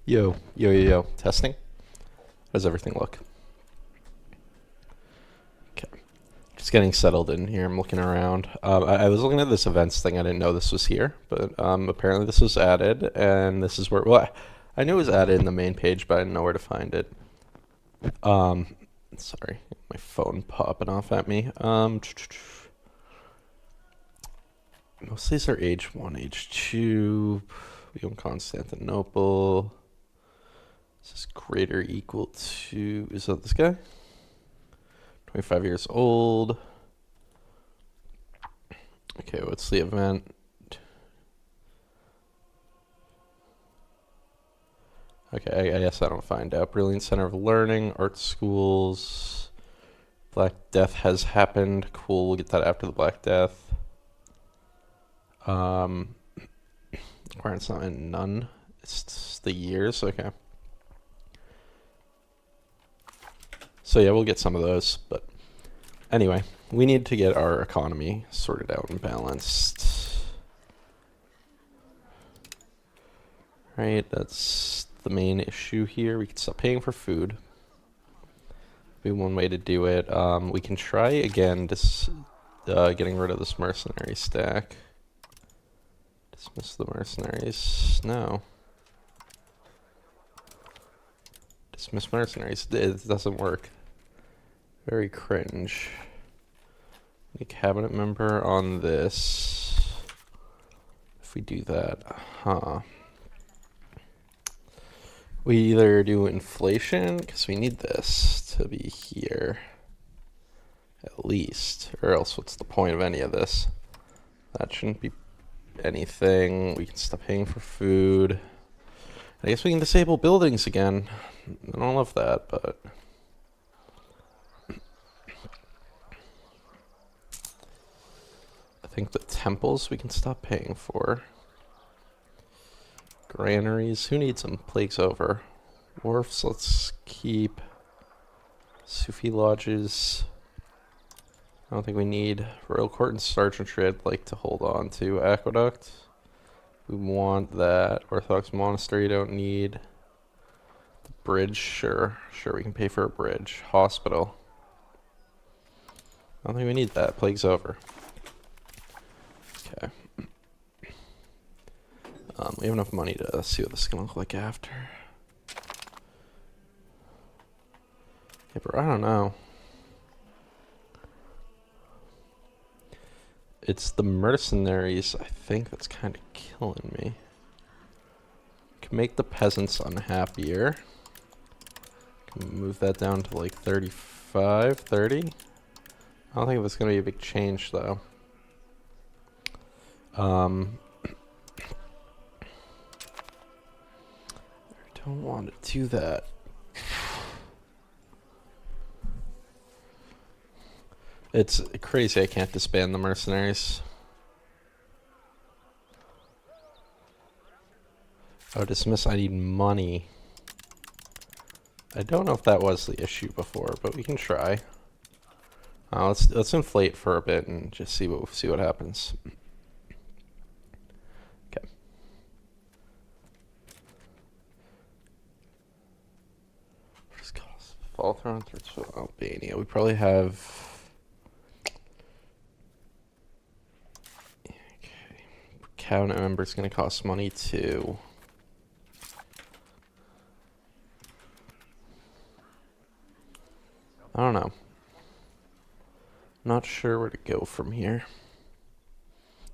Yo, yo, yo, yo. Testing. How does everything look? Okay. Just getting settled in here. I'm looking around. I was looking at this events thing. I didn't know this was here, but apparently this was added, and this is where. Well, I knew it was added in the main page, but I didn't know where to find it. Um, Sorry, my phone popping off at me. Most of these are age 1, age 2. We own Constantinople. This is greater equal to, is that this guy? 25 years old. Okay, what's the event? Okay, I guess I don't find out. Brilliant Center of Learning, art schools. Black Death has happened. Cool, we'll get that after the Black Death. Where it's not in none. It's the years, okay. So yeah, we'll get some of those, but anyway, we need to get our economy sorted out and balanced. Right, that's the main issue here. We can stop paying for food. Be one way to do it. We can try again getting rid of this mercenary stack. Dismiss the mercenaries. No. Dismiss mercenaries. It doesn't work. Very cringe. Any cabinet member on this. If we do that, we either do inflation, because we need this to be here, at least, or else what's the point of any of this? That shouldn't be anything. We can stop paying for food. I guess we can disable buildings again. I don't love that, but I think the temples we can stop paying for. Granaries, who needs them? Plague's over. Wharfs, let's keep. Sufi lodges, I don't think we need. Royal court and sergeantry I'd like to hold on to. Aqueduct, we want that. Orthodox monastery don't need. The bridge, sure we can pay for a bridge. Hospital, I don't think we need that. Plague's over. Okay. We have enough money to see what this is gonna look like after. Yeah, but I don't know. It's the mercenaries, I think, that's kind of killing me. Can make the peasants unhappier. Can move that down to like 35, 30. I don't think it's going to be a big change, though. I don't want to do that. It's crazy I can't disband the mercenaries. Oh, dismiss, I need money. I don't know if that was the issue before, but we can try. Let's inflate for a bit and just see what happens. Okay. First cost fall throne threats to Albania. We probably have. Cabinet member is going to cost money too. I don't know. Not sure where to go from here.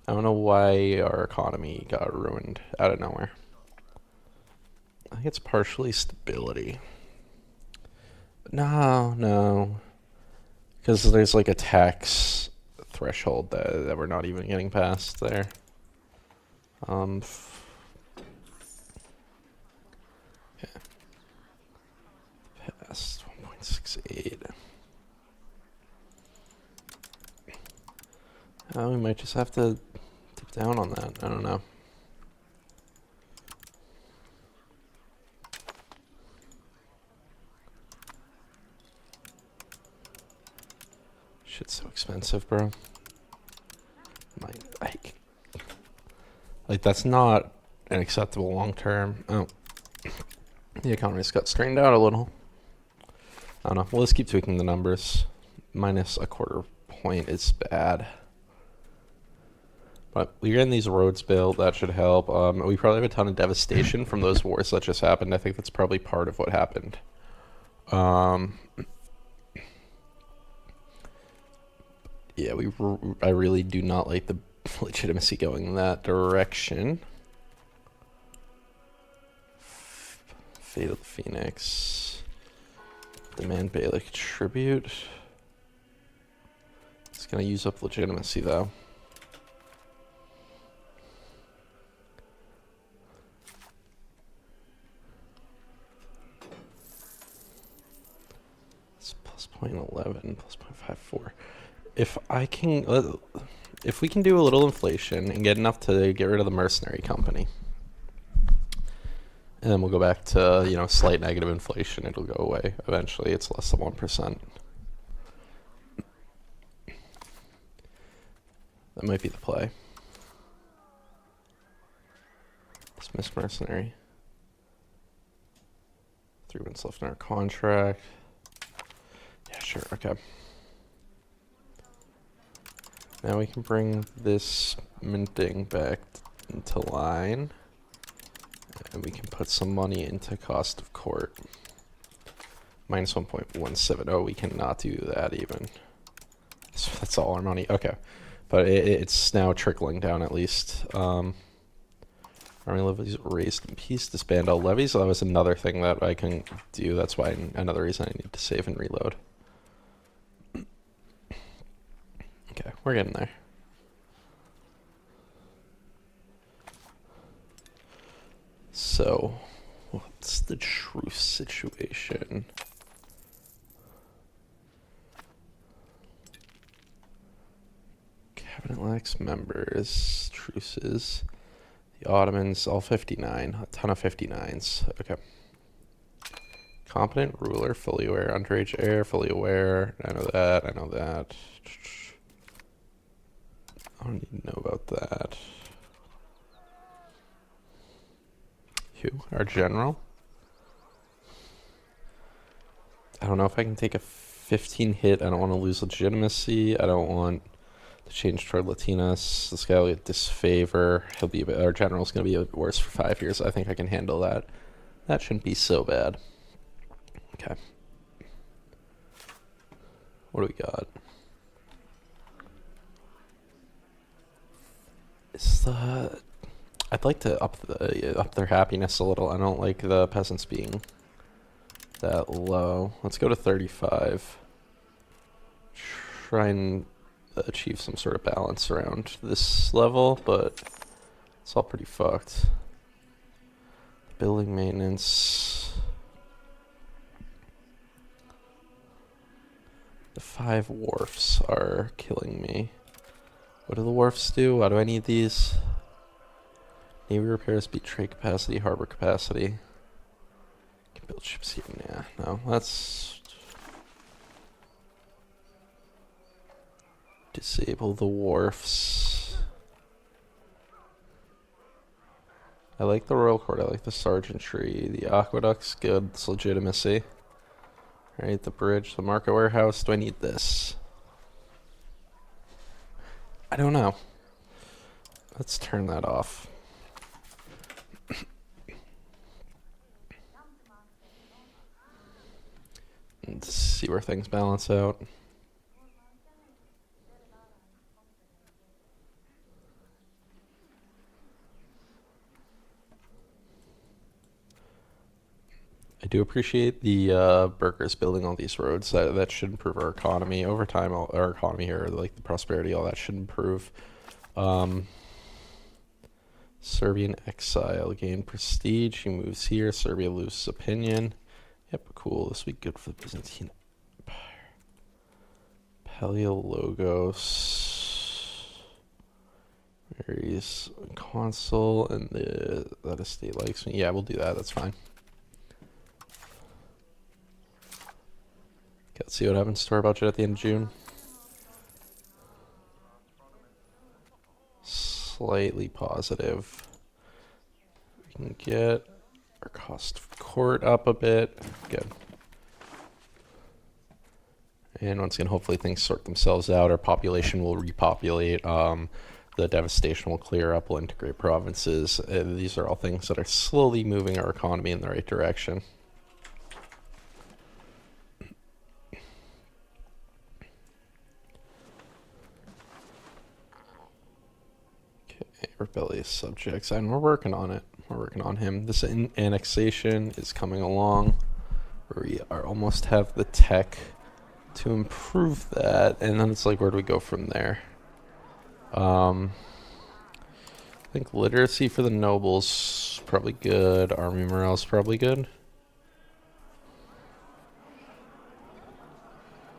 I don't know why our economy got ruined out of nowhere. I think it's partially stability. But no. Because there's like a tax threshold that we're not even getting past there. Okay. Past 1.68. We might just have to dip down on that. I don't know. Shit's so expensive, bro. Like that's not an acceptable long term. Oh. The economy's got strained out a little. I don't know. We'll just keep tweaking the numbers. Minus a quarter point is bad. But we're getting these roads built. That should help. We probably have a ton of devastation from those wars that just happened. I think that's probably part of what happened. Yeah, I really do not like the legitimacy going in that direction. Fate of the Phoenix. Demand Balic tribute. It's gonna use up legitimacy though. It's plus 0.11, plus 0.54. If we can do a little inflation and get enough to get rid of the mercenary company, and then we'll go back to, you know, slight negative inflation. It'll go away eventually. It's less than 1%. That might be the play. Dismiss mercenary. 3 months left in our contract. Yeah, sure, okay. Now we can bring this minting back into line. And we can put some money into cost of court. Minus 1.170. We cannot do that even. So that's all our money. Okay. But it's now trickling down at least. Army levies raised in peace. Disband all levies. So that was another thing that I can do. That's why another reason I need to save and reload. Okay, we're getting there. So, what's the truce situation? Cabinet lacks members, truces. The Ottomans, all 59, a ton of 59s. Okay. Competent ruler, fully aware. Underage heir, fully aware. I know that, I know that. I don't need to know about that. Who? Our general? I don't know if I can take a 15 hit. I don't want to lose legitimacy. I don't want to change toward Latinas. This guy will get disfavor. He'll be our general's going to be a bit worse for 5 years. I think I can handle that. That shouldn't be so bad. Okay. What do we got? I'd like to up their happiness a little. I don't like the peasants being that low. Let's go to 35. Try and achieve some sort of balance around this level, but it's all pretty fucked. Building maintenance. The 5 wharfs are killing me. What do the wharfs do? Why do I need these? Navy repairs, beat trade capacity, harbor capacity. Can build ships here. Yeah, no, that's... Disable the wharfs. I like the royal court, I like the sergeantry. The aqueduct's good, it's legitimacy. Alright, the bridge, the market warehouse. Do I need this? I don't know. Let's turn that off. And see where things balance out. I do appreciate the burghers building all these roads. That should improve our economy over time. Our economy here, like the prosperity, all that should improve. Serbian exile gain prestige. He moves here. Serbia loses opinion. Yep, cool. This will be good for the Byzantine Empire. Paleologos. Mary's consul, and that estate likes me. Yeah, we'll do that. That's fine. Let's see what happens to our budget at the end of June. Slightly positive. We can get our cost of court up a bit. Good. And once again, hopefully things sort themselves out. Our population will repopulate. The devastation will clear up. We'll integrate provinces. These are all things that are slowly moving our economy in the right direction. Okay, rebellious subjects. And we're working on it. We're working on him. This annexation is coming along. We are almost have the tech to improve that, and then it's like, where do we go from there? I think literacy for the nobles probably good. Army morale is probably good.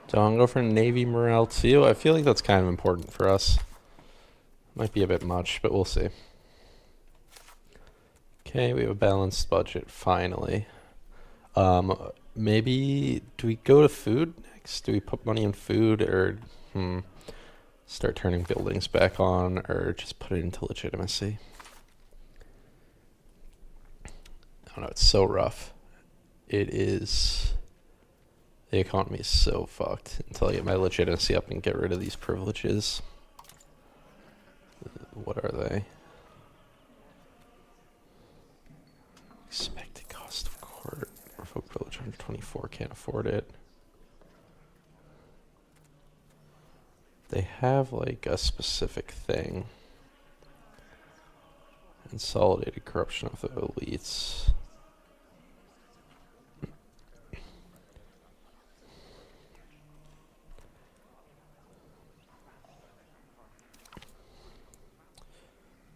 Don't go for navy morale too. I feel like that's kind of important for us. Might be a bit much, but we'll see. Okay, we have a balanced budget finally. Maybe do we go to food next? Do we put money in food, or start turning buildings back on, or just put it into legitimacy? I don't know, it's so rough. It is. The economy is so fucked until I get my legitimacy up and get rid of these privileges. What are they? Expected cost of court. Revoke privilege 124, can't afford it. They have like a specific thing. Consolidated corruption of the elites.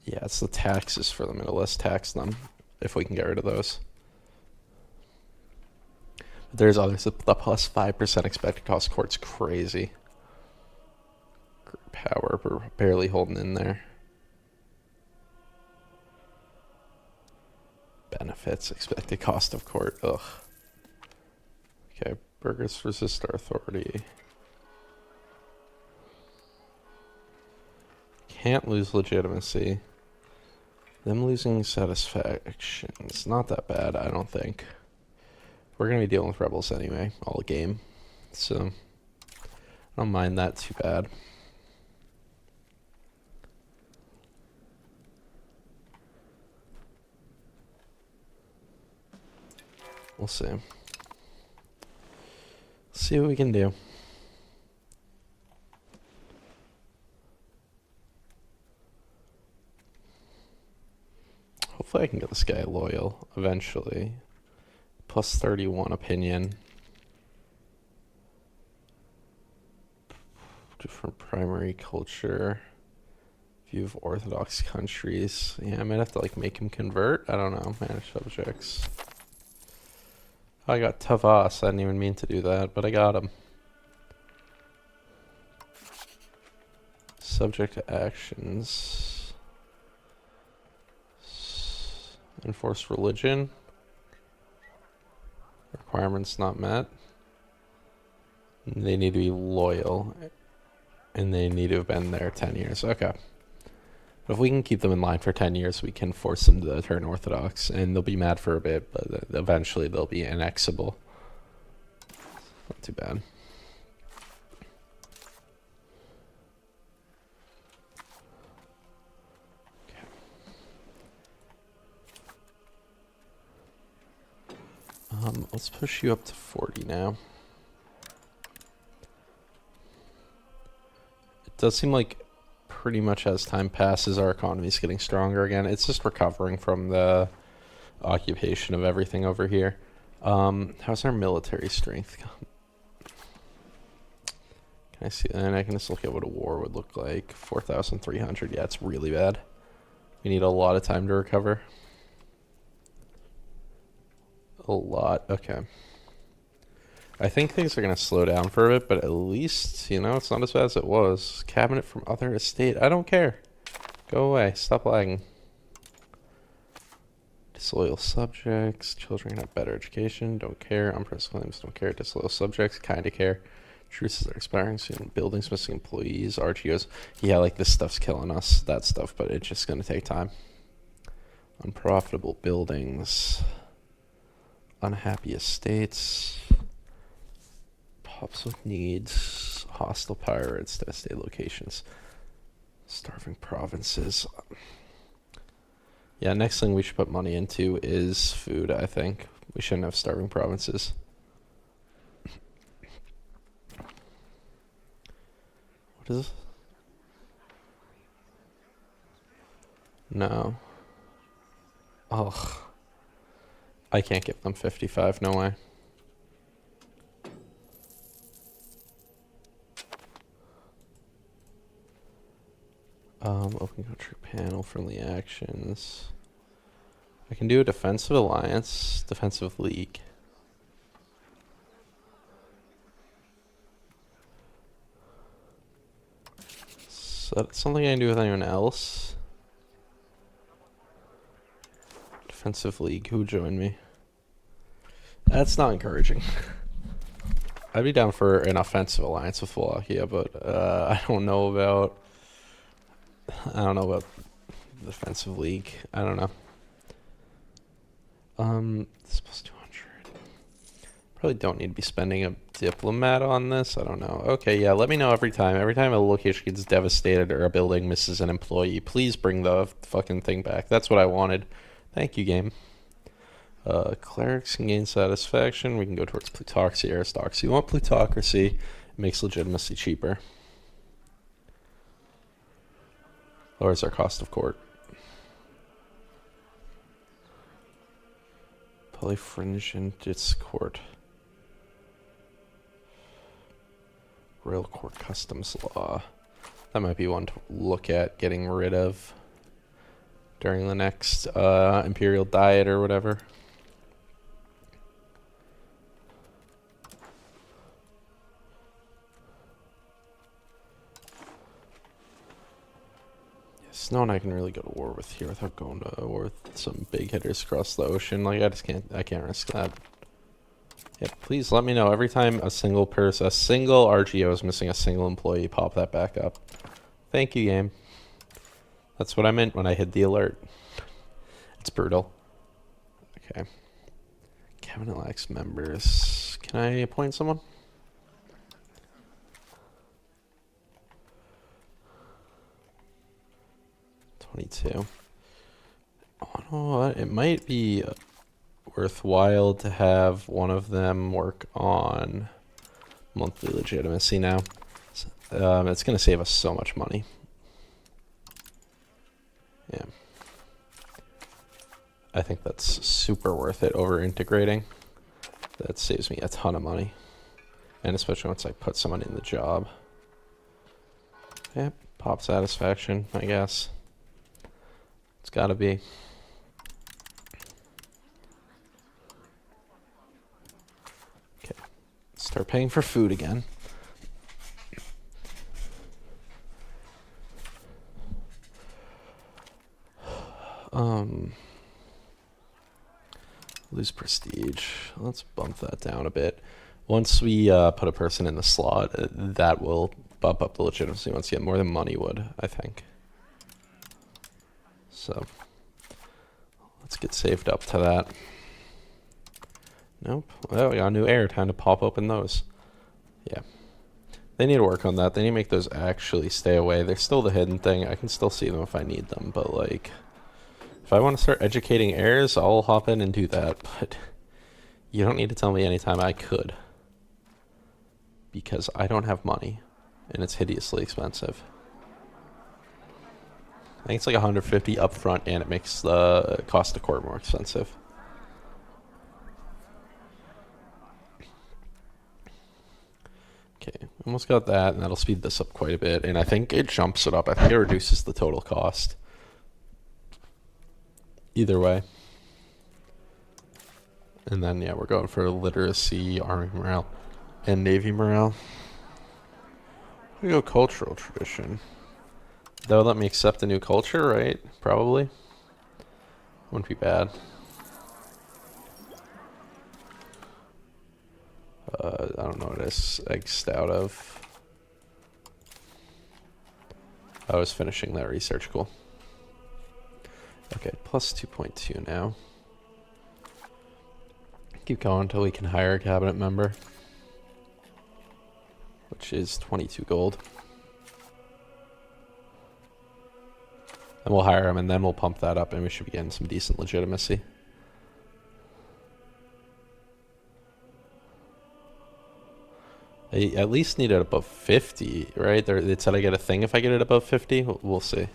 Yeah, it's the taxes for them. It'll less tax them if we can get rid of those. But there's others. The plus 5% expected cost court's crazy. Power, we're barely holding in there. Benefits, expected cost of court. Ugh. Okay, burghers resist our authority. Can't lose legitimacy. Them losing satisfaction. It's not that bad, I don't think. We're going to be dealing with rebels anyway, all game. So, I don't mind that too bad. We'll see. See what we can do. Hopefully I can get this guy loyal eventually. Plus 31 opinion. Different primary culture. View of Orthodox countries. Yeah, I might have to like make him convert. I don't know. Manage subjects. I got Tavas. I didn't even mean to do that, but I got him. Subject to actions. Enforce religion. Requirements not met. They need to be loyal. And they need to have been there 10 years. Okay. But if we can keep them in line for 10 years, we can force them to turn Orthodox. And they'll be mad for a bit, but eventually they'll be annexable. Not too bad. Okay. Let's push you up to 40 now. It does seem like pretty much as time passes, our economy is getting stronger again. It's just recovering from the occupation of everything over here. How's our military strength? Can I see? And I can just look at what a war would look like. 4,300. Yeah, it's really bad. We need a lot of time to recover. A lot. Okay. I think things are going to slow down for a bit, but at least, you know, it's not as bad as it was. Cabinet from other estate. I don't care. Go away. Stop lagging. Disloyal subjects. Children have better education. Don't care. Unpressed claims. Don't care. Disloyal subjects. Kind of care. Truces are expiring soon. Buildings missing employees. RTOs. Yeah, like this stuff's killing us. That stuff, but it's just going to take time. Unprofitable buildings. Unhappy estates. Pops with needs. Hostile pirates. Devastated locations. Starving provinces. Yeah, next thing we should put money into is food, I think. We shouldn't have starving provinces. What is this? No. Ugh. I can't give them 55, no way. Open country panel, friendly actions. I can do a defensive alliance, defensive league. So that's something I can do with anyone else. Defensive league, who joined me? That's not encouraging. I'd be down for an offensive alliance with Wallachia, but I don't know about defensive league. I don't know. This plus 200. Probably don't need to be spending a diplomat on this. I don't know. Okay, yeah, let me know every time. Every time a location gets devastated or a building misses an employee, please bring the fucking thing back. That's what I wanted. Thank you, game. Clerics can gain satisfaction. We can go towards plutocracy, aristocracy. You want plutocracy? It makes legitimacy cheaper. Lowers our cost of court. Polyfringent its court. Royal court customs law. That might be one to look at getting rid of during the next imperial diet or whatever. Snow and I can really go to war with here without going to war with some big hitters across the ocean. Like I can't risk that. Yeah, please let me know every time a single RGO is missing a single employee. Pop that back up. Thank you, game. That's what I meant when I hit the alert. It's brutal. Okay. Cabinet lacks members. Can I appoint someone? Oh, it might be worthwhile to have one of them work on monthly legitimacy now. It's going to save us so much money. Yeah. I think that's super worth it over integrating. That saves me a ton of money. And especially once I put someone in the job. Yeah, pop satisfaction, I guess. It's gotta be. Okay, start paying for food again. Lose prestige. Let's bump that down a bit. Once we put a person in the slot, that will bump up the legitimacy once again, more than money would, I think. So let's get saved up to that. Nope. Well, we got a new heir. Time to pop open those. Yeah. They need to work on that. They need to make those actually stay away. They're still the hidden thing. I can still see them if I need them. But, like, if I want to start educating heirs, I'll hop in and do that. But you don't need to tell me anytime I could. Because I don't have money. And it's hideously expensive. I think it's like 150 up front, and it makes the cost of court more expensive. Okay, almost got that, and that'll speed this up quite a bit. And I think it jumps it up. I think it reduces the total cost. Either way. And then, yeah, we're going for literacy, army morale, and navy morale. We go cultural tradition. That would let me accept a new culture, right? Probably. Wouldn't be bad. I don't know what it's X'd out of. I was finishing that research. Cool. Okay, plus 2.2 now. Keep going until we can hire a cabinet member, which is 22 gold. And we'll hire him, and then we'll pump that up, and we should be getting some decent legitimacy. I at least need it above 50, right? It said I get a thing if I get it above 50. We'll see.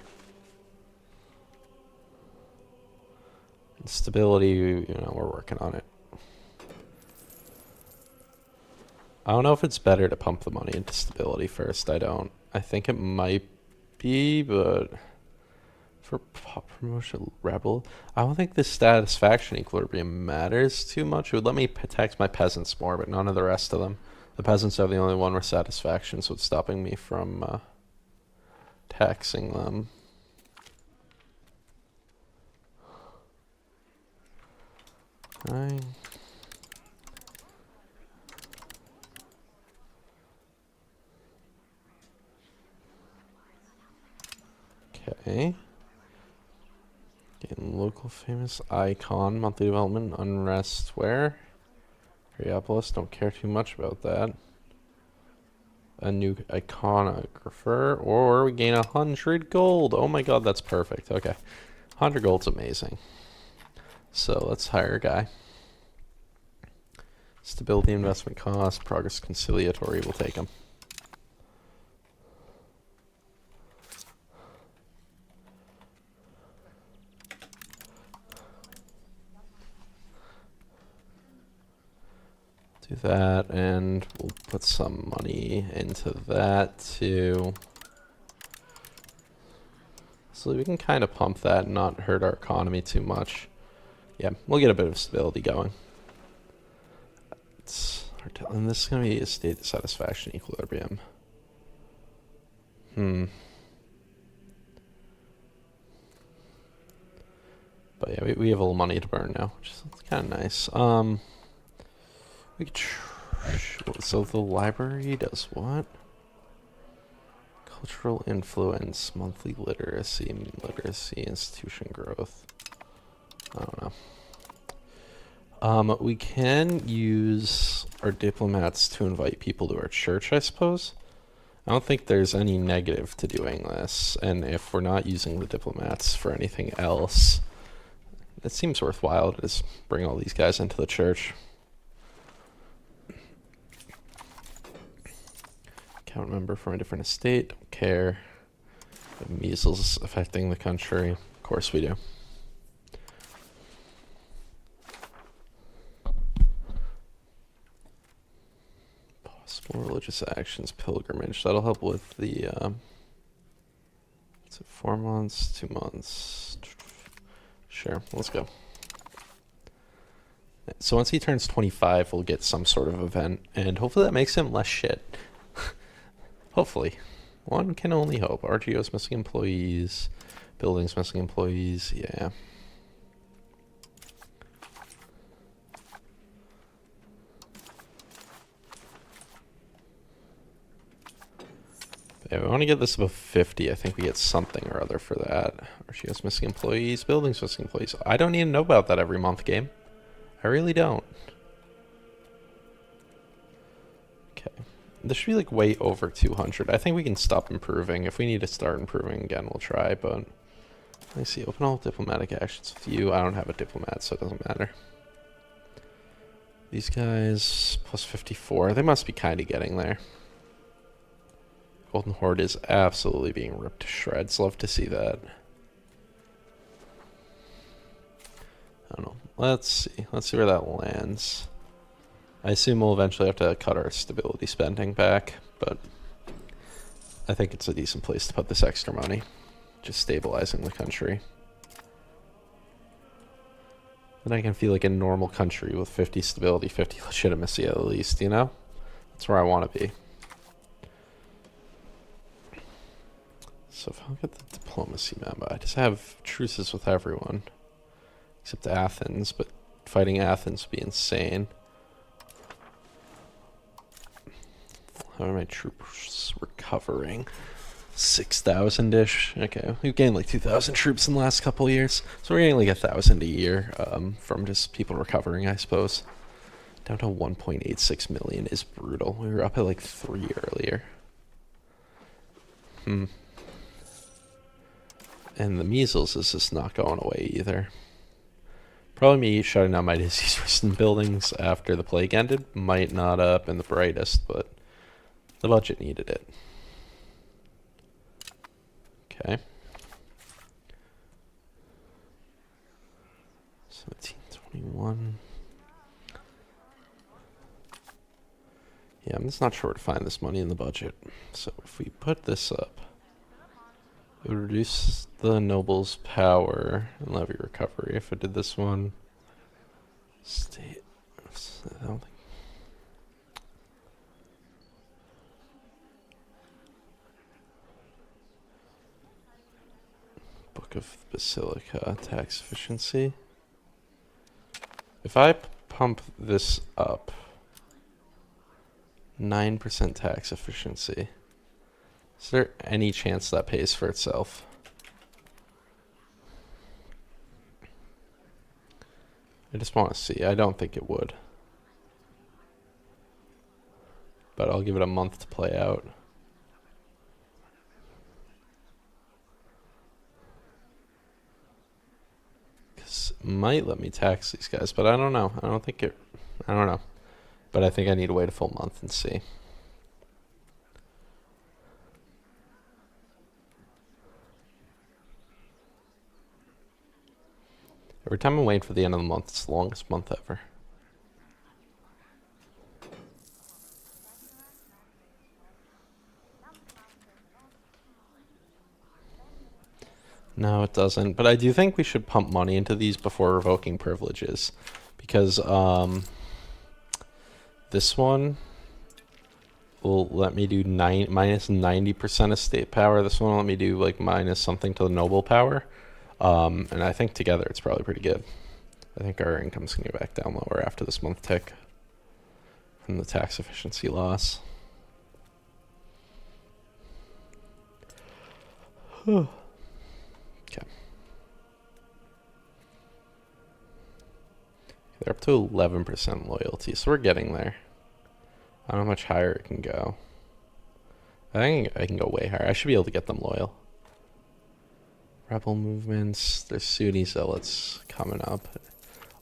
And stability, you know, we're working on it. I don't know if it's better to pump the money into stability first. I think it might be, but for promotion rebel, I don't think the satisfaction equilibrium matters too much. It would let me tax my peasants more, but none of the rest of them. The peasants are the only one with satisfaction, so it's stopping me from taxing them. Right. Okay. Getting local famous icon, monthly development, unrest, where? Periopolis, don't care too much about that. A new iconographer, or we gain 100 gold. Oh my god, that's perfect. Okay. 100 gold's amazing. So let's hire a guy. Stability investment cost, progress conciliatory, we'll take him. Do that, and we'll put some money into that too. So we can kind of pump that and not hurt our economy too much. Yeah, we'll get a bit of stability going. And this is going to be a state of satisfaction equilibrium. But yeah, we have a little money to burn now, which is kind of nice. We could so the library does what? Cultural influence, monthly literacy, institution growth. I don't know. We can use our diplomats to invite people to our church, I suppose. I don't think there's any negative to doing this, and if we're not using the diplomats for anything else, it seems worthwhile to just bring all these guys into the church. Account member from a different estate, don't care. The measles affecting the country, of course we do. Possible religious actions, pilgrimage, that'll help with the, is it 4 months, 2 months? Sure, let's go. So once he turns 25, we'll get some sort of event, and hopefully that makes him less shit. Hopefully. One can only hope. RGO's missing employees. Buildings missing employees. Yeah. Yeah, we want to get this above 50. I think we get something or other for that. RGO's missing employees. Buildings missing employees. I don't need to know about that every month, game. I really don't. Okay. This should be like way over 200. I think we can stop improving. If we need to start improving again, we'll try, but let me see. Open all diplomatic actions with you. I don't have a diplomat, so it doesn't matter. These guys, plus 54. They must be kind of getting there. Golden Horde is absolutely being ripped to shreds. Love to see that. I don't know. Let's see. Let's see where that lands. I assume we'll eventually have to cut our stability spending back, but I think it's a decent place to put this extra money. Just stabilizing the country. Then I can feel like a normal country with 50 stability, 50 legitimacy at least, you know? That's where I want to be. So if I look at the diplomacy map, I just have truces with everyone. Except Athens, but fighting Athens would be insane. How are my troops recovering? 6,000-ish. Okay, we've gained like 2,000 troops in the last couple of years. So we're getting like 1,000 a year from just people recovering, I suppose. Down to 1.86 million is brutal. We were up at like 3 earlier. And the measles is just not going away either. Probably me shutting down my disease-resistant buildings after the plague ended might not have been the brightest, but the budget needed it. Okay. 1721. Yeah, I'm just not sure where to find this money in the budget. So if we put this up, it would reduce the noble's power and levy recovery. If I did this one, state, I don't think. Book of Basilica, tax efficiency. If I pump this up, 9% tax efficiency. Is there any chance that pays for itself? I just want to see. I don't think it would. But I'll give it a month to play out. Because it might let me tax these guys, but I don't know. I don't know. But I think I need to wait a full month and see. Every time I'm waiting for the end of the month, it's the longest month ever. No, it doesn't. But I do think we should pump money into these before revoking privileges. Because this one will let me do minus 90% of state power. This one will let me do like minus something to the noble power. And I think together it's probably pretty good. I think our income's going to go back down lower after this month tick from the tax efficiency loss. Okay. They're up to 11% loyalty, so we're getting there. I don't know how much higher it can go. I think I can go way higher. I should be able to get them loyal. Rebel movements. There's Sunni zealots coming up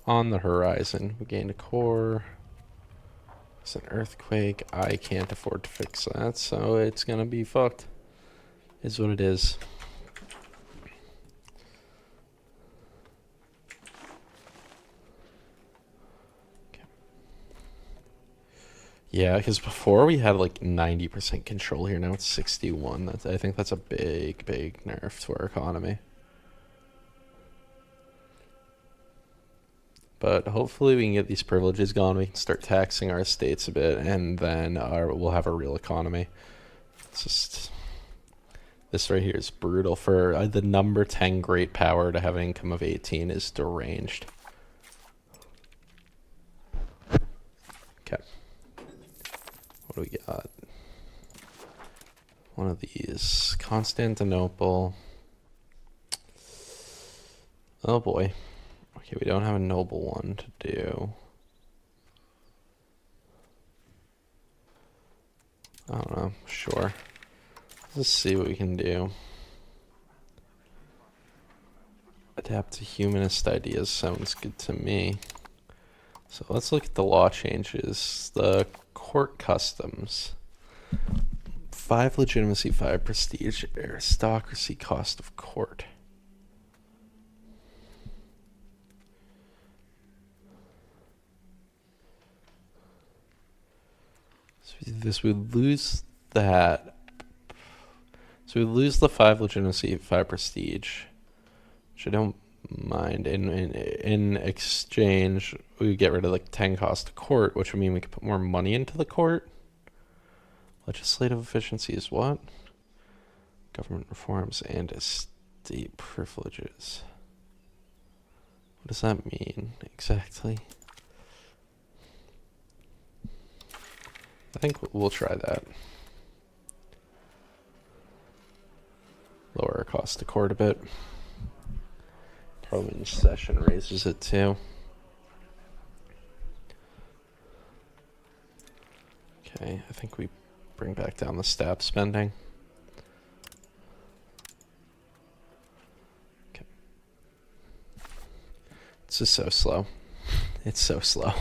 on the horizon. We gained a core. It's an earthquake. I can't afford to fix that, so it's gonna be fucked. Is what it is. Yeah, because before we had like 90% control here. Now it's 61. I think that's a big, big nerf to our economy. But hopefully we can get these privileges gone. We can start taxing our estates a bit, and then we'll have a real economy. It's just... This right here is brutal. For the number 10 great power to have an income of 18 is deranged. Okay. What do we got? One of these. Constantinople. Oh boy. Okay, we don't have a noble one to do. I don't know. Sure. Let's see what we can do. Adapt to humanist ideas sounds good to me. So let's look at the law changes. The court customs. 5 legitimacy, 5 prestige, aristocracy, cost of court. So this would lose that. So we lose the 5 legitimacy, 5 prestige, which I don't mind. In exchange, we get rid of like 10 cost of court, which would mean we could put more money into the court. Legislative efficiency is what? Government reforms and estate privileges. What does that mean exactly? I think we'll try that. Lower our cost to court a bit. Parliament session raises it too. Okay, I think we bring back down the stab spending. Okay. It's just so slow. It's so slow.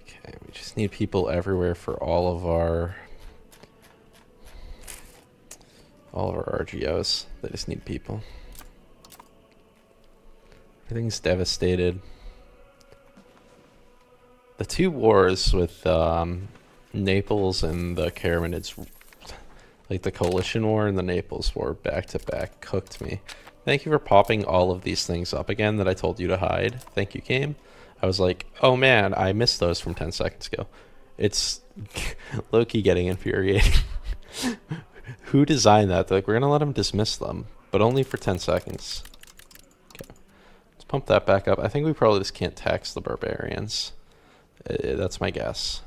Okay, we just need people everywhere for all of our RGOs. They just need people. Everything's devastated. The two wars with Naples and the Karamanids, like the Coalition War and the Naples War back to back, cooked me. Thank you for popping all of these things up again that I told you to hide. Thank you, game. I was like, oh man, I missed those from 10 seconds ago. It's low-key getting infuriating. Who designed that? They're like, we're gonna let them dismiss them, but only for 10 seconds. Okay, let's pump that back up. I think we probably just can't tax the barbarians. That's my guess.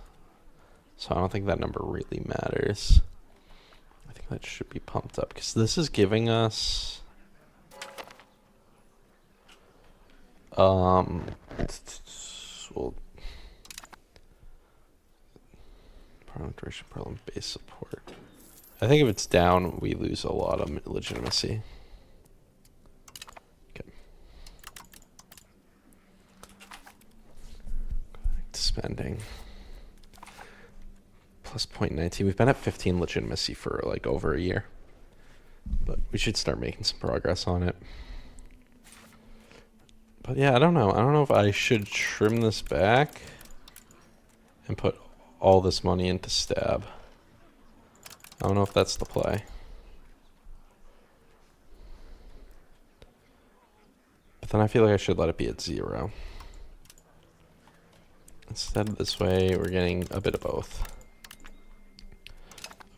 So I don't think that number really matters. I think that should be pumped up because this is giving us well, Parliament duration, Parliament base support. I think if it's down, we lose a lot of legitimacy. Okay. Back to spending. Plus 0.19. We've been at 15 legitimacy for like over a year. But we should start making some progress on it. But yeah, I don't know. I don't know if I should trim this back and put all this money into stab. I don't know if that's the play. But then I feel like I should let it be at 0. Instead, this way, we're getting a bit of both.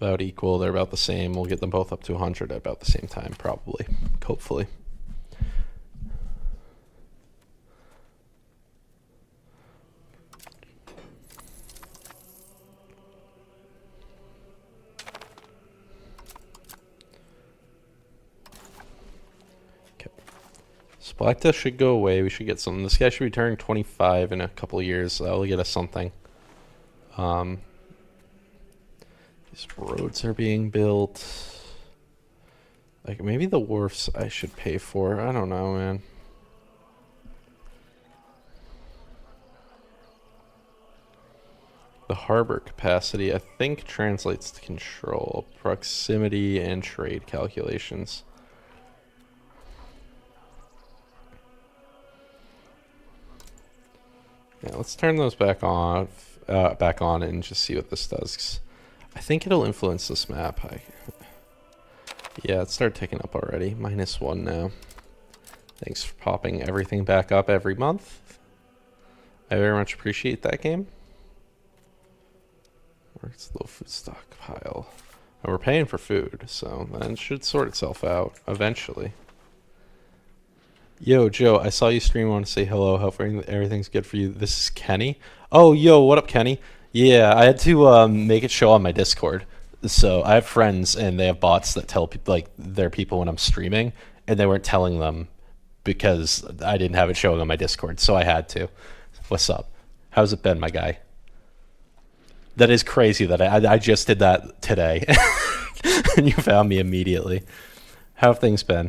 About equal, they're about the same. We'll get them both up to 100 at about the same time, probably. Hopefully. Black Death should go away. We should get something. This guy should be turning 25 in a couple of years. That will get us something. These roads are being built. Like, maybe the wharfs I should pay for. I don't know, man. The harbor capacity, I think, translates to control, proximity, and trade calculations. Yeah, let's turn those back on and just see what this does. I think it'll influence this map. Yeah, it started ticking up already. -1 now. Thanks for popping everything back up every month. I very much appreciate that, game. Where's the low food stockpile? And we're paying for food, so that should sort itself out eventually. Yo, Joe, I saw you stream. I want to say hello. Hope everything's good for you. This is Kenny. Oh, yo, what up, Kenny? Yeah, I had to make it show on my Discord. So I have friends, and they have bots that tell people, like, their people when I'm streaming, and they weren't telling them because I didn't have it showing on my Discord, so I had to. What's up? How's it been, my guy? That is crazy that I just did that today, and you found me immediately. How have things been?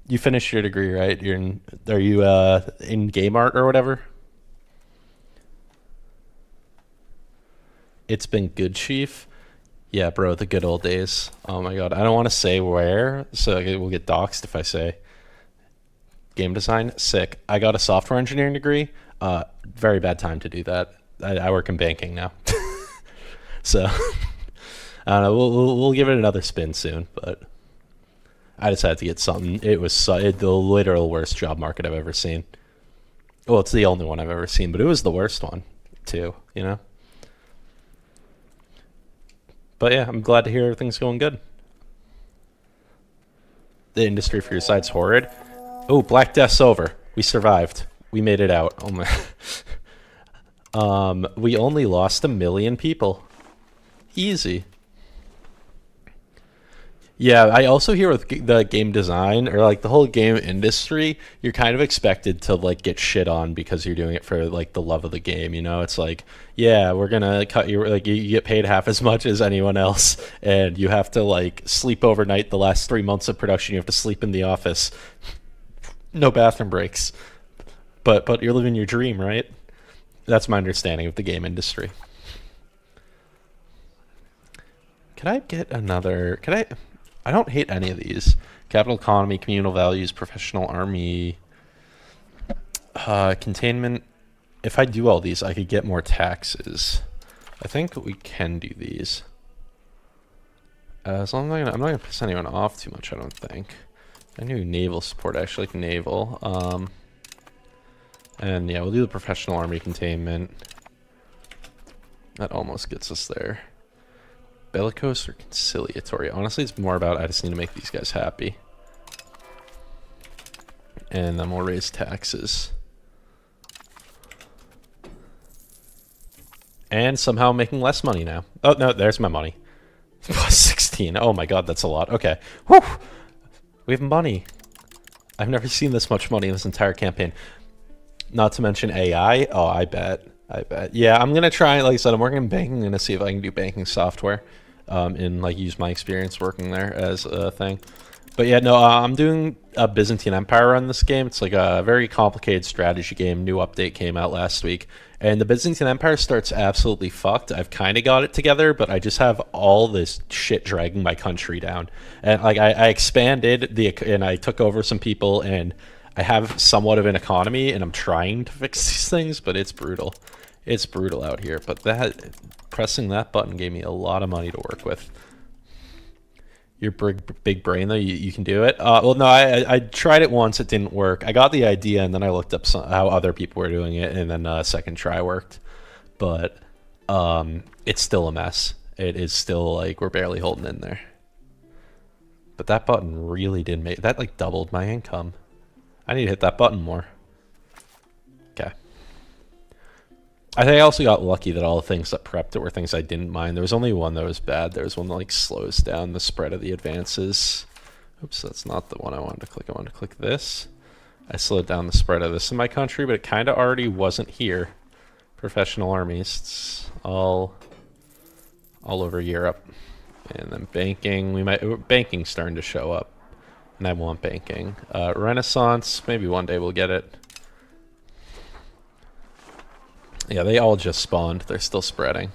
You finished your degree, right? Are you in game art or whatever? It's been good, Chief. Yeah, bro, the good old days. Oh my god, I don't want to say where, so we'll get doxxed if I say. Game design, sick. I got a software engineering degree. Very bad time to do that. I work in banking now, so I don't know. We'll give it another spin soon, but. I decided to get something. It was the literal worst job market I've ever seen. Well, it's the only one I've ever seen, but it was the worst one, too, you know? But yeah, I'm glad to hear everything's going good. The industry for your site's horrid. Oh, Black Death's over. We survived. We made it out. Oh my. We only lost 1 million people. Easy. Yeah, I also hear with the game design or like the whole game industry, you're kind of expected to like get shit on because you're doing it for like the love of the game. You know, it's like, yeah, we're gonna cut you like you get paid half as much as anyone else, and you have to like sleep overnight the last 3 months of production. You have to sleep in the office, no bathroom breaks. But you're living your dream, right? That's my understanding of the game industry. Can I get another? Can I? I don't hate any of these. Capital economy, communal values, professional army, containment. If I do all these, I could get more taxes. I think we can do these. As long as I'm not gonna piss anyone off too much, I don't think. I knew naval support. I actually like naval. And yeah, we'll do the professional army containment. That almost gets us there. Bellicose or conciliatory? Honestly, it's more about I just need to make these guys happy. And then we'll raise taxes. And somehow making less money now. Oh, no, there's my money. Plus 16. Oh my god, that's a lot. Okay. Whew! We have money. I've never seen this much money in this entire campaign. Not to mention AI. Oh, I bet. Yeah, I'm going to try, like I said, I'm working in banking. I'm going to see if I can do banking software and like use my experience working there as a thing. But yeah, no, I'm doing a Byzantine Empire on this game. It's like a very complicated strategy game. New update came out last week. And the Byzantine Empire starts absolutely fucked. I've kind of got it together, but I just have all this shit dragging my country down. And like I expanded and I took over some people, and I have somewhat of an economy, and I'm trying to fix these things, but it's brutal. It's brutal out here. But pressing that button gave me a lot of money to work with. Your big brain, though, you can do it. Well, no, I tried it once. It didn't work. I got the idea, and then I looked up how other people were doing it, and then second try worked. But it's still a mess. It is still, like, we're barely holding in there. But that button really did make... That, like, doubled my income. I need to hit that button more. Okay. I think I also got lucky that all the things that prepped it were things I didn't mind. There was only one that was bad. There was one that like slows down the spread of the advances. Oops, that's not the one I wanted to click. I wanted to click this. I slowed down the spread of this in my country, but it kind of already wasn't here. Professional armies, it's all over Europe. And then banking, banking's starting to show up. And I want banking. Renaissance, maybe one day we'll get it. Yeah, they all just spawned. They're still spreading.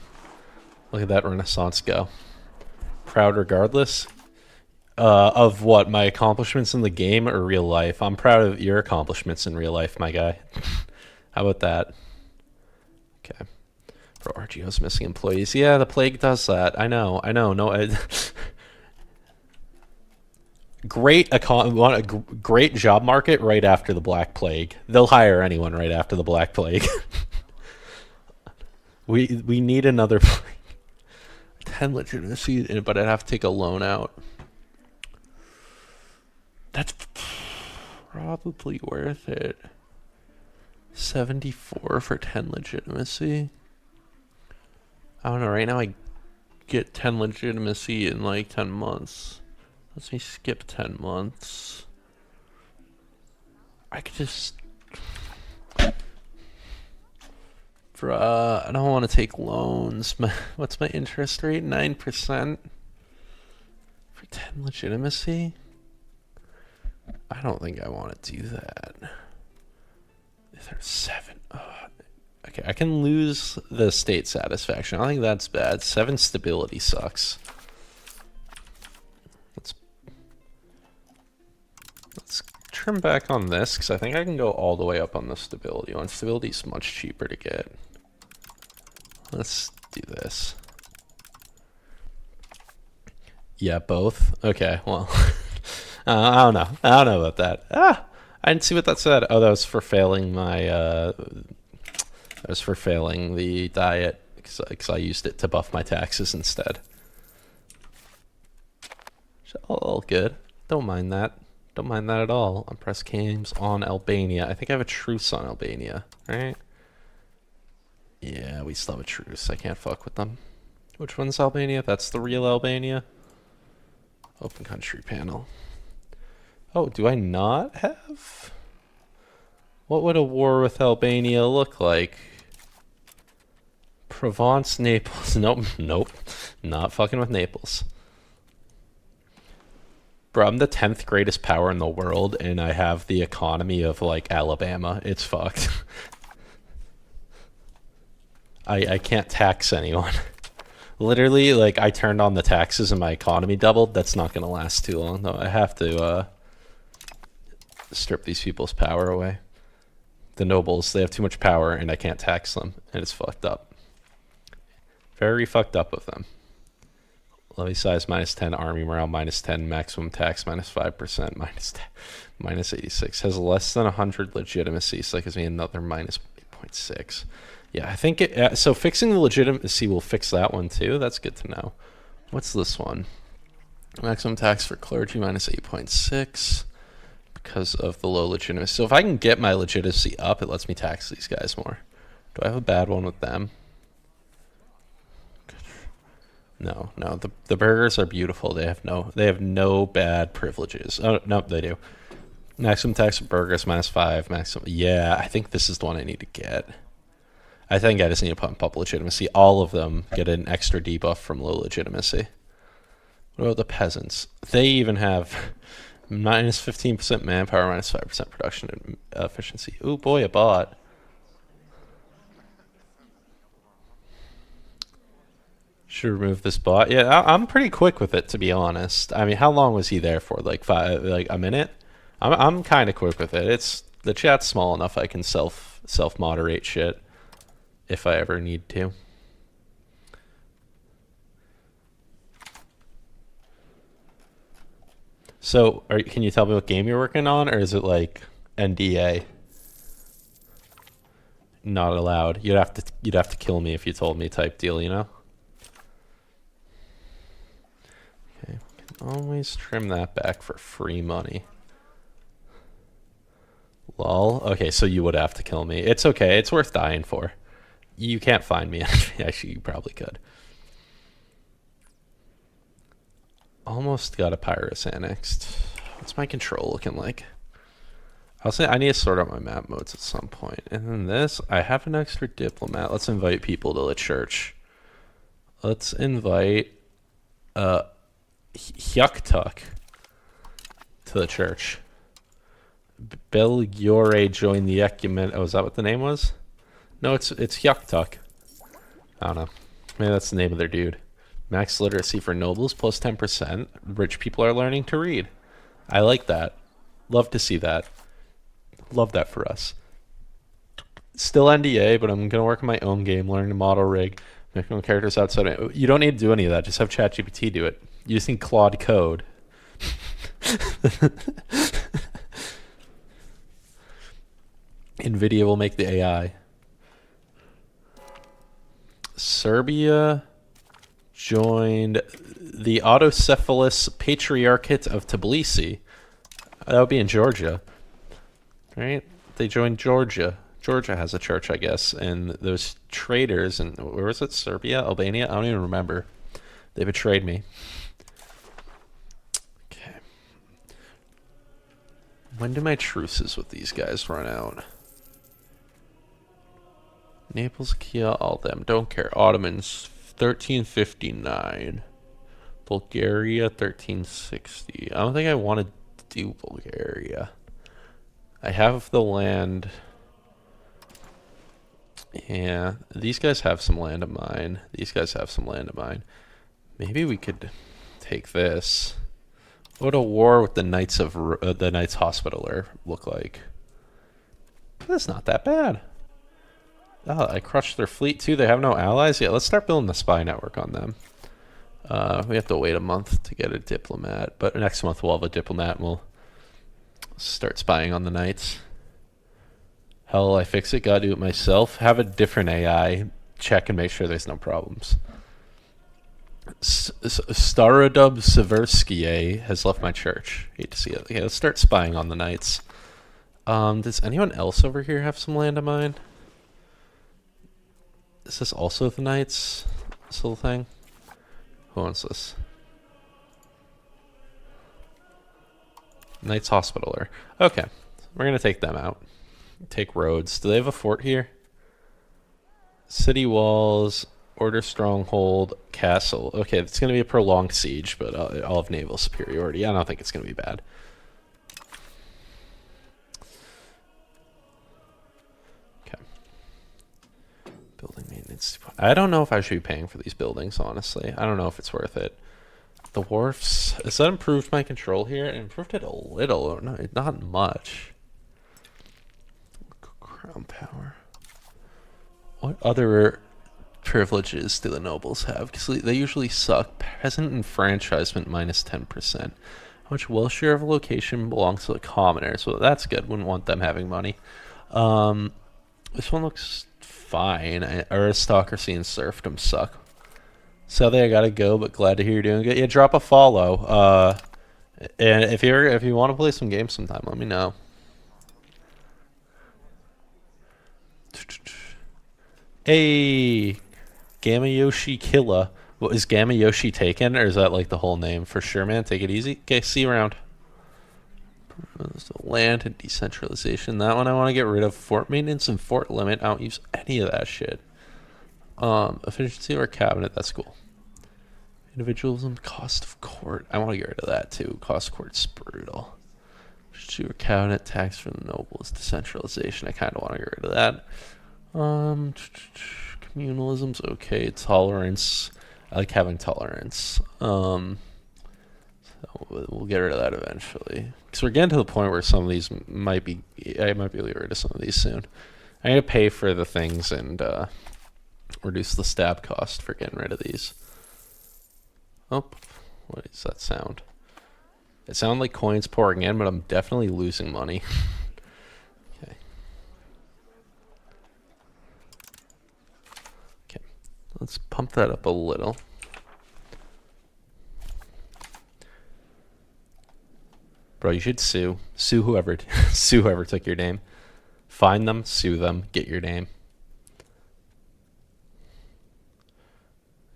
Look at that Renaissance go. Proud regardless of what, my accomplishments in the game or real life. I'm proud of your accomplishments in real life, my guy. How about that? Okay. Bro, RGO's missing employees. Yeah, the plague does that. I know. No, great job market right after the Black Plague. They'll hire anyone right after the Black Plague. We need another 10 legitimacy, but I'd have to take a loan out. That's probably worth it. 74 for 10 legitimacy. I don't know, right now I get 10 legitimacy in like 10 months. Let me skip 10 months. I could just... I don't want to take loans. What's my interest rate? 9% for 10 legitimacy? I don't think I want to do that. There's 7. Okay, I can lose the state satisfaction. I don't think that's bad. 7 stability sucks. Let's trim back on this, because I think I can go all the way up on the stability one. Stability is much cheaper to get. Let's do this. Yeah, both. Okay, well, I don't know. I don't know about that. I didn't see what that said. Oh, that was for failing my. That was for failing the diet because I used it to buff my taxes instead. All good. Don't mind that. Don't mind that at all. On press games on Albania. I think I have a truce on Albania, right? Yeah, we still have a truce. I can't fuck with them. Which one's Albania? That's the real Albania? Open country panel. Oh, do I not have? What would a war with Albania look like? Provence, Naples. Nope, nope. Not fucking with Naples. Bro, I'm the 10th greatest power in the world, and I have the economy of, like, Alabama. It's fucked. I can't tax anyone. Literally, like, I turned on the taxes and my economy doubled. That's not gonna last too long, though. I have to, strip these people's power away. The nobles, they have too much power, and I can't tax them, and it's fucked up. Very fucked up of them. Levy size -10, army morale -10, maximum tax -5%, -86. Has less than 100 legitimacy, so that gives me another -8.6. Yeah, I think it. So fixing the legitimacy will fix that one too. That's good to know. What's this one? Maximum tax for clergy -8.6 because of the low legitimacy. So if I can get my legitimacy up, it lets me tax these guys more. Do I have a bad one with them? No, no. The burgers are beautiful. They have no bad privileges. Oh no, they do. Maximum tax for burgers -5. Maximum. Yeah, I think this is the one I need to get. I think I just need to pump up legitimacy. All of them get an extra debuff from low legitimacy. What about the peasants? They even have -15% manpower, -5% production efficiency. Ooh boy, a bot. Should remove this bot. Yeah, I'm pretty quick with it, to be honest. I mean, how long was he there for? Like a minute? I'm kind of quick with it. It's the chat's small enough I can self moderate shit if I ever need to. So, can you tell me what game you're working on, or is it like NDA? Not allowed. You'd have to kill me if you told me type deal, you know? Okay, we can always trim that back for free money. Lol. Okay, so you would have to kill me. It's okay. It's worth dying for. You can't find me. Actually, you probably could. Almost got a Pyrrhus annexed. What's my control looking like? I'll say I need to sort out my map modes at some point. And then this, I have an extra diplomat. Let's invite people to the church. Let's invite Hyuktuk to the church. Belgiore joined the ecumen. Oh, is that what the name was? No, it's Hyuktuk. I don't know. Maybe that's the name of their dude. Max literacy for nobles plus 10%. Rich people are learning to read. I like that. Love to see that. Love that for us. Still NDA, but I'm going to work on my own game, learning to model rig, make my own characters outside. You don't need to do any of that. Just have ChatGPT do it. You just need Claude Code. NVIDIA will make the AI. Serbia joined the Autocephalous Patriarchate of Tbilisi. That would be in Georgia. Right? They joined Georgia. Georgia has a church, I guess. And those traitors, and where was it? Serbia? Albania? I don't even remember. They betrayed me. Okay. When do my truces with these guys run out? Naples, Kia, all them. Don't care. Ottomans, 1359. Bulgaria, 1360. I don't think I want to do Bulgaria. I have the land. Yeah, these guys have some land of mine. These guys have some land of mine. Maybe we could take this. What would a war with the Knights of the Knights Hospitaller look like? That's not that bad. Oh, I crushed their fleet too. They have no allies. Yeah, let's start building the spy network on them. We have to wait a month to get a diplomat, but next month we'll have a diplomat and we'll start spying on the knights. Hell, I fix it. Gotta do it myself. Have a different AI check and make sure there's no problems. Starodub Seversky has left my church. Hate to see it. Okay, let's start spying on the knights. Does anyone else over here have some land of mine? Is this also the knights? This little thing? Who wants this? Knight's Hospitaller. Okay, we're gonna take them out. Take roads. Do they have a fort here? City walls, order stronghold, castle. Okay, it's gonna be a prolonged siege, but I'll have naval superiority. I don't think it's gonna be bad. Okay. Building maintenance. I don't know if I should be paying for these buildings, honestly. I don't know if it's worth it. The wharfs. Has that improved my control here? It improved it a little. No, not much. Crown power. What other privileges do the nobles have? Because they usually suck. Peasant enfranchisement minus 10%. How much wealth share of a location belongs to the commoners? Well, that's good. Wouldn't want them having money. This one looks fine. Aristocracy and serfdom suck. Sally, I gotta go, but glad to hear you're doing good. Yeah, drop a follow. And if you want to play some games sometime, let me know. Hey, Gamma Yoshi Killa. What is Gamma Yoshi taken, or is that like the whole name? For sure, man. Take it easy. Okay, see you around. Land and decentralization. That one I want to get rid of. Fort maintenance and fort limit. I don't use any of that shit. Efficiency or cabinet. That's cool. Individualism, cost of court. I want to get rid of that too. Cost of court's brutal. Efficiency or cabinet. Tax for the nobles. Decentralization. I kind of want to get rid of that. Communalism's okay. Tolerance. I like having tolerance. So we'll get rid of that eventually. Because we're getting to the point where some of these might be... I might be able to get rid of some of these soon. I need to pay for the things and reduce the stab cost for getting rid of these. Oh, what is that sound? It sounds like coins pouring in, but I'm definitely losing money. Okay. Okay. Let's pump that up a little. Bro, you should sue. Sue whoever sue whoever took your name. Find them, sue them, get your name.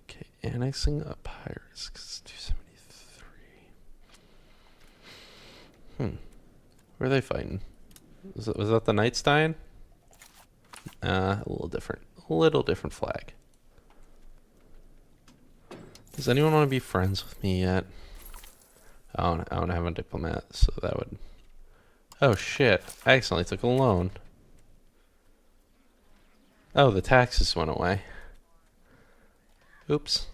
Okay, annexing up Pirates. 273. Where are they fighting? Was that the Knights dying? A little different. A little different flag. Does anyone want to be friends with me yet? I don't have a diplomat, so that would... Oh shit, I accidentally took a loan. Oh, the taxes went away. Oops.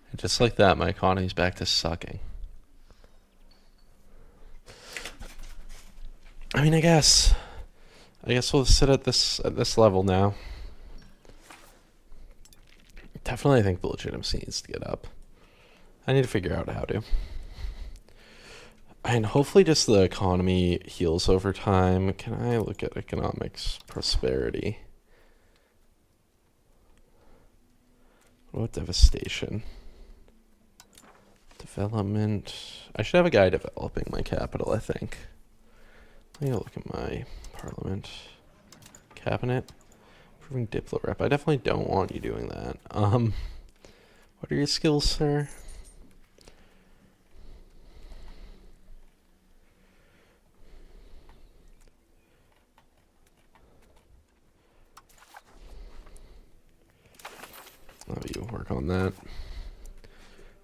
And just like that, my economy's back to sucking. I mean, I guess we'll sit at this level now. Definitely, I think the legitimacy needs to get up. I need to figure out how to. And hopefully just the economy heals over time. Can I look at economics? Prosperity. What about devastation? Development. I should have a guy developing my capital, I think. Let me look at my parliament. Cabinet. Improving Diplo rep. I definitely don't want you doing that. What are your skills, sir? I'll have you work on that.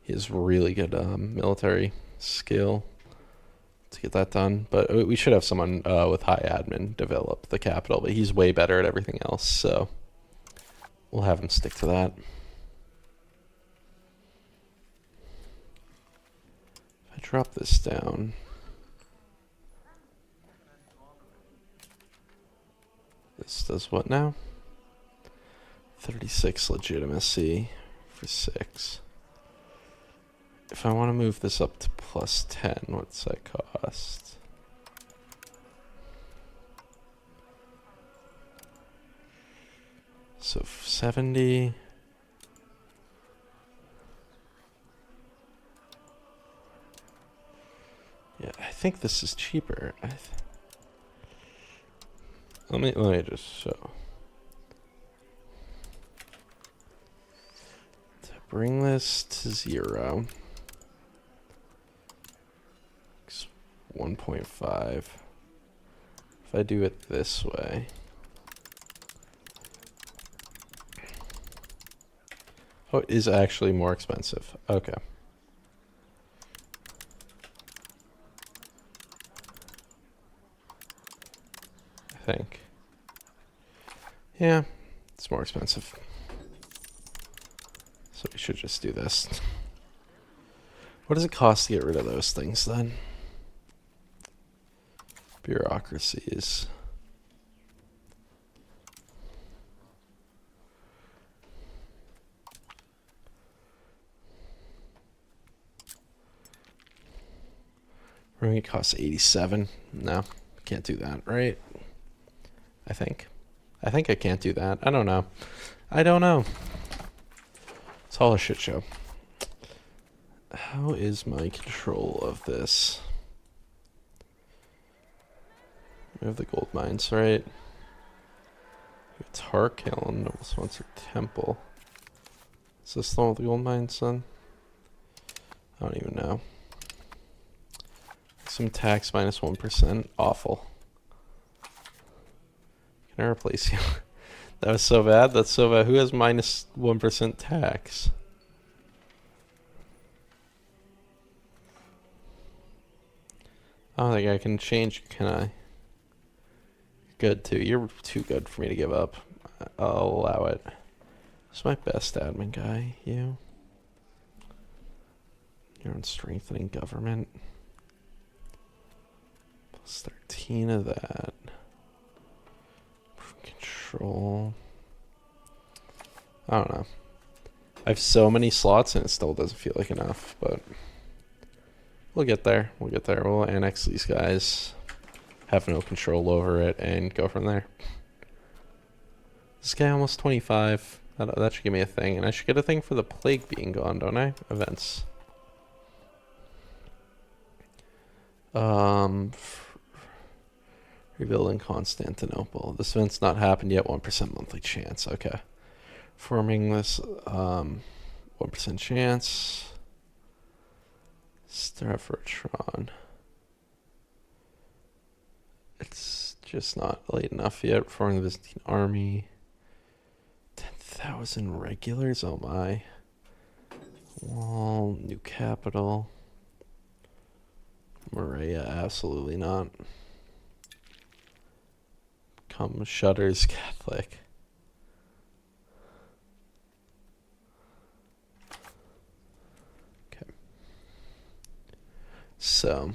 He has really good military skill to get that done, but we should have someone with high admin develop the capital, but he's way better at everything else, so we'll have him stick to that. If I drop this down, this does what now? 36 legitimacy for 6. If I want to move this up to plus 10, what's that cost? So 70. Yeah, I think this is cheaper. Let me just show. To bring this to 0. 1.5. If I do it this way. Oh, it is actually more expensive. Okay. I think. Yeah, it's more expensive. So we should just do this. What does it cost to get rid of those things then? Bureaucracies. It costs 87. No, can't do that, right? I think I can't do that. I don't know. It's all a shit show. How is my control of this? We have the gold mines, right? It's Harkellen, Noble Sponsor Temple. Is this the one with the gold mines then? I don't even know. Some tax minus 1%. Awful. Can I replace you? That was so bad. That's so bad. Who has minus 1% tax? I don't think I can change, can I? Good too. You're too good for me to give up. I'll allow it. It's my best admin guy. You. You're on strengthening government. Plus 13 of that. Control. I don't know. I have so many slots and it still doesn't feel like enough, but we'll get there. We'll annex these guys, have no control over it, and go from there. This guy almost 25. That should give me a thing, and I should get a thing for the plague being gone, don't I? Events. Rebuilding Constantinople. This event's not happened yet. 1% monthly chance. Okay. Forming this 1% chance. Staffordtron. It's just not late enough yet. Forming the Byzantine army. 10,000 regulars. Oh my. Wall. New capital. Maria. Absolutely not. Come Shutters Catholic. Okay. So,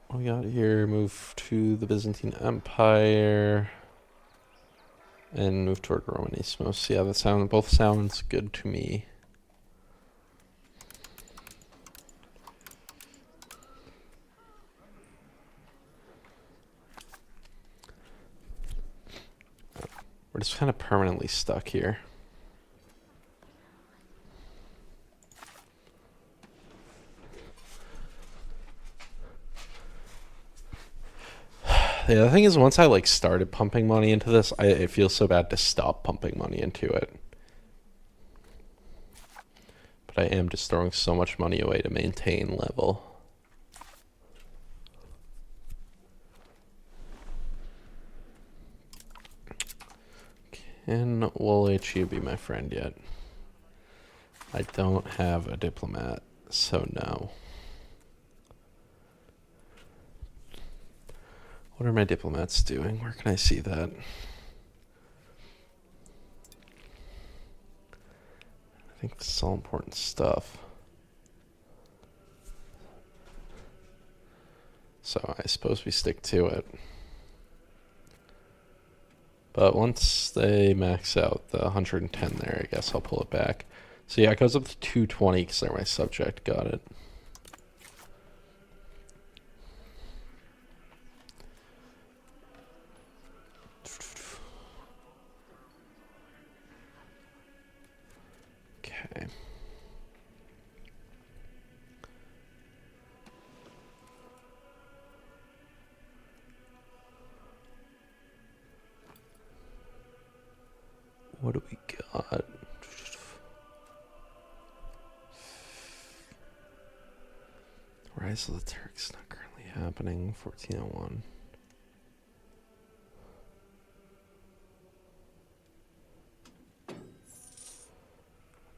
what we got here? Move to the Byzantine Empire. And move toward Romanismos. Yeah, both sounds good to me. We're just kind of permanently stuck here. Yeah, the thing is, once I started pumping money into this, it feels so bad to stop pumping money into it. But I am just throwing so much money away to maintain level. Can Wolachi be my friend yet? I don't have a diplomat, so no. What are my diplomats doing? Where can I see that? I think this is all important stuff. So I suppose we stick to it. But once they max out the 110 there, I guess I'll pull it back. So yeah, it goes up to 220 because they're my subject. Got it. Okay. What do we got? Rise of the Turks not currently happening. 1401.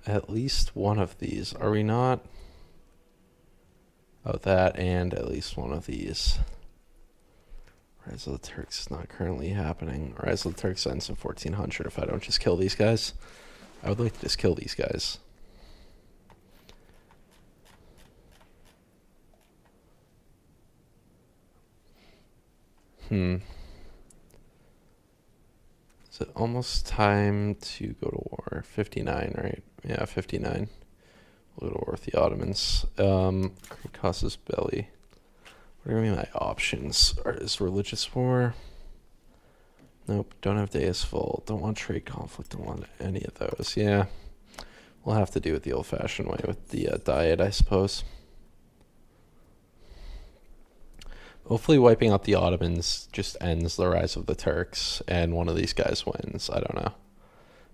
At least one of these. Are we not? Oh, that and at least one of these. Rise of the Turks is not currently happening. Rise of the Turks ends in 1400 if I don't just kill these guys. I would like to just kill these guys. Is it almost time to go to war? 59, right? Yeah, 59. We'll go to war with the Ottomans. Greek causes belly. What are my options? Is religious war? Nope, don't have Deus Vult. Don't want trade conflict. Don't want any of those. Yeah, we'll have to do it the old-fashioned way with the diet, I suppose. Hopefully wiping out the Ottomans just ends the rise of the Turks and one of these guys wins. I don't know.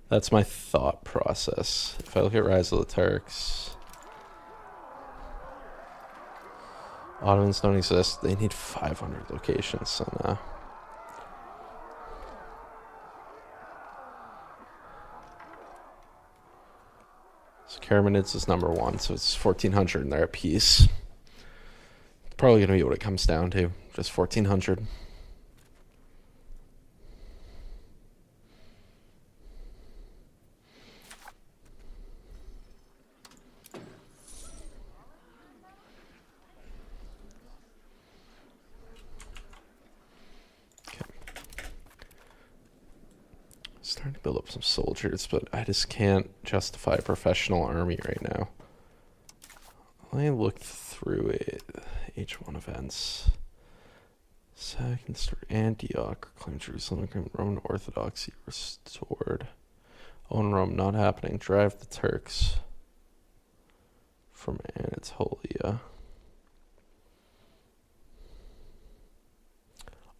That's my thought process. If I look at rise of the Turks, Ottomans don't exist. They need 500 locations, so no. So Karamanids is number one, so it's 1400 and they're at peace. Probably going to be what it comes down to. Just 1400. Okay. Starting to build up some soldiers, but I just can't justify a professional army right now. Let me look through it. H1 events. Second start Antioch. Claim Jerusalem. Claim Roman Orthodoxy restored. Own Rome not happening. Drive the Turks from Anatolia.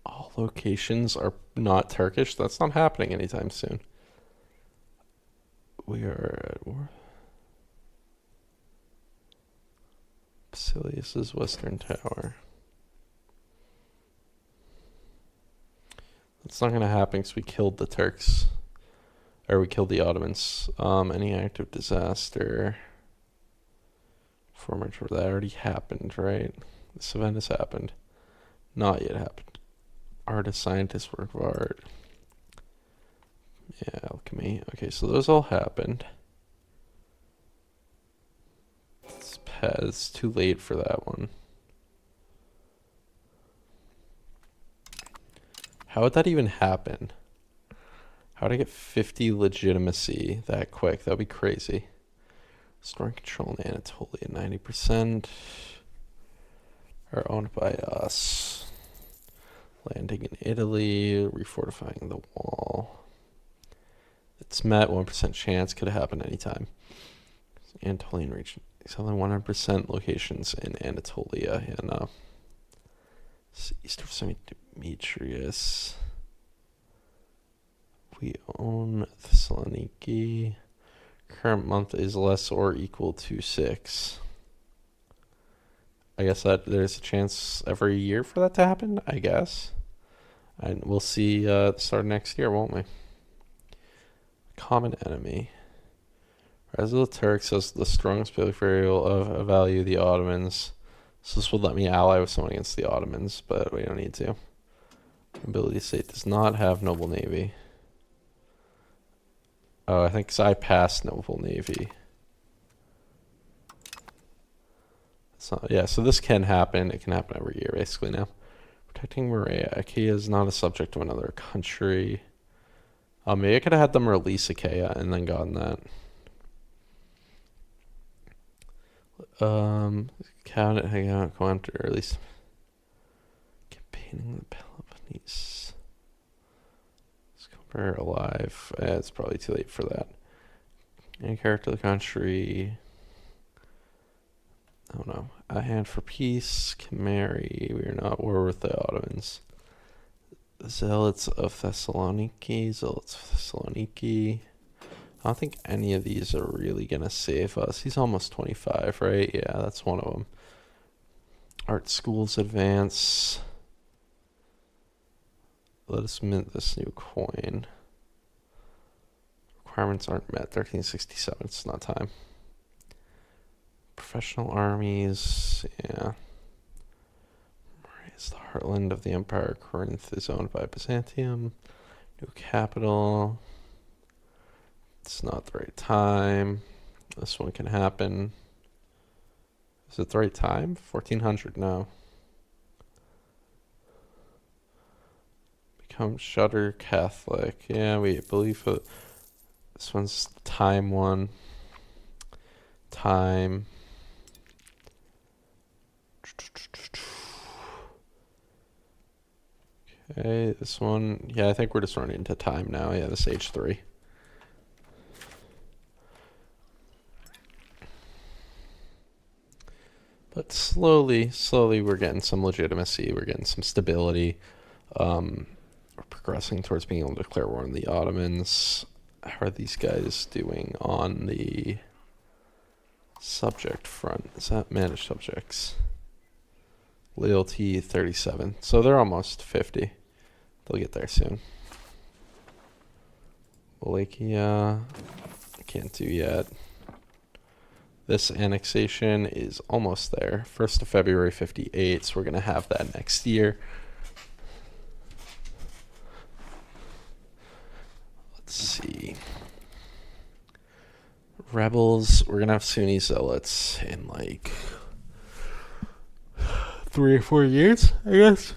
All locations are not Turkish. That's not happening anytime soon. We are at war. Basilius's Western Tower. That's not going to happen because we killed the Turks. Or we killed the Ottomans. Any active disaster. Former that already happened, right? This event has happened. Not yet happened. Artist, scientist, work of art. Yeah, alchemy. Okay, so those all happened. It's too late for that one. How would that even happen? How would I get 50 legitimacy that quick? That would be crazy. Restoring control in Anatolia, 90%. Are owned by us. Landing in Italy, refortifying the wall. It's met, 1% chance, could happen anytime. Anatolian region. Selling 100% locations in Anatolia. Yeah, no. East of St. Demetrius. We own Thessaloniki. Current month is less or equal to 6. I guess that there's a chance every year for that to happen, I guess. And we'll see the start of next year, won't we? Common enemy. Rise of the Turks has the strongest variable of value, the Ottomans. So this would let me ally with someone against the Ottomans, but we don't need to. Ability state does not have noble navy. Oh, I think because I passed noble navy. It's not, yeah, so this can happen. It can happen every year, basically, now. Protecting Morea. Achaia is not a subject of another country. Maybe I could have had them release Achaia and then gotten that. Cabinet hang out, go after, or at least campaigning the Peloponnese. Let's compare alive. It's probably too late for that. Any character of the country. Oh no. A hand for peace. Can marry. We are not at war with the Ottomans. Zealots of Thessaloniki. Zealots of Thessaloniki. I don't think any of these are really going to save us. He's almost 25, right? Yeah, that's one of them. Art schools advance. Let us mint this new coin. Requirements aren't met. 1367. It's not time. Professional armies. Yeah. It's the heartland of the empire. Corinth is owned by Byzantium. New capital. It's not the right time. This one can happen. Is it the right time? 1400 now. Become Shutter Catholic. Yeah, we believe it. This one's time one. Time. Okay, this one. Yeah, I think we're just running into time now. Yeah, this age 3. But slowly, we're getting some legitimacy. We're getting some stability. We're progressing towards being able to declare war on the Ottomans. How are these guys doing on the subject front? Is that managed subjects? Loyalty 37. So they're almost 50. They'll get there soon. Wallachia, can't do yet. This annexation is almost there. 1st of February 58, so we're going to have that next year. Let's see. Rebels, we're going to have Sunni zealots in like 3 or 4 years, I guess.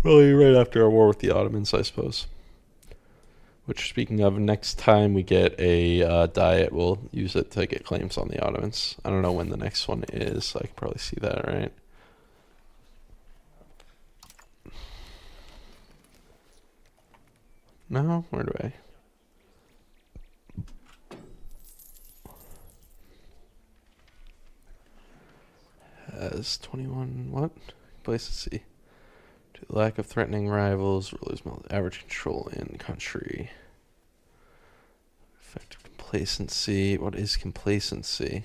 Probably right after our war with the Ottomans, I suppose. Which, speaking of, next time we get a diet, we'll use it to get claims on the Ottomans. I don't know when the next one is, so I can probably see that, right? No? Where do I? Has 21, what? Place to see. Due to lack of threatening rivals, rulers average control in country. Effective complacency. What is complacency?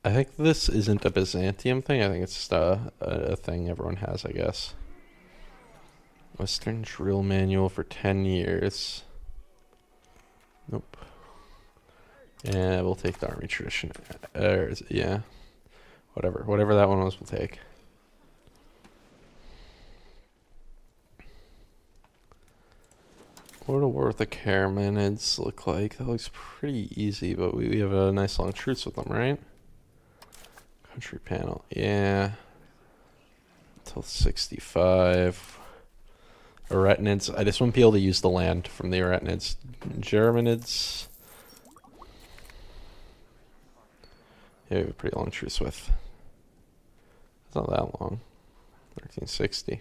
I think this isn't a Byzantium thing. I think it's just a thing everyone has, I guess. Western drill manual for 10 years. Nope. Yeah, we'll take the army tradition. Yeah. Whatever that one was, we'll take. What do war with the Karamanids look like? That looks pretty easy, but we have a nice long truce with them, right? Country panel, yeah. Until 65. Aretinids, I just won't be able to use the land from the Aretinids. Germanids. Yeah, we have a pretty long truce with. It's not that long. 1360.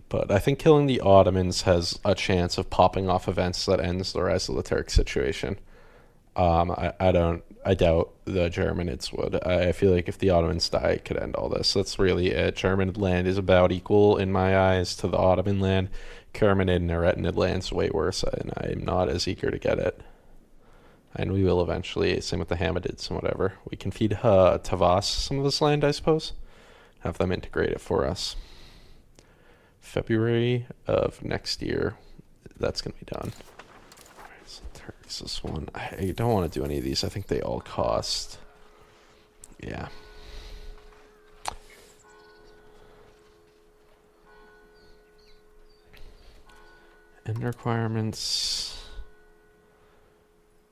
But I think killing the Ottomans has a chance of popping off events that ends the rise of the Turk situation. I doubt the Germanids would. I feel like if the Ottomans die, it could end all this. That's really it. German land is about equal in my eyes to the Ottoman land. Karamanid and Aretinid land's way worse, and I'm not as eager to get it. And we will eventually. Same with the Hamadids and whatever. We can feed Tavas some of this land, I suppose. Have them integrate it for us. February of next year, that's going to be done. Alright, so Turks, this one. I don't want to do any of these. I think they all cost. Yeah. End requirements.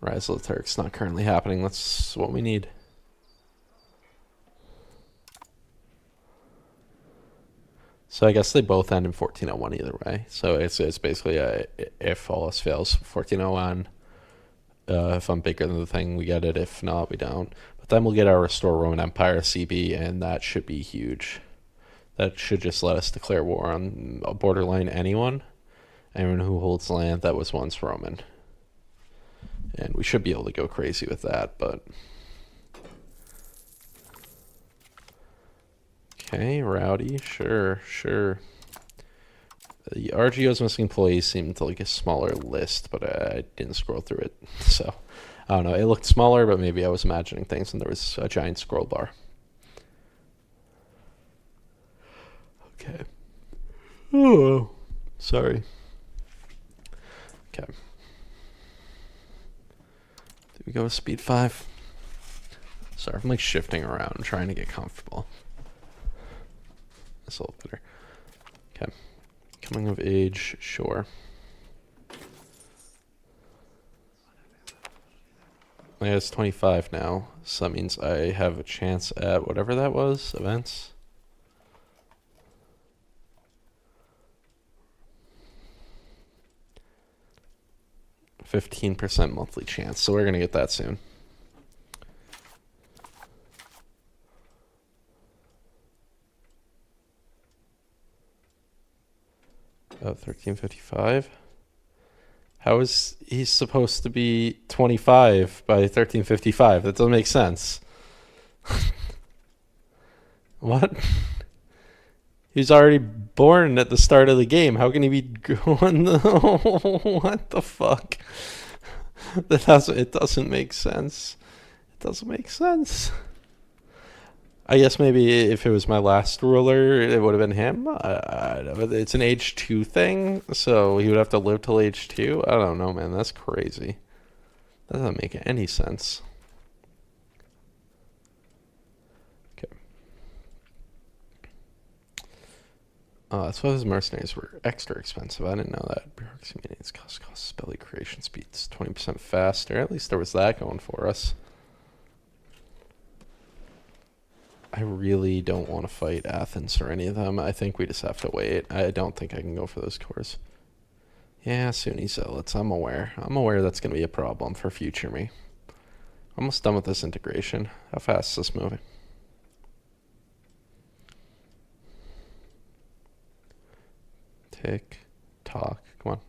Rise of the Turks, not currently happening. That's what we need. So I guess they both end in 1401 either way. So it's basically if all else fails, 1401. If I'm bigger than the thing, we get it. If not, we don't. But then we'll get our Restore Roman Empire CB, and that should be huge. That should just let us declare war on a borderline anyone who holds land that was once Roman. And we should be able to go crazy with that, but... Okay, rowdy. Sure, sure. The RGO's missing employees seemed like a smaller list, but I didn't scroll through it. So, I don't know. It looked smaller, but maybe I was imagining things and there was a giant scroll bar. Okay. Oh, sorry. Okay. Did we go with speed 5? Sorry, I'm like shifting around and trying to get comfortable. That's a little better. Okay. Coming of age, sure. Yeah, it's 25 now, so that means I have a chance at whatever that was, events. %15 monthly chance, so we're gonna get that soon. Oh, 1355. How is he supposed to be 25 by 1355? That doesn't make sense. What? He's already born at the start of the game. How can he be going? What the fuck? It doesn't make sense. It doesn't make sense. I guess maybe if it was my last ruler, it would have been him. It's an age 2 thing, so he would have to live till age 2. I don't know, man. That's crazy. That doesn't make any sense. Okay. That's why his mercenaries were extra expensive. I didn't know that. Bureaucracy meetings cost spelly creation speeds 20% faster. At least there was that going for us. I really don't want to fight Athens or any of them. I think we just have to wait. I don't think I can go for those cores. Yeah, Sunni zealots. I'm aware. I'm aware that's going to be a problem for future me. Almost done with this integration. How fast is this moving? Tick, tock. Come on.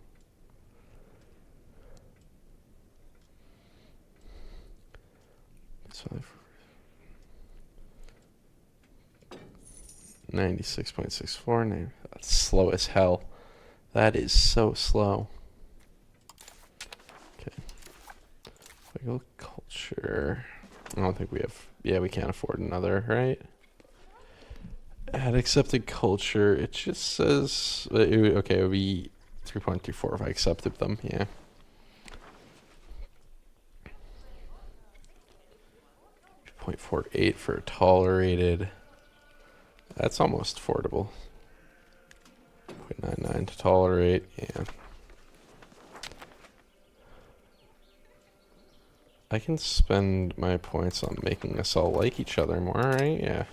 So 96.64. That's slow as hell. That is so slow. Okay. Wiggle culture. I don't think we have. Yeah, we can't afford another, right? Add accepted culture. It just says. Okay, it would be 3.24 if I accepted them. Yeah. .48 for tolerated. That's almost affordable. 0.99 to tolerate, yeah. I can spend my points on making us all like each other more, right? Yeah.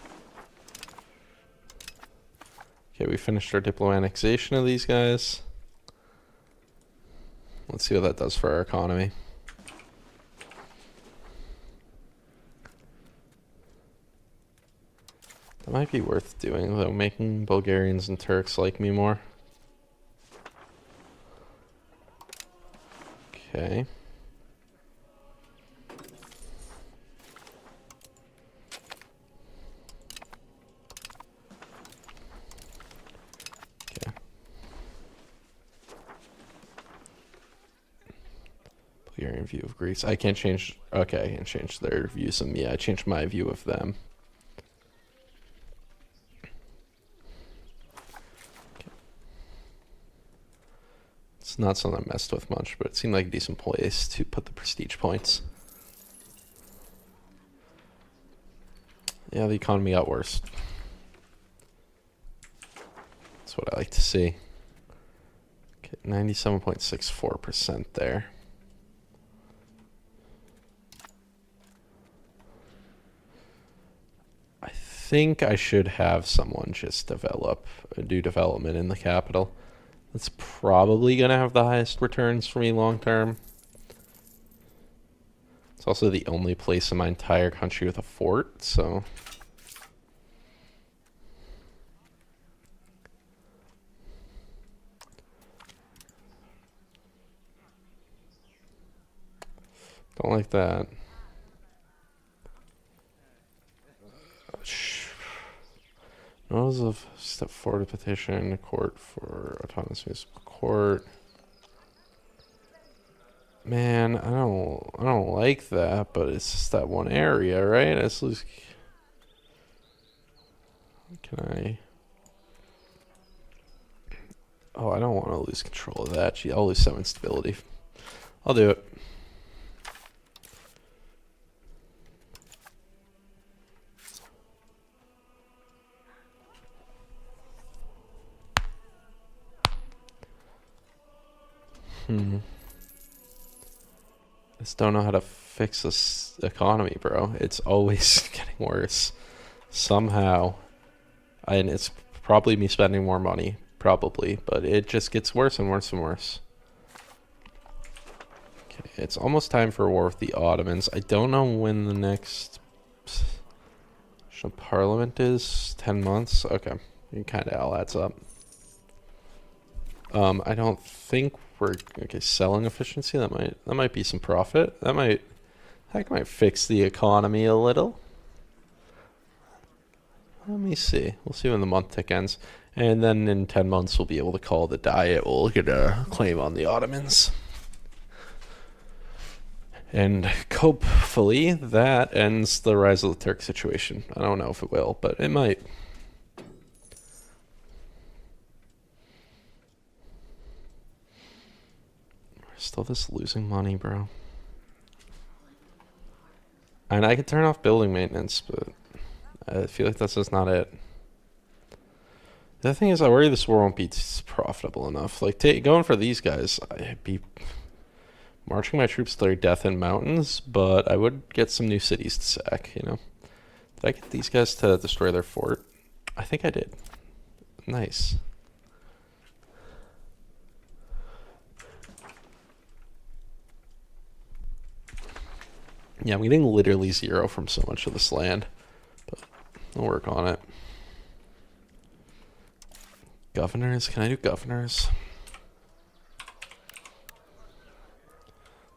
Okay, we finished our diplo-annexation of these guys. Let's see what that does for our economy. That might be worth doing, though, making Bulgarians and Turks like me more. Okay. Okay. Bulgarian view of Greece. I can't change. Okay, I can change their views of me. I changed my view of them. It's not something I messed with much, but it seemed like a decent place to put the prestige points. Yeah, the economy got worse. That's what I like to see. Okay, 97.64% there. I think I should have someone just do development in the capital. That's probably going to have the highest returns for me long term. It's also the only place in my entire country with a fort, so... Don't like that. Notice of step forward to petition court for autonomous municipal court. Man, I don't like that, but it's just that one area, right? It's lose. Can I? Oh, I don't want to lose control of that. Gee, I'll lose 7 stability. I'll do it. I just don't know how to fix this economy, bro. It's always getting worse. Somehow. And it's probably me spending more money. Probably. But it just gets worse and worse and worse. Okay, it's almost time for a war with the Ottomans. I don't know when the next parliament is. 10 months? Okay. It kind of all adds up. I don't think we're okay. Selling efficiency, that might be some profit. That might fix the economy a little. Let me see. We'll see when the month tick ends, and then in 10 months we'll be able to call the diet. We'll get a claim on the Ottomans, and hopefully that ends the rise of the Turk situation. I don't know if it will, but it might. Still just losing money, bro. And I could turn off building maintenance, but I feel like that's just not it. The thing is, I worry this war won't be profitable enough. Like, going for these guys, I'd be marching my troops to their death in mountains, but I would get some new cities to sack, you know? Did I get these guys to destroy their fort? I think I did. Nice. Yeah, I'm getting literally 0 from so much of this land, but I'll work on it. Governors? Can I do governors?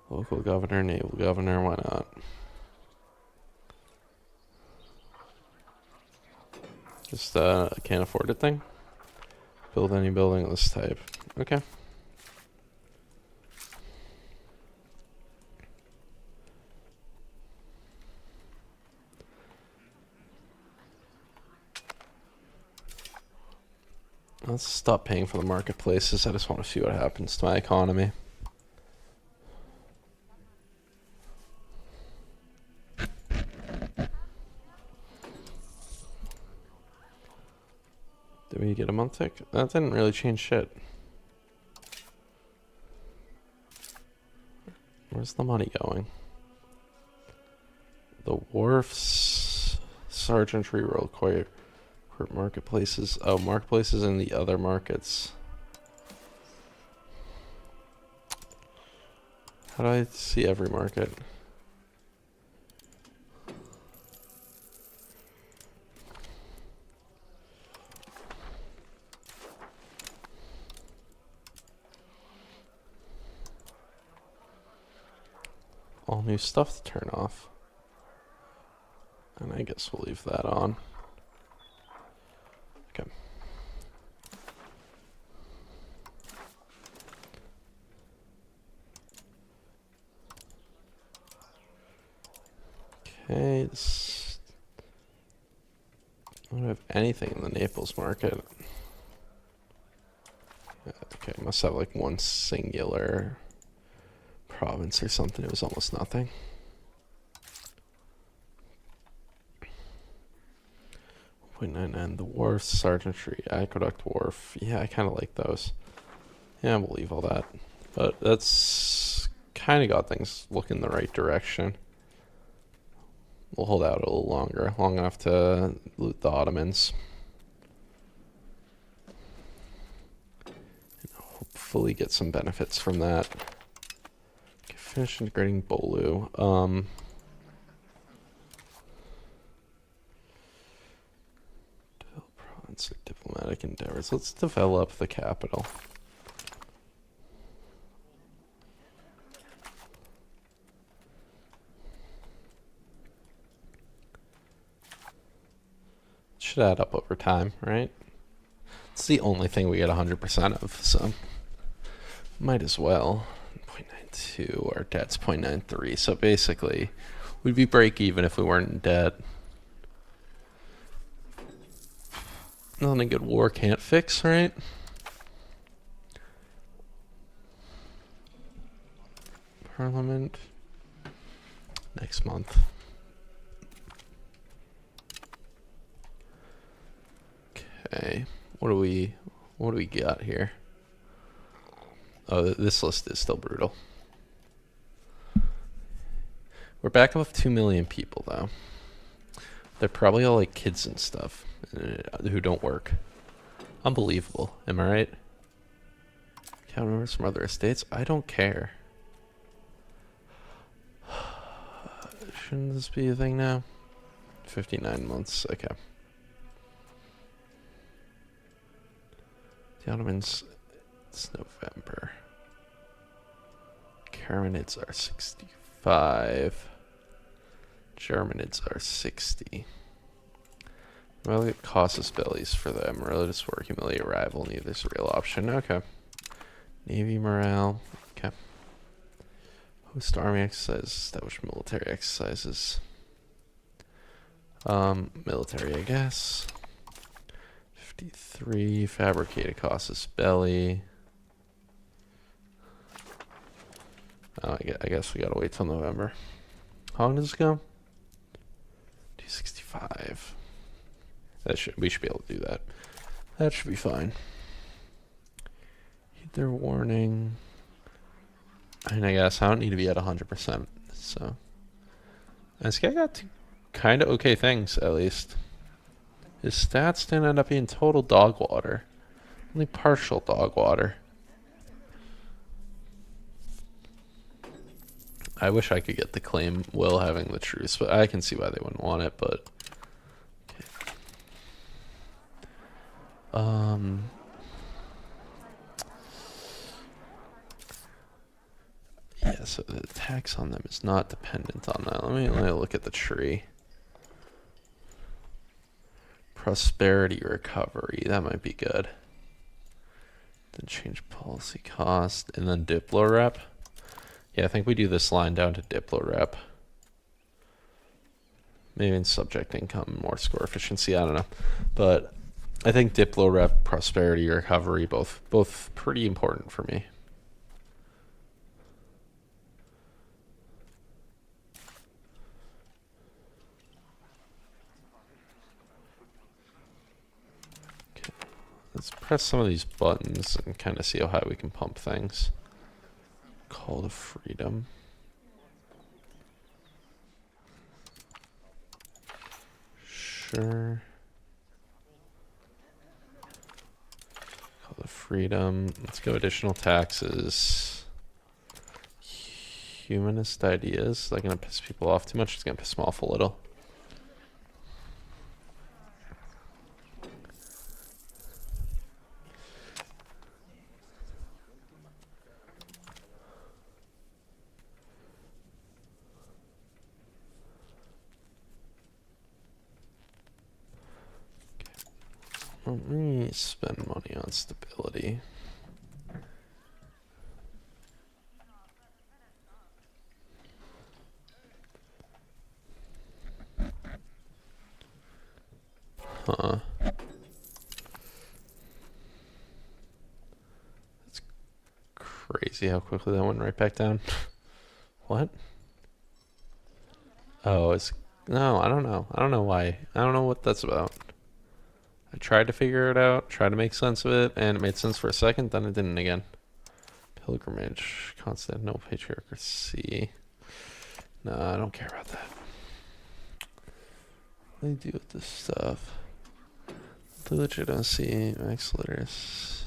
Local governor, naval governor, why not? Just can't afford it thing? Build any building of this type. Okay. Let's stop paying for the marketplaces. I just want to see what happens to my economy. Did we get a month tick? That didn't really change shit. Where's the money going? The wharfs, sergeantry, royal court, marketplaces. Oh, marketplaces in the other markets. How do I see every market? All new stuff to turn off. And I guess we'll leave that on. Okay. Okay, I don't have anything in the Naples market. Okay, must have like one singular province or something. It was almost nothing. .99, the wharf, sergeantry, aqueduct wharf. Yeah, I kind of like those. Yeah, we'll leave all that. But that's kind of got things looking the right direction. We'll hold out a little longer, long enough to loot the Ottomans. And hopefully get some benefits from that. Okay, finish integrating Bolu. Diplomatic endeavors. Let's develop the capital. Should add up over time, right? It's the only thing we get 100% of, so might as well. 0.92, our debt's 0.93, so basically we'd be break even if we weren't in debt. Nothing a good war can't fix, right? Parliament next month. Okay, what do we got here? Oh, this list is still brutal. We're back up with 2 million people though. They're probably all like kids and stuff who don't work. Unbelievable, am I right? Count members from other estates? I don't care. Shouldn't this be a thing now? 59 months, okay. The Ottomans, it's November. Karamanids are 65. Germanids are 60. Well, it costs us bellies for them. Religious war, humiliate rival, neither's a real option. Okay. Navy morale. Okay. Host army exercises, establish military exercises. Military, I guess. 53. Fabricated costs us belly. Oh, I guess we gotta wait till November. How long does this go? 265. We should be able to do that. That should be fine. Heed their warning. I mean, I guess I don't need to be at 100%. So, this guy got two kind of okay things at least. His stats didn't end up being total dog water, only partial dog water. I wish I could get the claim Will having the truce, but I can see why they wouldn't want it, but okay. Yeah, so the tax on them is not dependent on that. Let me look at the tree. Prosperity recovery, that might be good. Then change policy cost, and then Diplo rep. Yeah, I think we do this line down to Diplo rep. Maybe in subject income, more score efficiency, I don't know. But I think Diplo rep, prosperity recovery, both pretty important for me. Okay, let's press some of these buttons and kind of see how high we can pump things. Call to freedom. Sure. Call to freedom. Let's go additional taxes. Humanist ideas. Is that going to piss people off too much? It's going to piss them off a little. Let me spend money on stability. Huh. That's crazy how quickly that went right back down. What? Oh, no, I don't know. I don't know why. I don't know what that's about. I tried to figure it out, tried to make sense of it, and it made sense for a second, then it didn't again. Pilgrimage, Constantinople, patriarchy. No, I don't care about that. What do you do with this stuff? Legitimacy, max literacy.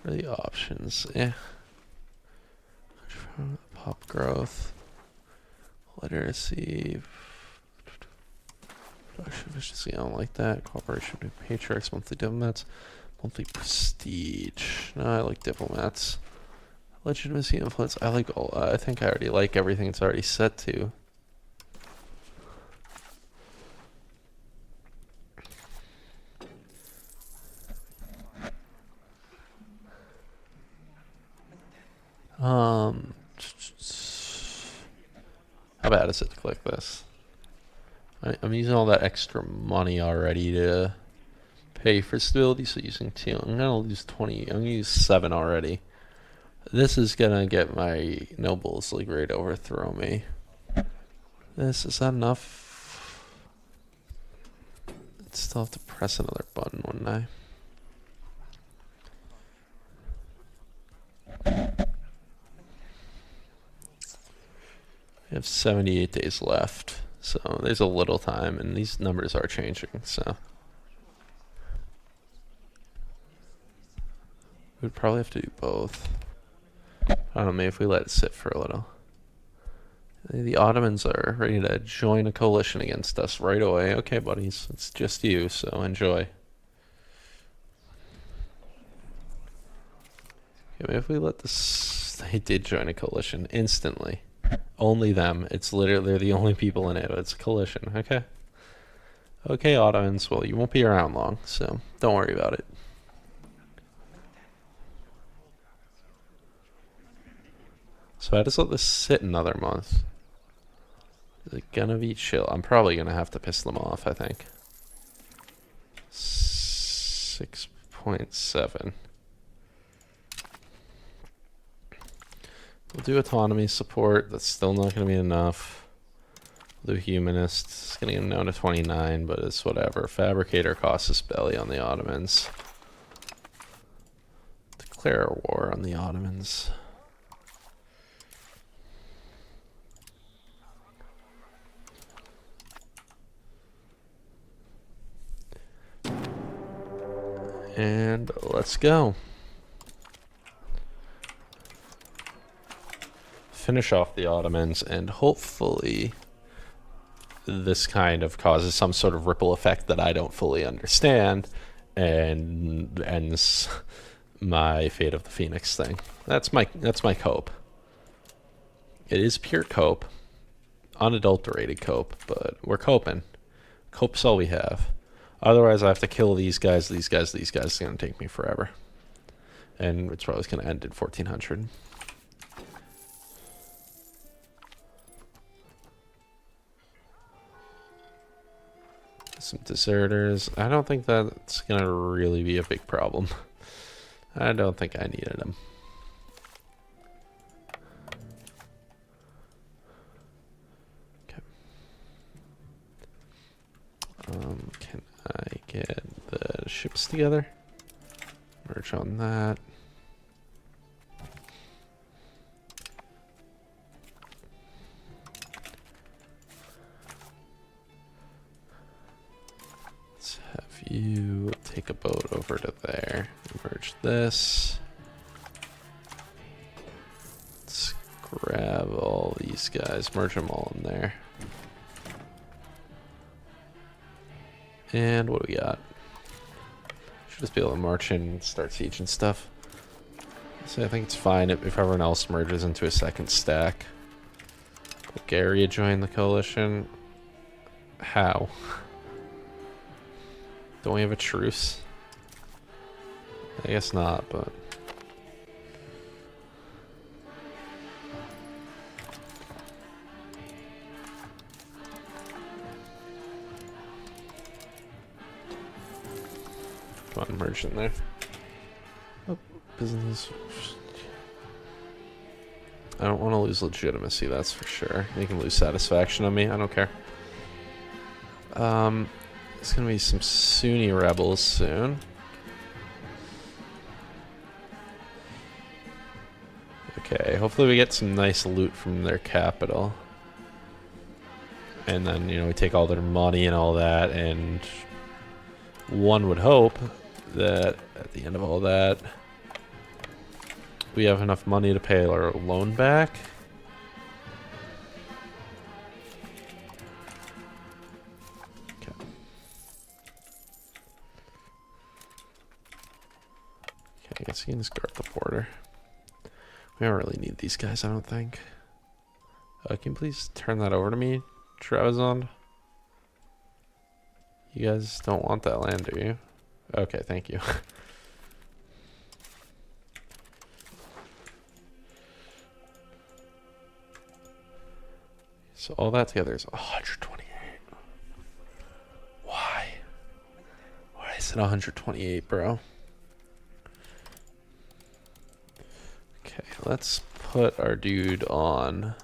What are the options? Yeah. Pop growth. Literacy. Production efficiency, I don't like that. Cooperation with patriarchs, monthly diplomats, monthly prestige. No, I like diplomats. Legitimacy, influence. I like all. I think I already like everything it's already set to. How bad is it to click this? I'm using all that extra money already to pay for stability, so using 2. I'm gonna lose 20. I'm gonna use 7 already. This is gonna get my nobles like right overthrow me. Is that enough? I'd still have to press another button, wouldn't I? We have 78 days left, so there's a little time, and these numbers are changing, so. We'd probably have to do both. I don't know, maybe if we let it sit for a little. The Ottomans are ready to join a coalition against us right away. Okay, buddies, it's just you, so enjoy. Okay, maybe if we let this... They did join a coalition instantly. Only them. It's literally, they're the only people in it. It's a coalition. Okay. Okay, Ottomans. Well, you won't be around long, so don't worry about it. So I just let this sit another month. Is it gonna be chill? I'm probably gonna have to piss them off, I think. 6.7. We'll do autonomy support. That's still not gonna be enough. We'll do humanist. It's gonna get them down to 29, but it's whatever. Fabricator costs us belly on the Ottomans. Declare a war on the Ottomans. And let's go. Finish off the Ottomans, and hopefully this kind of causes some sort of ripple effect that I don't fully understand and ends my Fate of the Phoenix thing. That's my cope. It is pure cope, unadulterated cope, but we're coping. Cope's all we have. Otherwise, I have to kill these guys, these guys, these guys. It's going to take me forever. And it's probably going to end in 1400. Some deserters. I don't think that's going to really be a big problem. I don't think I needed them. Okay. Can I get the ships together? Merge on that. Let's have you take a boat over to there. Merge this. Let's grab all these guys, merge them all in there. And what do we got? Should just be able to march in and start siege and stuff. So I think it's fine if everyone else merges into a second stack. Bulgaria joined the coalition. How? Don't we have a truce? I guess not, but... Come on, merge in there. Oh, business. I don't want to lose legitimacy, that's for sure. You can lose satisfaction on me, I don't care. There's gonna be some Sunni rebels soon. Okay, hopefully we get some nice loot from their capital. And then, you know, we take all their money and all that, and one would hope that at the end of all that, we have enough money to pay our loan back. Okay. Okay, I guess you can just guard the border. We don't really need these guys, I don't think. Can you please turn that over to me, Trebizond? You guys don't want that land, do you? Okay, thank you. So all that together is 128. Why? Why is it 128, bro? Okay, let's put our dude on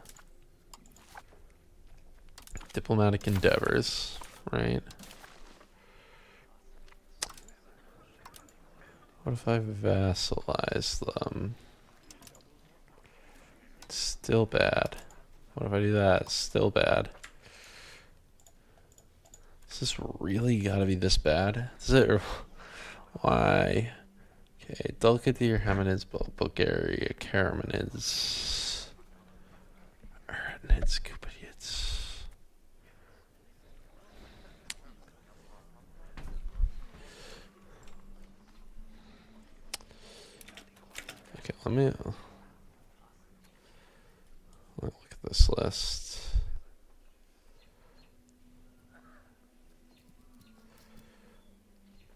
diplomatic endeavors, right? What if I vassalize them? It's still bad. What if I do that? It's still bad. Is this really gotta be this bad? Is it? Why? Okay, Dulkadir, Hamanids, Bulgaria, Karamanids, Aranids, Kupadids. Okay, let me look at this list.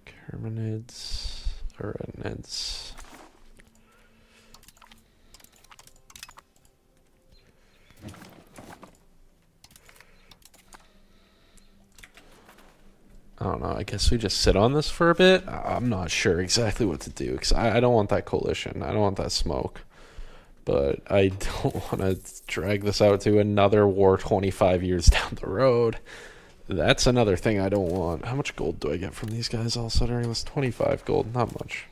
Karamanids, Aranids. I don't know. I guess we just sit on this for a bit. I'm not sure exactly what to do because I don't want that coalition. I don't want that smoke. But I don't want to drag this out to another war 25 years down the road. That's another thing I don't want. How much gold do I get from these guys also during this? 25 gold. Not much.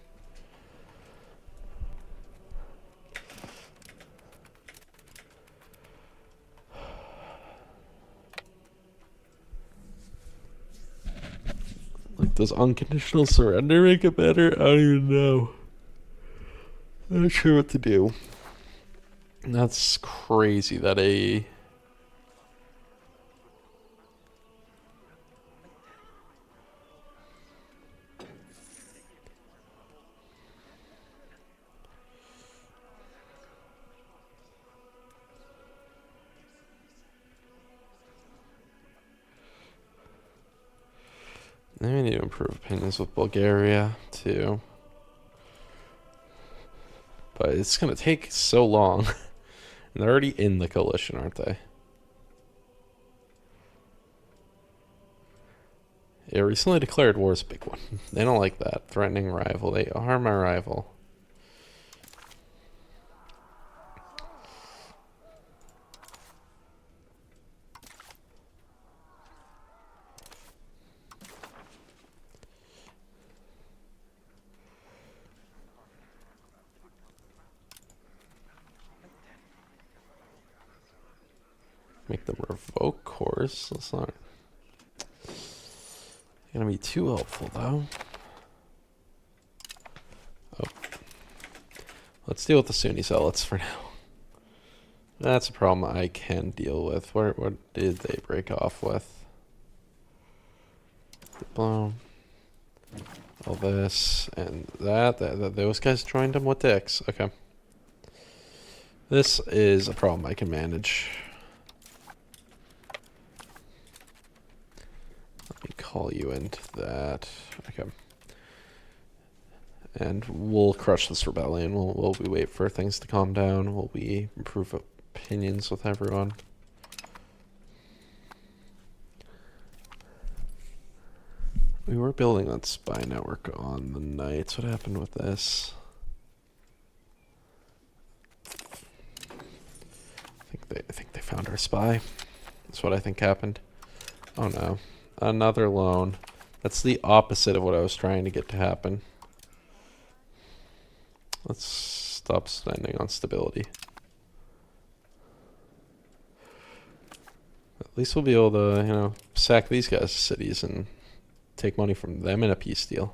Like, does unconditional surrender make it better? I don't even know. I'm not sure what to do. That's crazy that a... I need to improve opinions with Bulgaria, too. But it's going to take so long. And they're already in the coalition, aren't they? Yeah, recently declared war is a big one. They don't like that. Threatening rival. They are my rival. Make them revoke course. That's not gonna be too helpful though. Oh. Let's deal with the Sunni zealots for now. That's a problem I can deal with. What did they break off with? All this and that. Those guys joined them with dicks. Okay. This is a problem I can manage. Let me call you into that. Okay. And we'll crush this rebellion. We'll wait for things to calm down. We'll improve opinions with everyone. We were building that spy network on the Knights. What happened with this? I think they found our spy. That's what I think happened. Oh no. Another loan. That's the opposite of what I was trying to get to happen. Let's stop spending on stability. At least we'll be able to, sack these guys' cities and take money from them in a peace deal.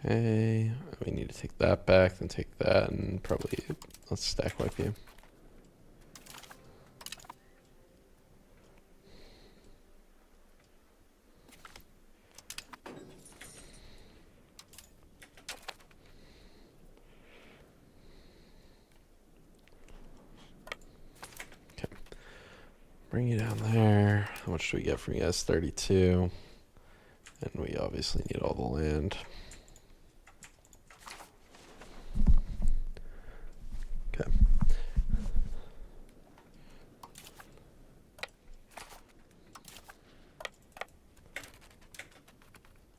Okay, we need to take that back, then take that, and probably let's stack wipe you. Okay, bring you down there. How much do we get from you guys? 32. And we obviously need all the land. Okay.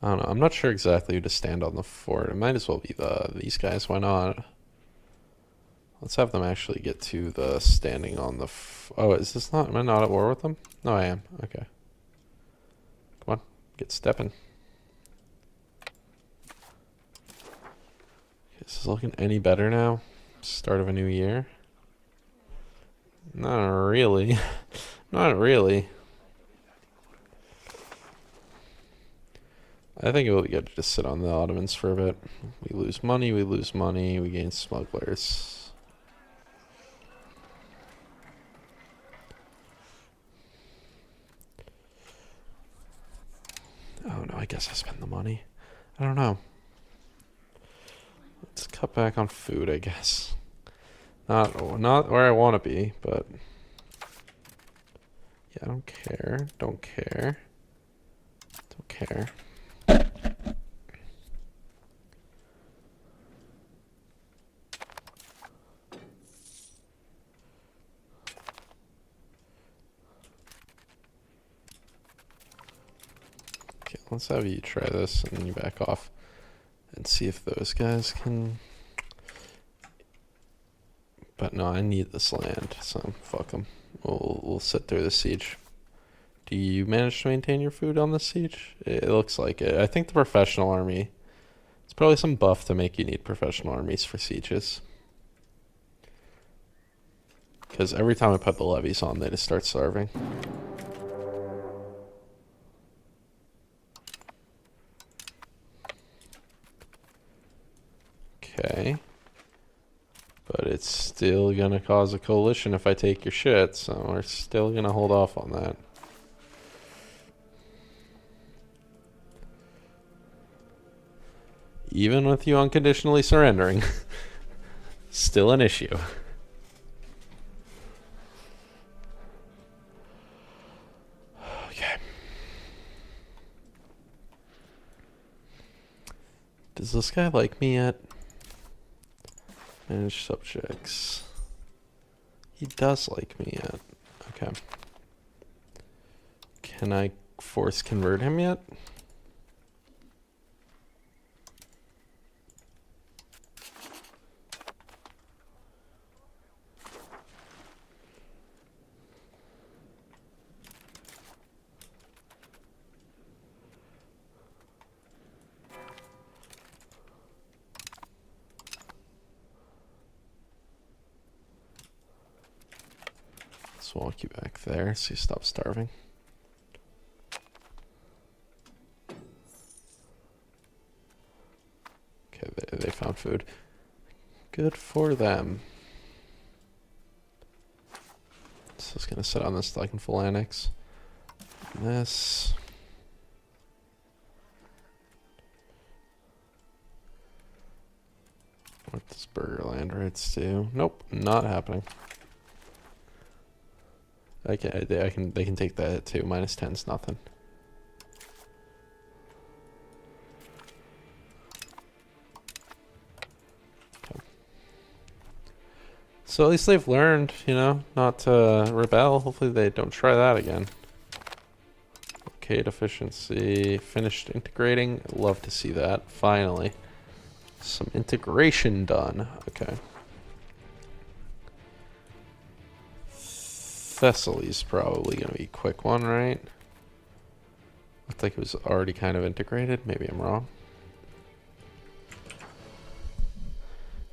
I don't know. I'm not sure exactly who to stand on the fort. It might as well be these guys. Why not? Let's have them actually get to the standing on the... oh, is this not... am I not at war with them? No, I am. Okay. Come on. Get stepping. This is looking any better now? Start of a new year? Not really. Not really. I think it will be good to just sit on the Ottomans for a bit. We lose money, we gain smugglers. Oh no, I guess I spend the money. I don't know. Let's cut back on food, I guess. Not where I want to be, but yeah, I don't care. Don't care. Don't care. Okay, let's have you try this and you back off and see if those guys can. But no, I need this land, so fuck them. We'll sit through the siege. Do you manage to maintain your food on the siege? It looks like it. I think the professional army. It's probably some buff to make you need professional armies for sieges. Because every time I put the levies on, they just start starving. Okay. But it's still gonna cause a coalition if I take your shit, so we're still gonna hold off on that. Even with you unconditionally surrendering. Still an issue. Okay. Does this guy like me yet? Manage subjects. He does like me yet. Okay. Can I force convert him yet? Let's walk you back there so you stop starving. Okay, they found food. Good for them. So it's gonna sit on this like in full annex. And this. What does Burger land rights do? Nope, not happening. Okay, they can take that too. Minus 10's nothing. Okay. So at least they've learned, you know, not to rebel. Hopefully they don't try that again. Okay, efficiency finished integrating. Love to see that. Finally, some integration done. Okay. Thessaly's probably going to be a quick one, right? Looked like it was already kind of integrated. Maybe I'm wrong.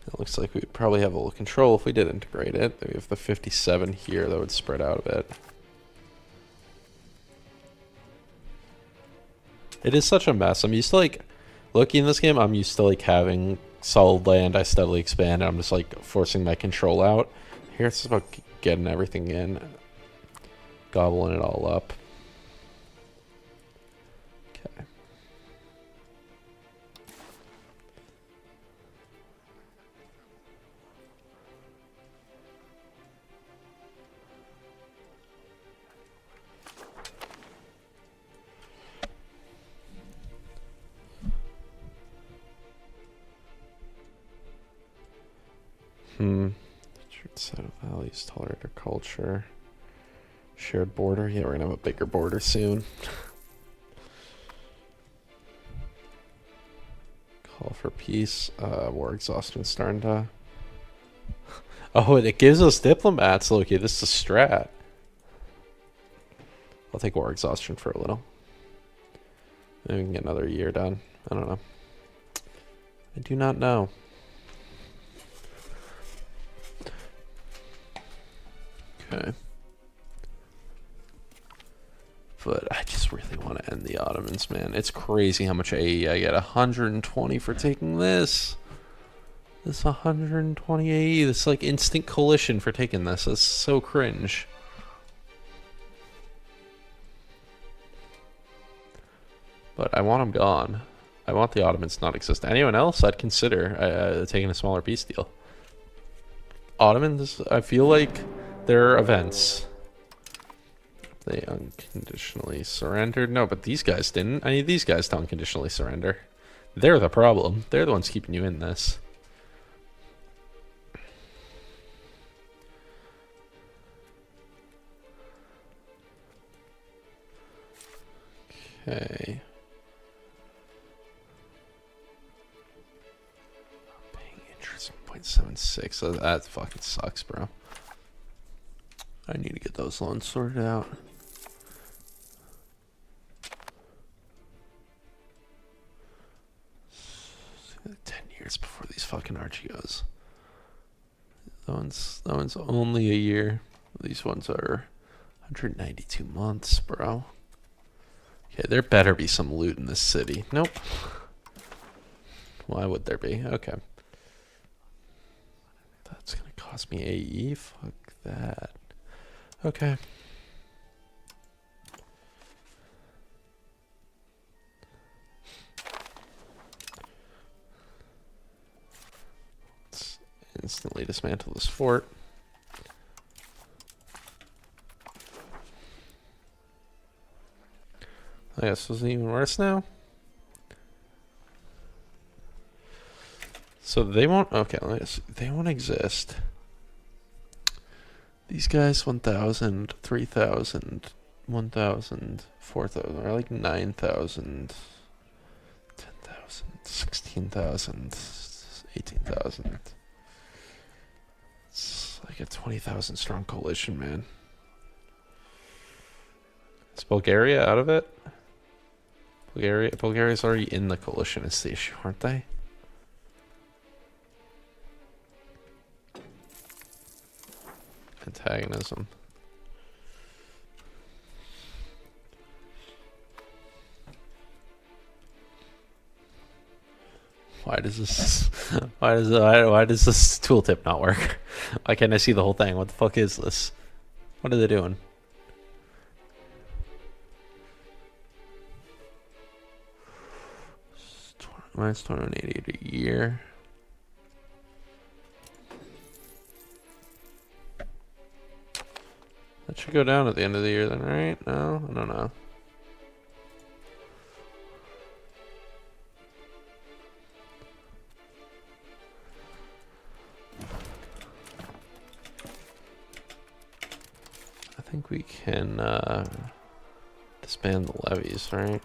It looks like we'd probably have a little control if we did integrate it. We have the 57 here that would spread out a bit. It is such a mess. I'm used to like Look, in this game, I'm used to like having solid land. I steadily expand, and I'm just like forcing my control out. Here it's about getting everything in, gobbling it all up. Okay. Set of values, tolerate our culture. Shared border. Yeah, we're gonna have a bigger border soon. Call for peace. War exhaustion starting to. Oh, and it gives us diplomats. Loki, this is a strat. I'll take war exhaustion for a little. Maybe we can get another year done. I don't know. I do not know. Okay. But I just really want to end the Ottomans, man. It's crazy how much AE I get. 120 for taking this. This 120 AE. This like instant coalition for taking this. That's so cringe. But I want them gone. I want the Ottomans to not exist. Anyone else, I'd consider taking a smaller peace deal. Ottomans, I feel like they're events. They unconditionally surrendered. No, but these guys didn't. I need these guys to unconditionally surrender. They're the problem. They're the ones keeping you in this. Okay. Paying interest 0.76. That fucking sucks, bro. I need to get those loans sorted out. So 10 years before these fucking RGOs. That one's only a year. These ones are 192 months, bro. Okay, there better be some loot in this city. Nope. Why would there be? Okay. That's gonna cost me AE? Fuck that. Okay. Let's instantly dismantle this fort. I guess this is even worse now. So they won't. Okay, let me see. They won't exist. These guys 1,000, 3,000, 1,000, 4,000, or like 9,000, 10,000, 16,000, 18,000. It's like a 20,000 strong coalition, man. Is Bulgaria out of it? Bulgaria's already in the coalition is the issue, aren't they? Antagonism. Why does this why does this tooltip not work? Why can't I see the whole thing? What the fuck is this? What are they doing? Minus 2188 a year. That should go down at the end of the year then, right? No? I don't know. I think we can disband the levies, right?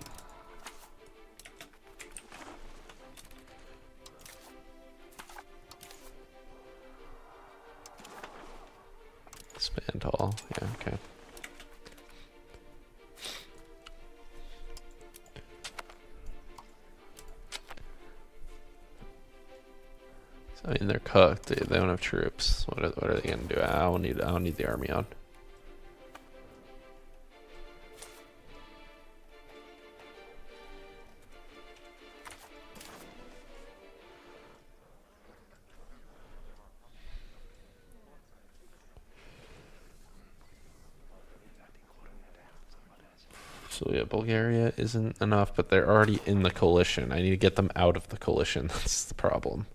Disband all. Yeah, okay. So, I mean, they're cooked. They don't have troops. What are they gonna do? I don't need the army on. So yeah, Bulgaria isn't enough, but they're already in the coalition. I need to get them out of the coalition. That's the problem.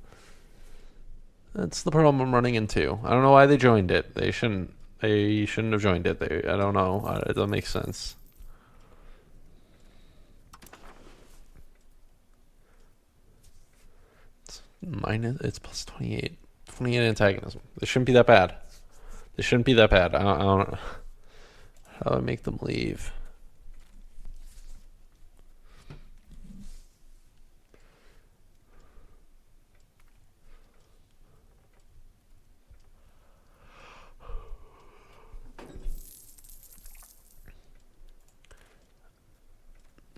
That's the problem I'm running into. I don't know why they joined it. They shouldn't. They shouldn't have joined it. I don't know. It doesn't make sense. It's plus 28. 28 antagonism. This shouldn't be that bad. This shouldn't be that bad. I don't. How do I make them leave?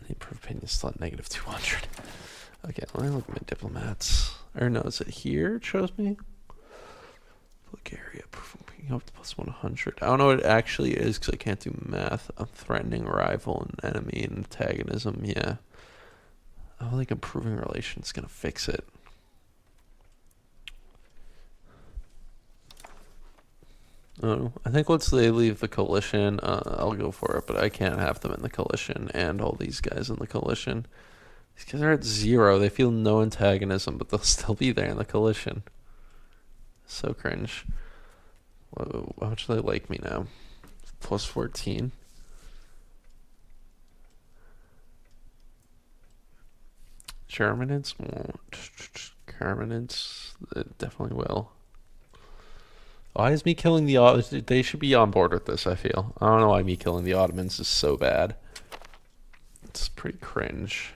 The improved opinion is still at negative 200. Okay, let me look at my diplomats. Or no, is it here? It shows me. Bulgaria, picking up to plus 100. I don't know what it actually is because I can't do math. A threatening rival and enemy and antagonism. Yeah. I don't think improving relations is going to fix it. Oh, I think once they leave the coalition, I'll go for it, but I can't have them in the coalition and all these guys in the coalition. These guys are at 0. They feel no antagonism, but they'll still be there in the coalition. So cringe. Whoa, how much do they like me now? Plus 14. Germanids won't. Germanids, definitely will. Why is me killing the Ottomans? They should be on board with this, I feel. I don't know why me killing the Ottomans is so bad. It's pretty cringe.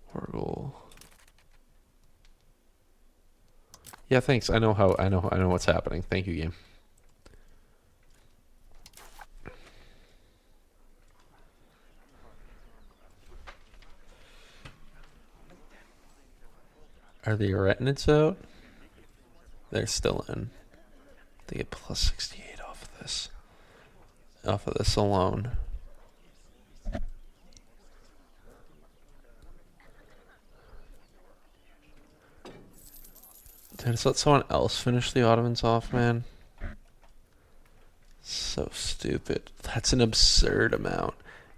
Horrible. Yeah, thanks. I know what's happening. Thank you, game. Are the Aretinids out? They're still in. They get plus 68 off of this. Off of this alone. Dude, just let someone else finish the Ottomans off, man. So stupid. That's an absurd amount.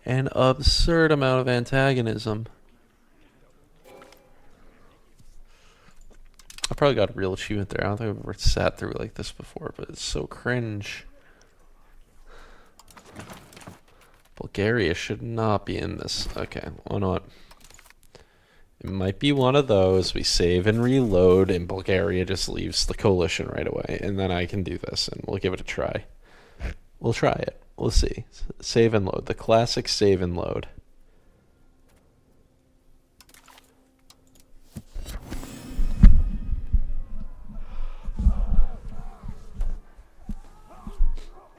An absurd amount of antagonism. I probably got a real achievement there. I don't think I've ever sat through like this before, but it's so cringe. Bulgaria should not be in this. Okay, why not? It might be one of those. We save and reload, and Bulgaria just leaves the coalition right away. And then I can do this, and we'll give it a try. We'll try it. We'll see. Save and load. The classic save and load.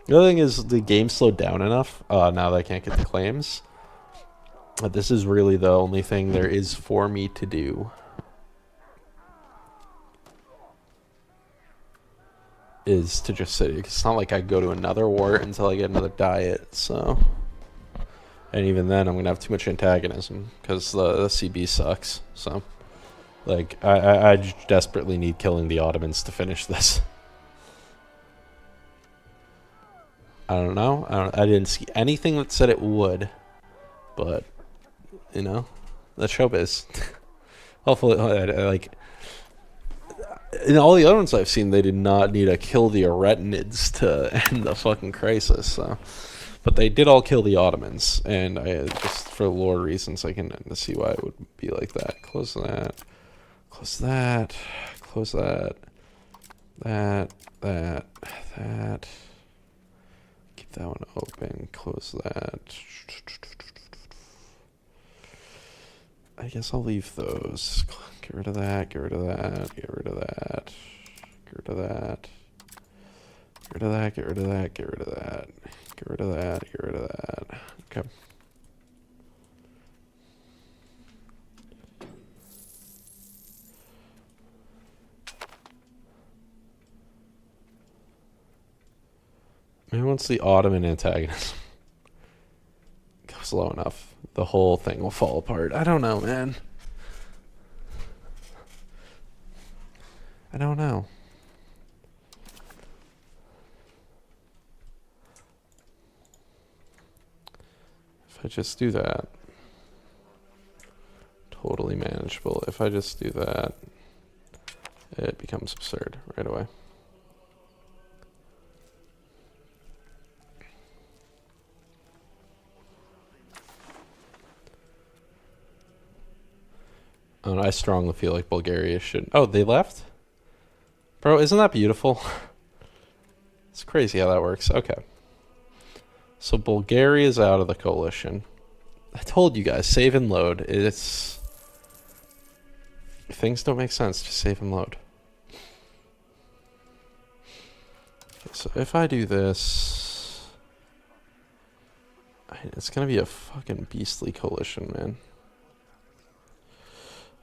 The other thing is the game slowed down enough now that I can't get the claims. But this is really the only thing there is for me to do. Is to just sit. It's not like I go to another war until I get another diet, so. And even then, I'm going to have too much antagonism because the CB sucks, so. Like, I desperately need killing the Ottomans to finish this. I don't know. I didn't see anything that said it would. But, you know, that's showbiz. Hopefully, like, in all the other ones I've seen, they did not need to kill the Aretinids to end the fucking crisis, so. But they did all kill the Ottomans, and I just for lore reasons, I can see why it would be like that. Close that. Close that. Close that. That. Keep that one open. Close that. I guess I'll leave those. Get rid of that. Get rid of that. Get rid of that. Get rid of that. Get rid of that. Get rid of that. Get rid of that. Get rid of that. Get rid of that. Okay. Maybe once the Ottoman antagonism goes low enough, the whole thing will fall apart. I don't know, man. I don't know. If I just do that, totally manageable. If I just do that, it becomes absurd right away. And I strongly feel like Bulgaria should... Oh, they left? Bro, isn't that beautiful? It's crazy how that works. Okay. So Bulgaria's out of the coalition. I told you guys, save and load. It's... Things don't make sense, just save and load. Okay, so if I do this... It's gonna be a fucking beastly coalition, man.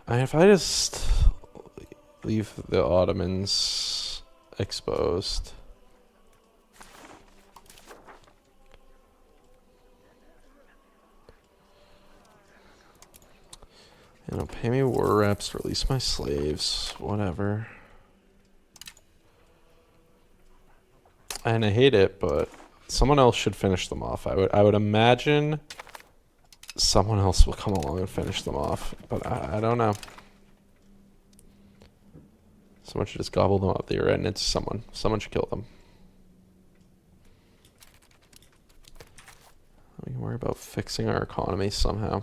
If I just leave the Ottomans exposed... You know, pay me war reps, release my slaves, whatever. And I hate it, but someone else should finish them off. I would imagine someone else will come along and finish them off, but I don't know. Someone should just gobble them up. They're right into someone. Someone should kill them. We can worry about fixing our economy somehow.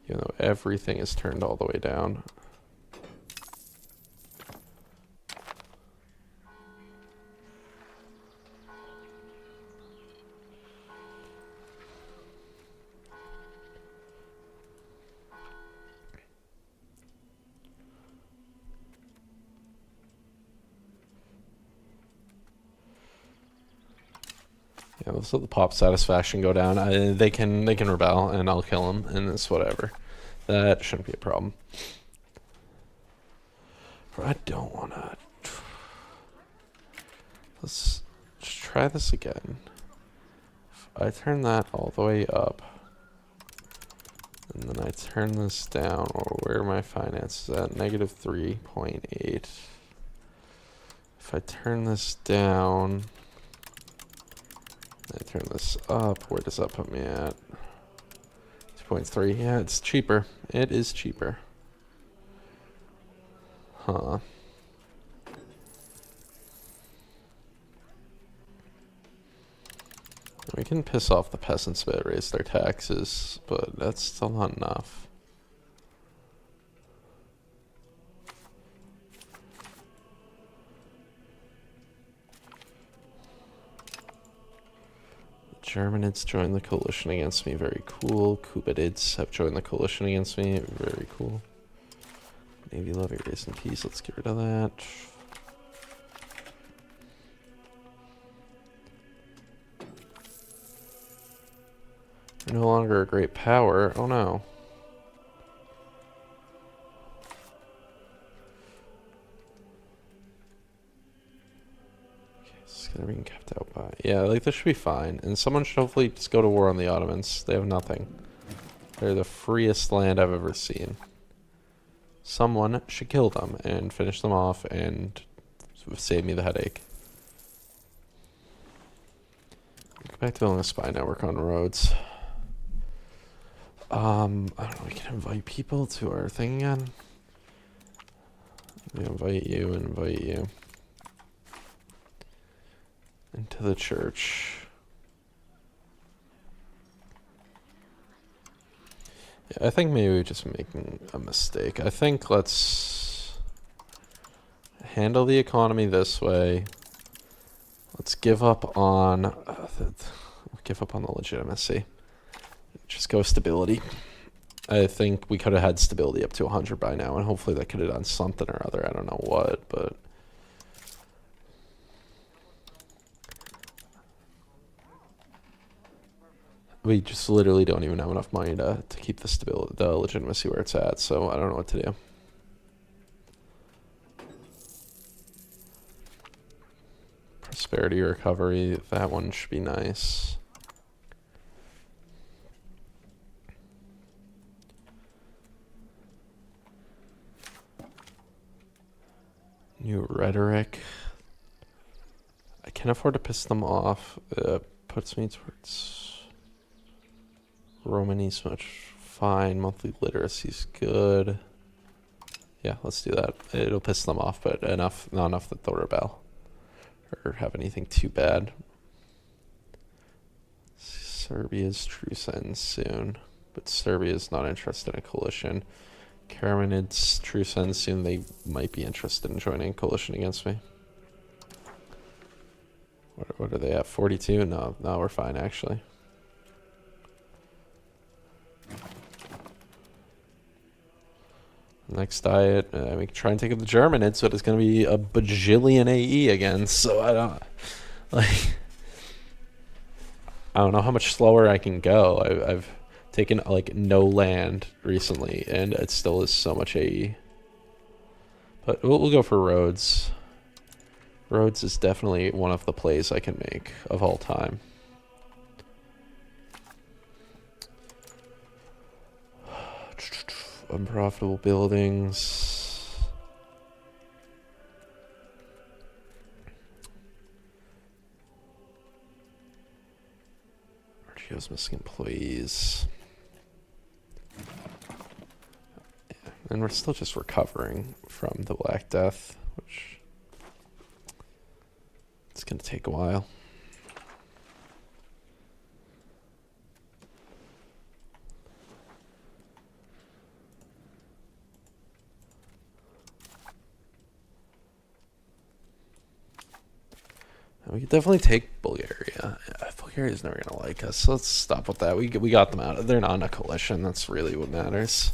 Even though everything is turned all the way down. Yeah, let's let the pop satisfaction go down. They can rebel, and I'll kill them, and it's whatever. That shouldn't be a problem. But I don't want to. Let's just try this again. If I turn that all the way up, and then I turn this down, or where are my finances at? Negative 3.8. If I turn this down, I turn this up, where does that put me at? 2.3. Yeah, it's cheaper. It is cheaper. Huh. We can piss off the peasants a bit, raise their taxes, but that's still not enough. Germanids joined the coalition against me. Very cool. Kubatids have joined the coalition against me. Very cool. Navy levy raised in peace. Let's get rid of that. We're no longer a great power. Oh no. They're being kept out by... Yeah, like, this should be fine. And someone should hopefully just go to war on the Ottomans. They have nothing. They're the freest land I've ever seen. Someone should kill them and finish them off and save me the headache. Go back to building a spy network on roads. I don't know, we can invite people to our thing again. We invite you and invite you. Into the church. Yeah, I think maybe we're just making a mistake. I think let's handle the economy this way. Let's give up on the legitimacy. Just go stability. I think we could have had stability up to 100 by now, and hopefully that could have done something or other. I don't know what, but we just literally don't even have enough money to keep the stability, the legitimacy where it's at, so I don't know what to do. Prosperity recovery, that one should be nice. New rhetoric. I can afford to piss them off. Puts me towards... Romanie's much fine. Monthly literacy's good. Yeah, let's do that. It'll piss them off, but not enough that they'll rebel or have anything too bad. Serbia's truce ends soon, but Serbia's not interested in a coalition. Karamanid's truce ends soon. They might be interested in joining a coalition against me. What are they at? 42? No, we're fine actually. Next diet, we can try and take up the Germanids, but it's going to be a bajillion AE again. So I don't know how much slower I can go. I've taken like no land recently, and it still is so much AE. But we'll go for Rhodes. Rhodes is definitely one of the plays I can make of all time. Unprofitable buildings. RGO's missing employees. Yeah. And we're still just recovering from the Black Death, which it's going to take a while. We could definitely take Bulgaria. Bulgaria's never gonna like us, so let's stop with that. We got them out. They're not in a coalition. That's really what matters.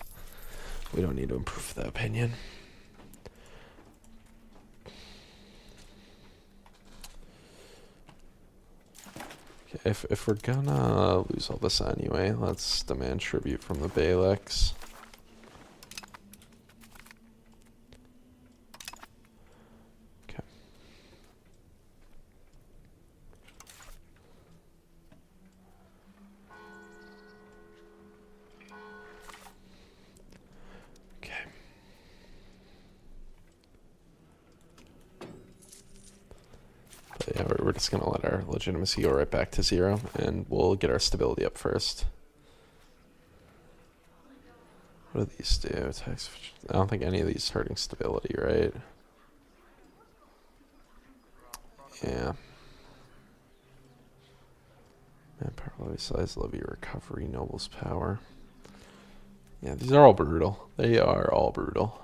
We don't need to improve that opinion. Okay, if we're gonna lose all this anyway, let's demand tribute from the Beyliks. Yeah, we're just going to let our legitimacy go right back to 0, and we'll get our stability up first. What do these do? Tax? I don't think any of these hurting stability, right? Yeah. Manpower levy size, levy recovery, nobles power. Yeah, these are all brutal. They are all brutal.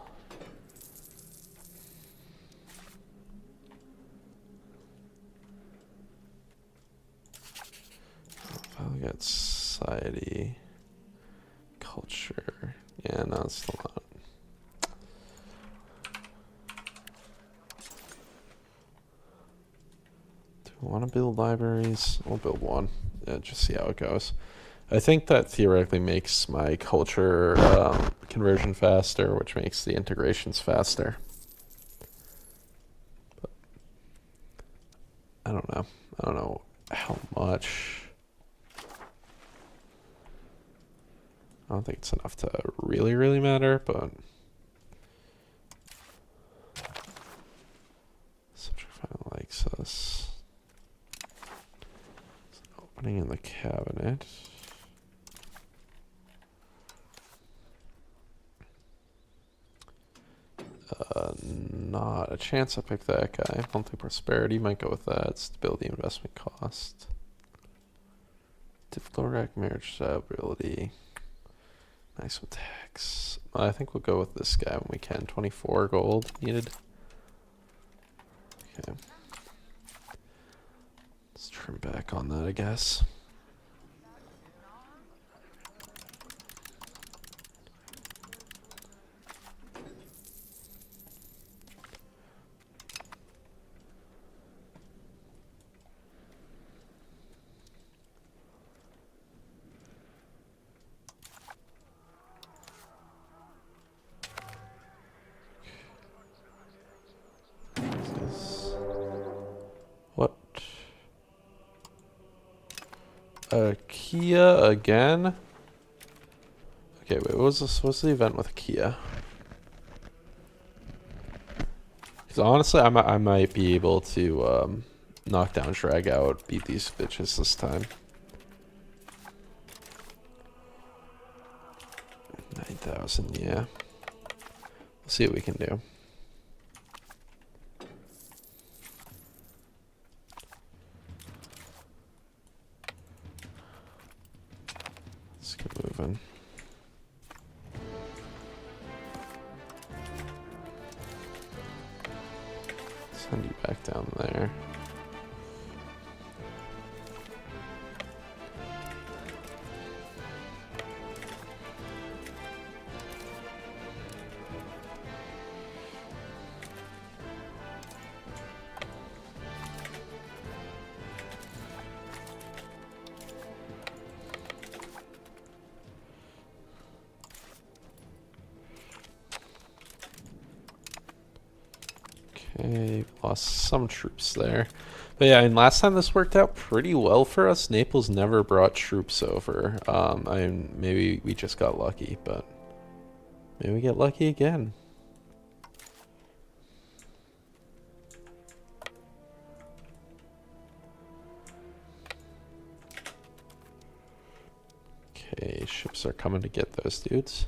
We got society, culture. Yeah, no, it's still not. Do we want to build libraries? We'll build one. Yeah, just see how it goes. I think that theoretically makes my culture conversion faster, which makes the integrations faster. But I don't know. I don't know how much. I don't think it's enough to really matter, but subject file likes us. Opening in the cabinet. Not a chance I pick that guy. Monthly prosperity might go with that. Stability investment cost. Difficult rack marriage stability. Maximum tax. I think we'll go with this guy when we can. 24 gold needed. Okay. Let's trim back on that, I guess. What? Kia again? Okay, wait, what was this? What's the event with Kia? Because honestly, I might be able to knock down, drag out, beat these bitches this time. 4,000, yeah. We'll see what we can do. Let's get moving. Send you back down there. Okay, lost some troops there. But yeah, and last time this worked out pretty well for us. Naples never brought troops over. Maybe we just got lucky, but maybe we get lucky again. Okay, ships are coming to get those dudes.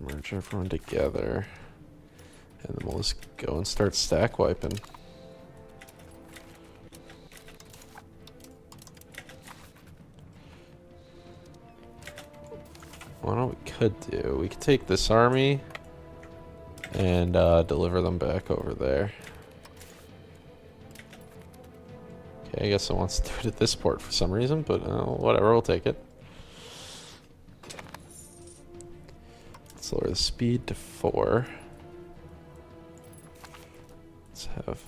Merge everyone together, and then we'll just go and start stack wiping. What we could do, we could take this army and deliver them back over there. Okay, I guess it wants to do it at this port for some reason, but whatever, we'll take it. Let's lower the speed to 4. Let's have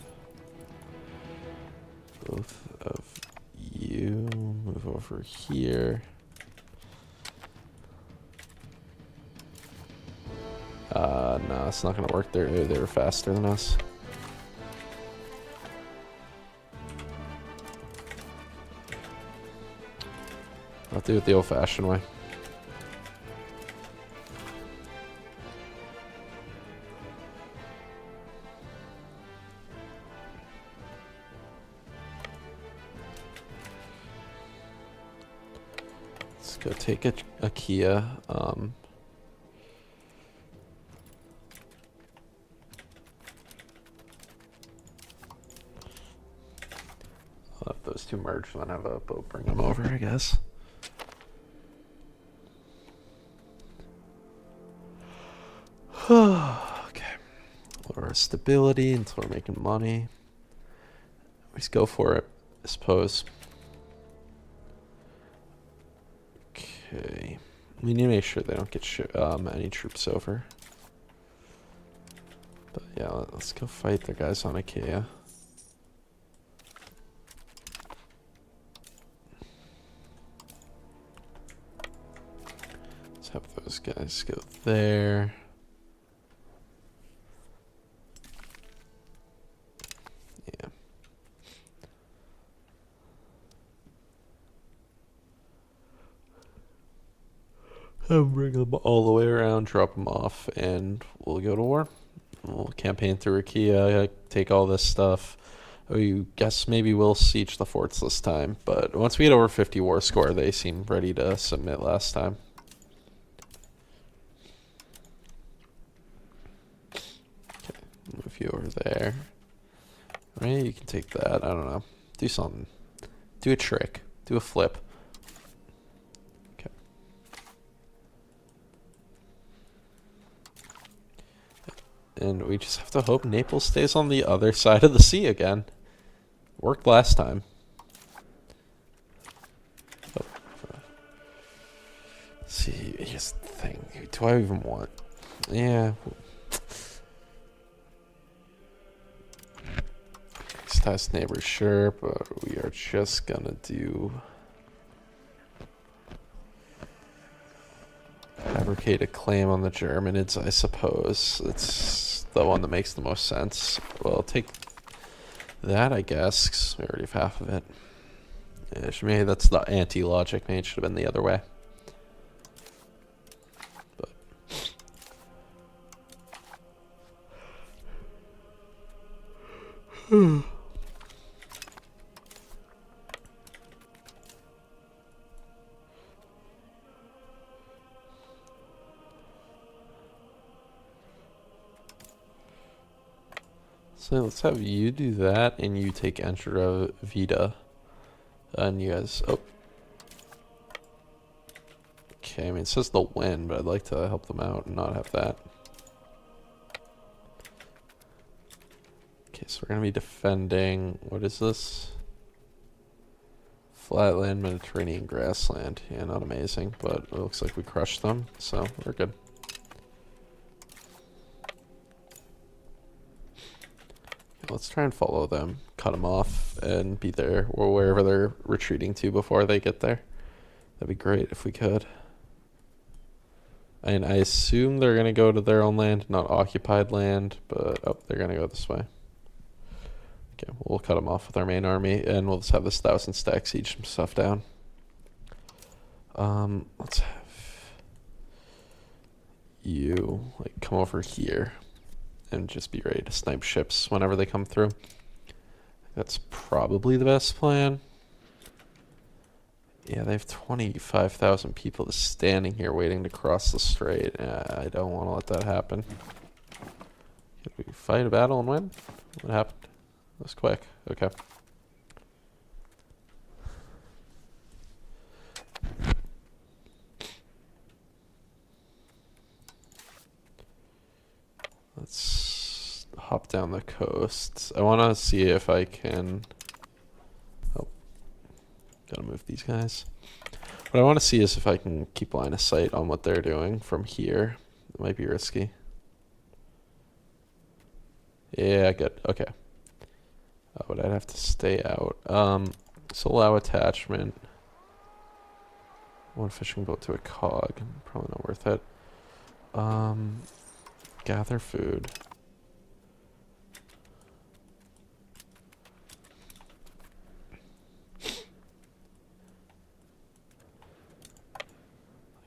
both of you move over here. No, it's not gonna work. They were faster than us. I'll do it the old-fashioned way. Let's go take a Kia. I'll have those two merge and then have a boat bring them over, I guess. Okay. Lower our stability until we're making money. We just go for it, I suppose. Okay. We need to make sure they don't get any troops over. But yeah, let's go fight the guys on Achaia. Let's have those guys go there. Yeah. Bring them all the way around, drop them off, and we'll go to war. We'll campaign through Achaia, take all this stuff. We guess maybe we'll siege the forts this time, but once we get over 50 war score, they seem ready to submit last time. Okay, move you over there. Right, you can take that. I don't know. Do something. Do a trick. Do a flip. And we just have to hope Naples stays on the other side of the sea again. Worked last time. Oh. See, here's the thing. Do I even want... Yeah. Test neighbor, sure, but we are just gonna do... Fabricate a claim on the Germanids, I suppose. It's the one that makes the most sense. Well, take that, I guess, 'cause we already have half of it. Yeah, maybe that's the anti-logic. Maybe it should have been the other way. But so let's have you do that, and you take Entra Vita, and you guys. Oh, okay. I mean, it says they'll win, but I'd like to help them out and not have that. Okay, so we're gonna be defending. What is this? Flatland, Mediterranean grassland. Yeah, not amazing, but it looks like we crushed them, so we're good. Let's try and follow them, cut them off, and be there or wherever they're retreating to before they get there. That'd be great if we could. And I assume they're going to go to their own land, not occupied land, but oh, they're going to go this way. Okay, we'll cut them off with our main army, and we'll just have this 1,000 stack siege some stuff down. Let's have you like come over here and just be ready to snipe ships whenever they come through. That's probably the best plan. Yeah, they have 25,000 people just standing here waiting to cross the strait. I don't want to let that happen. Can we fight a battle and win? What happened? That was quick. Okay. Let's hop down the coast. I want to see if I can... Oh. Gotta move these guys. What I want to see is if I can keep line of sight on what they're doing from here. It might be risky. Yeah, good. Okay. Oh, but I'd have to stay out. So allow attachment. One fishing boat to a cog. Probably not worth it. Gather food.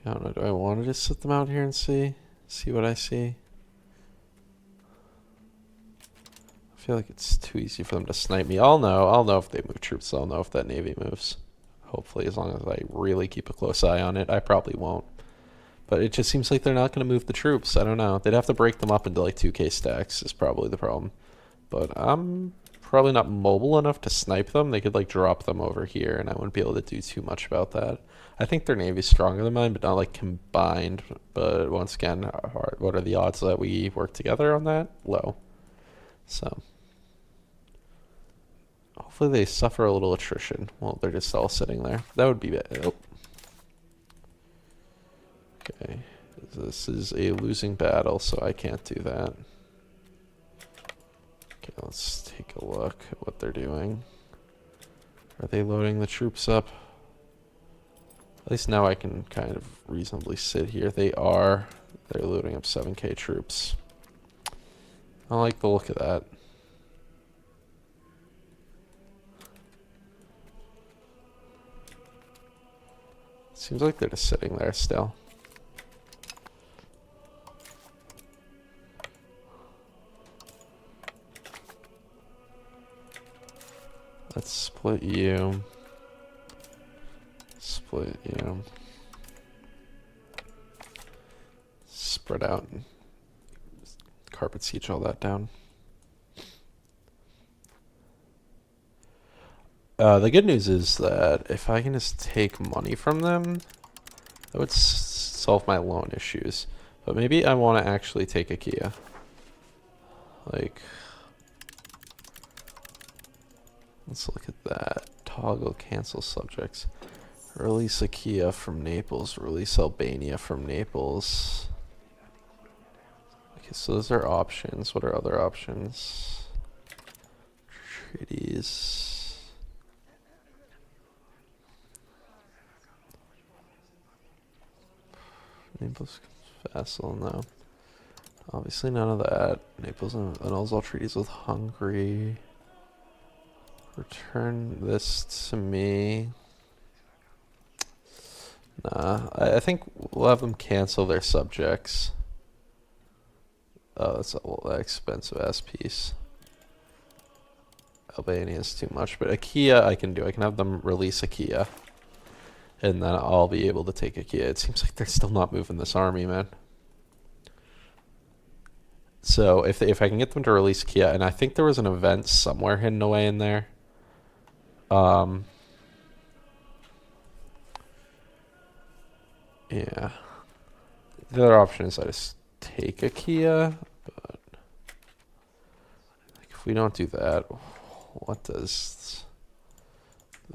I don't know. Do I want to just sit them out here and see what I see? I feel like it's too easy for them to snipe me. I'll know if they move troops. I'll know if that navy moves. Hopefully, as long as I really keep a close eye on it. I probably won't. But it just seems like they're not going to move the troops. I don't know. They'd have to break them up into like 2K stacks is probably the problem. But I'm probably not mobile enough to snipe them. They could like drop them over here and I wouldn't be able to do too much about that. I think their navy's stronger than mine, but not like combined. But once again, what are the odds that we work together on that? Low. So hopefully they suffer a little attrition. Well, they're just all sitting there. That would be bad. Oh. Okay, this is a losing battle, so I can't do that. Okay, let's take a look at what they're doing. Are they loading the troops up? At least now I can kind of reasonably sit here. They are. They're loading up 7K troops. I like the look of that. Seems like they're just sitting there still. Let's split you. Split you. Spread out and carpet siege all that down. The good news is that if I can just take money from them, that would solve my loan issues. But maybe I want to actually take a Kia. Like... Let's look at that. Toggle cancel subjects. Release a Kia from Naples. Release Albania from Naples. Okay, so those are options. What are other options? Treaties. Naples vassal, no. Obviously none of that. Naples annuls all treaties with Hungary. Return this to me. Nah, I think we'll have them cancel their subjects. Oh, that's a little expensive ass piece. Albania is too much, but Achaia I can do. I can have them release Achaia. And then I'll be able to take Achaia. It seems like they're still not moving this army, man. So if I can get them to release Achaia, and I think there was an event somewhere hidden away in there. Yeah. The other option is I just take Achaia, but like, if we don't do that, what does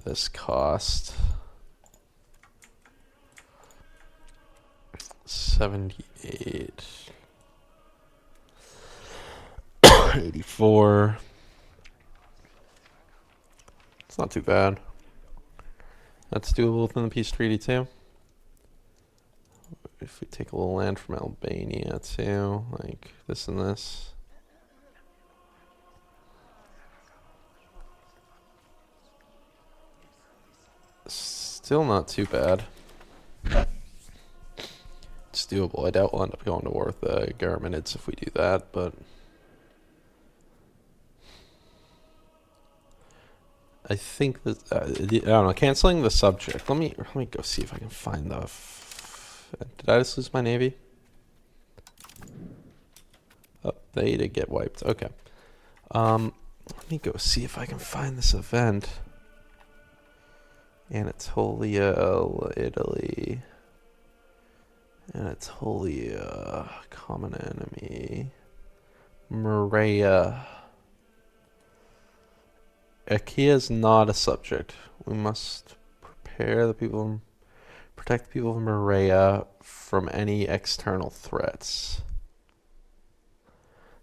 this cost? 78. 84. It's not too bad. That's doable within the peace treaty too. If we take a little land from Albania too, like this and this. Still not too bad. It's doable. I doubt we'll end up going to war with the Garmenids if we do that, but I think that I don't know. Canceling the subject. Let me go see if I can find the. Did I just lose my navy? Oh, they did get wiped. Okay. Let me go see if I can find this event. Anatolia, Italy. Anatolia, common enemy. Morea. Achaia is not a subject. We must protect the people of Morea from any external threats.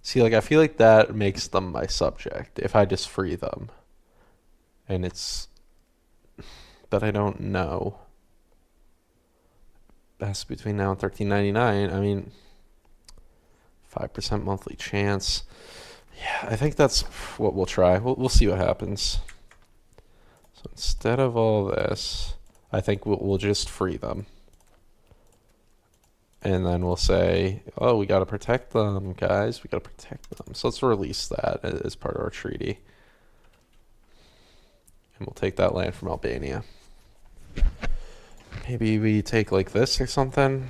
See, like, I feel like that makes them my subject if I just free them. And it's... But I don't know. Best between now and 1399. I mean, 5% monthly chance. Yeah, I think that's what we'll try. We'll see what happens. So instead of all this, I think we'll just free them. And then we'll say, oh, we got to protect them, guys. We got to protect them. So let's release that as part of our treaty. And we'll take that land from Albania. Maybe we take like this or something.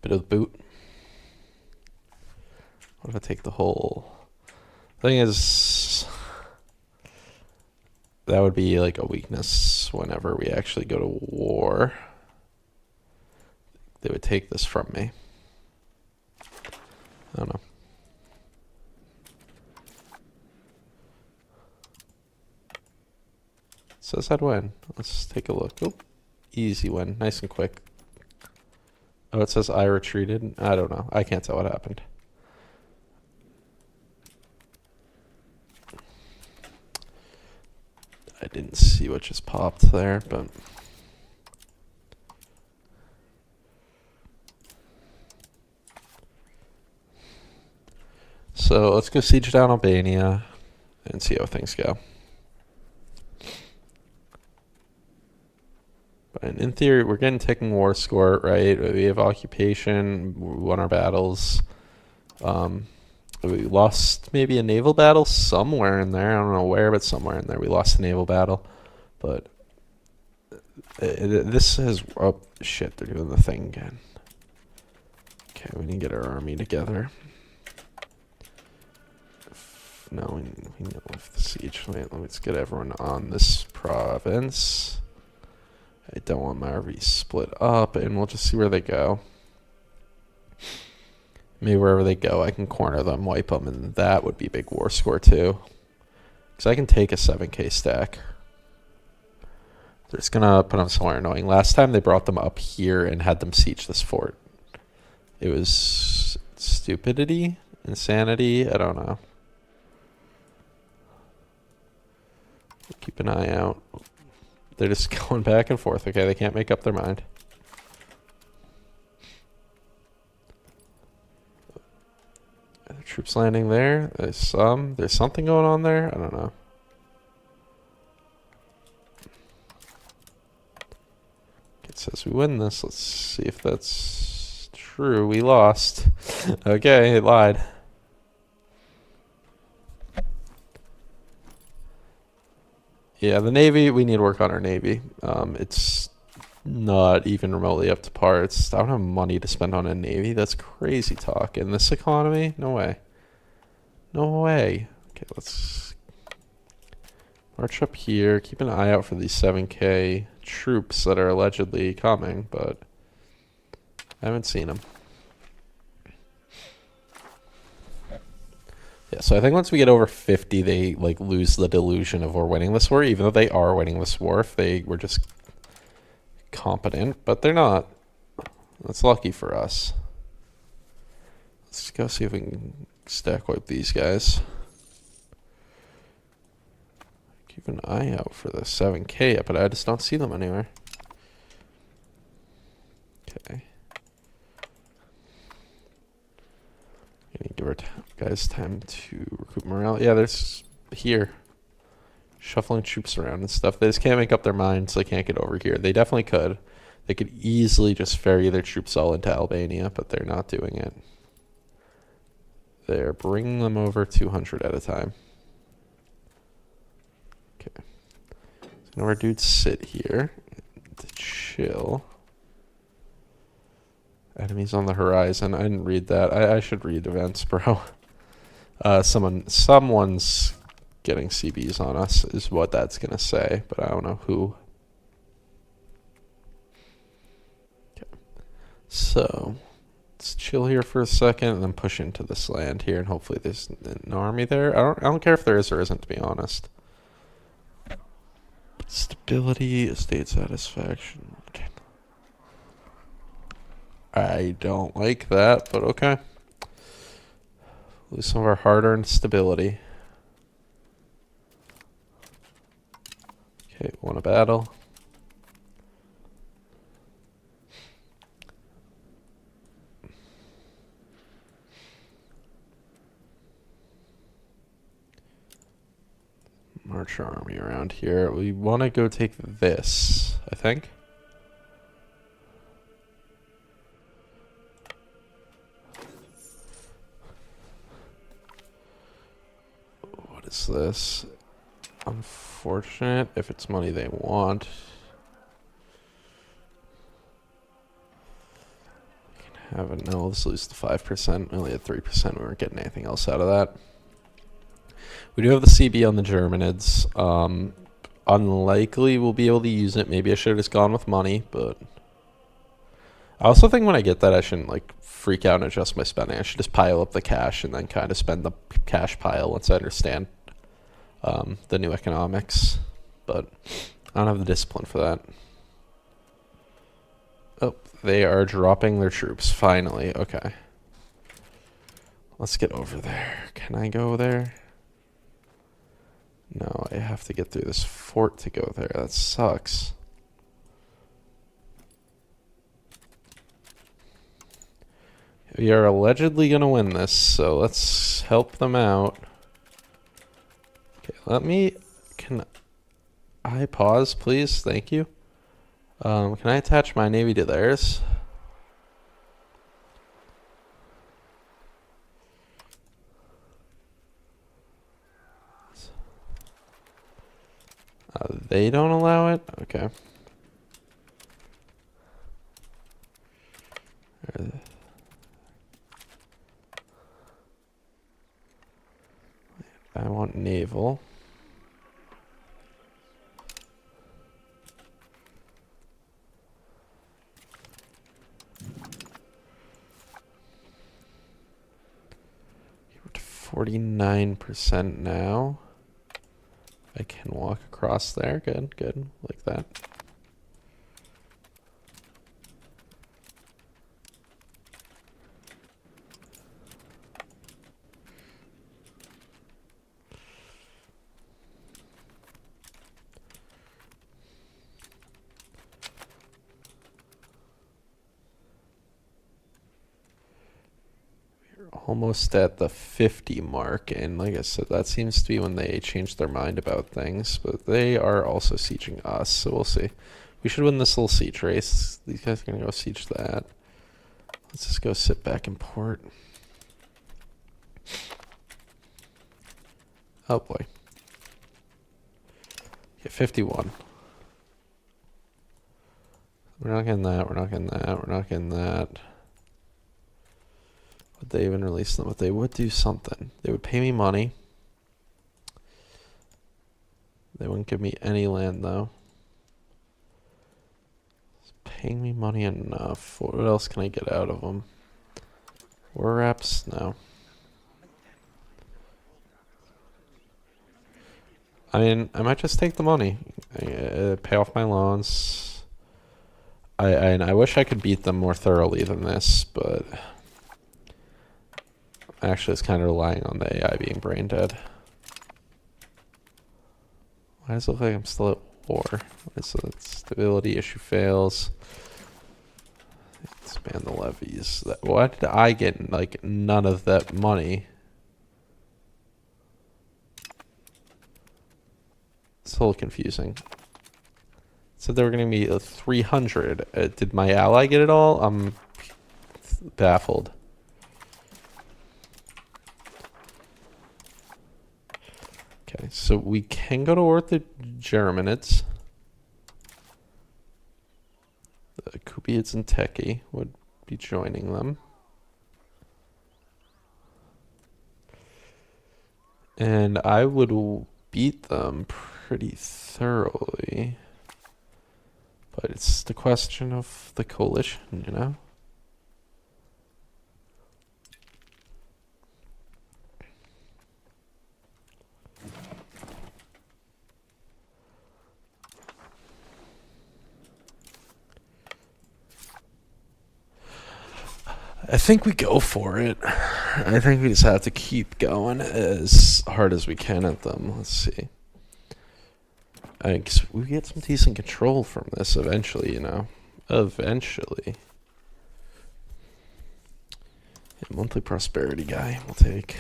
Bit of the boot. What if I take the whole... Thing is... That would be like a weakness whenever we actually go to war. They would take this from me. I don't know. Says I'd win. Let's take a look. Oh, easy win. Nice and quick. Oh, it says I retreated. I don't know. I can't tell what happened. I didn't see what just popped there, but... So let's go siege down Albania and see how things go. But in theory, we're getting ticking war score, right? We have occupation, we won our battles. We lost maybe a naval battle somewhere in there. I don't know where, but somewhere in there. We lost a naval battle. But this is... Oh, shit, they're doing the thing again. Okay, we need to get our army together. No, we know if the siege... Wait, let's get everyone on this province. I don't want my army split up, and we'll just see where they go. Maybe wherever they go, I can corner them, wipe them, and that would be a big war score too. Because I can take a 7k stack. They're just going to put them somewhere annoying. Last time they brought them up here and had them siege this fort. It was stupidity, insanity, I don't know. Keep an eye out. They're just going back and forth. Okay, they can't make up their mind. The troops landing there. There's something going on there. I don't know. It says we win this. Let's see if that's true. We lost. Okay, it lied. Yeah, the Navy, we need to work on our Navy. It's not even remotely up to par. I don't have money to spend on a Navy. That's crazy talk. In this economy? No way. No way. Okay, let's march up here. Keep an eye out for these 7K troops that are allegedly coming, but I haven't seen them. Yeah, so I think once we get over 50, they like lose the delusion of we're winning this war, even though they are winning this war if they were just competent, but they're not. That's lucky for us. Let's go see if we can stack wipe these guys. Keep an eye out for the 7K, but I just don't see them anywhere. Okay. Gonna give our guys time to recruit morale. Yeah, there's here. Shuffling troops around and stuff. They just can't make up their minds. They can't get over here. They definitely could. They could easily just ferry their troops all into Albania, but they're not doing it. They're bringing them over 200 at a time. Okay. So now our dudes sit here to chill. Enemies on the horizon. I didn't read that. I should read events, bro. Someone's getting CBs on us is what that's gonna say, but I don't know who. Okay. So let's chill here for a second and then push into this land here, and hopefully there's an army there. I don't care if there is or isn't, to be honest. Stability, estate satisfaction. I don't like that, but okay. Lose some of our hard-earned stability. Okay, won a battle. March our army around here. We want to go take this, I think. What is this? Unfortunate. If it's money they want. We can have it. No, let's lose the 5%. We only had 3%. We weren't getting anything else out of that. We do have the CB on the Germanids. Unlikely we'll be able to use it. Maybe I should have just gone with money, but I also think when I get that, I shouldn't like freak out and adjust my spending. I should just pile up the cash and then kind of spend the cash pile once I understand the new economics. But I don't have the discipline for that. Oh, they are dropping their troops, finally. Okay. Let's get over there. Can I go there? No, I have to get through this fort to go there. That sucks. We are allegedly going to win this, so let's help them out. Okay, can I pause, please? Thank you. Can I attach my navy to theirs? They don't allow it? Okay. I want naval. We're to 49% now. I can walk across there. Good, good. Like that. almost at the 50 mark, and like I said, that seems to be when they change their mind about things, but they are also sieging us, so we'll see. We should win this little siege race. These guys are going to go siege that. Let's just go sit back in port. Oh boy. Okay, 51. We're not getting that, we're not getting that, we're not getting that. Would they even release them? But they would do something. They would pay me money. They wouldn't give me any land though. It's paying me money enough. What else can I get out of them? War reps? No. I mean, I might just take the money. Pay off my loans. I wish I could beat them more thoroughly than this, but actually it's kind of relying on the AI being brain dead. Why does it look like I'm still at war? So stability issue fails. Expand the levies. Why did I get like none of that money? It's a little confusing. So they were going to be 300. Did my ally get it all? I'm baffled. Okay, so we can go to war with the Germanids. The Kubiids and Teki would be joining them. And I would beat them pretty thoroughly. But it's the question of the coalition, you know? I think we go for it. I think we just have to keep going as hard as we can at them. Let's see. I guess we get some decent control from this eventually, you know. Eventually. Yeah, monthly prosperity guy we'll take.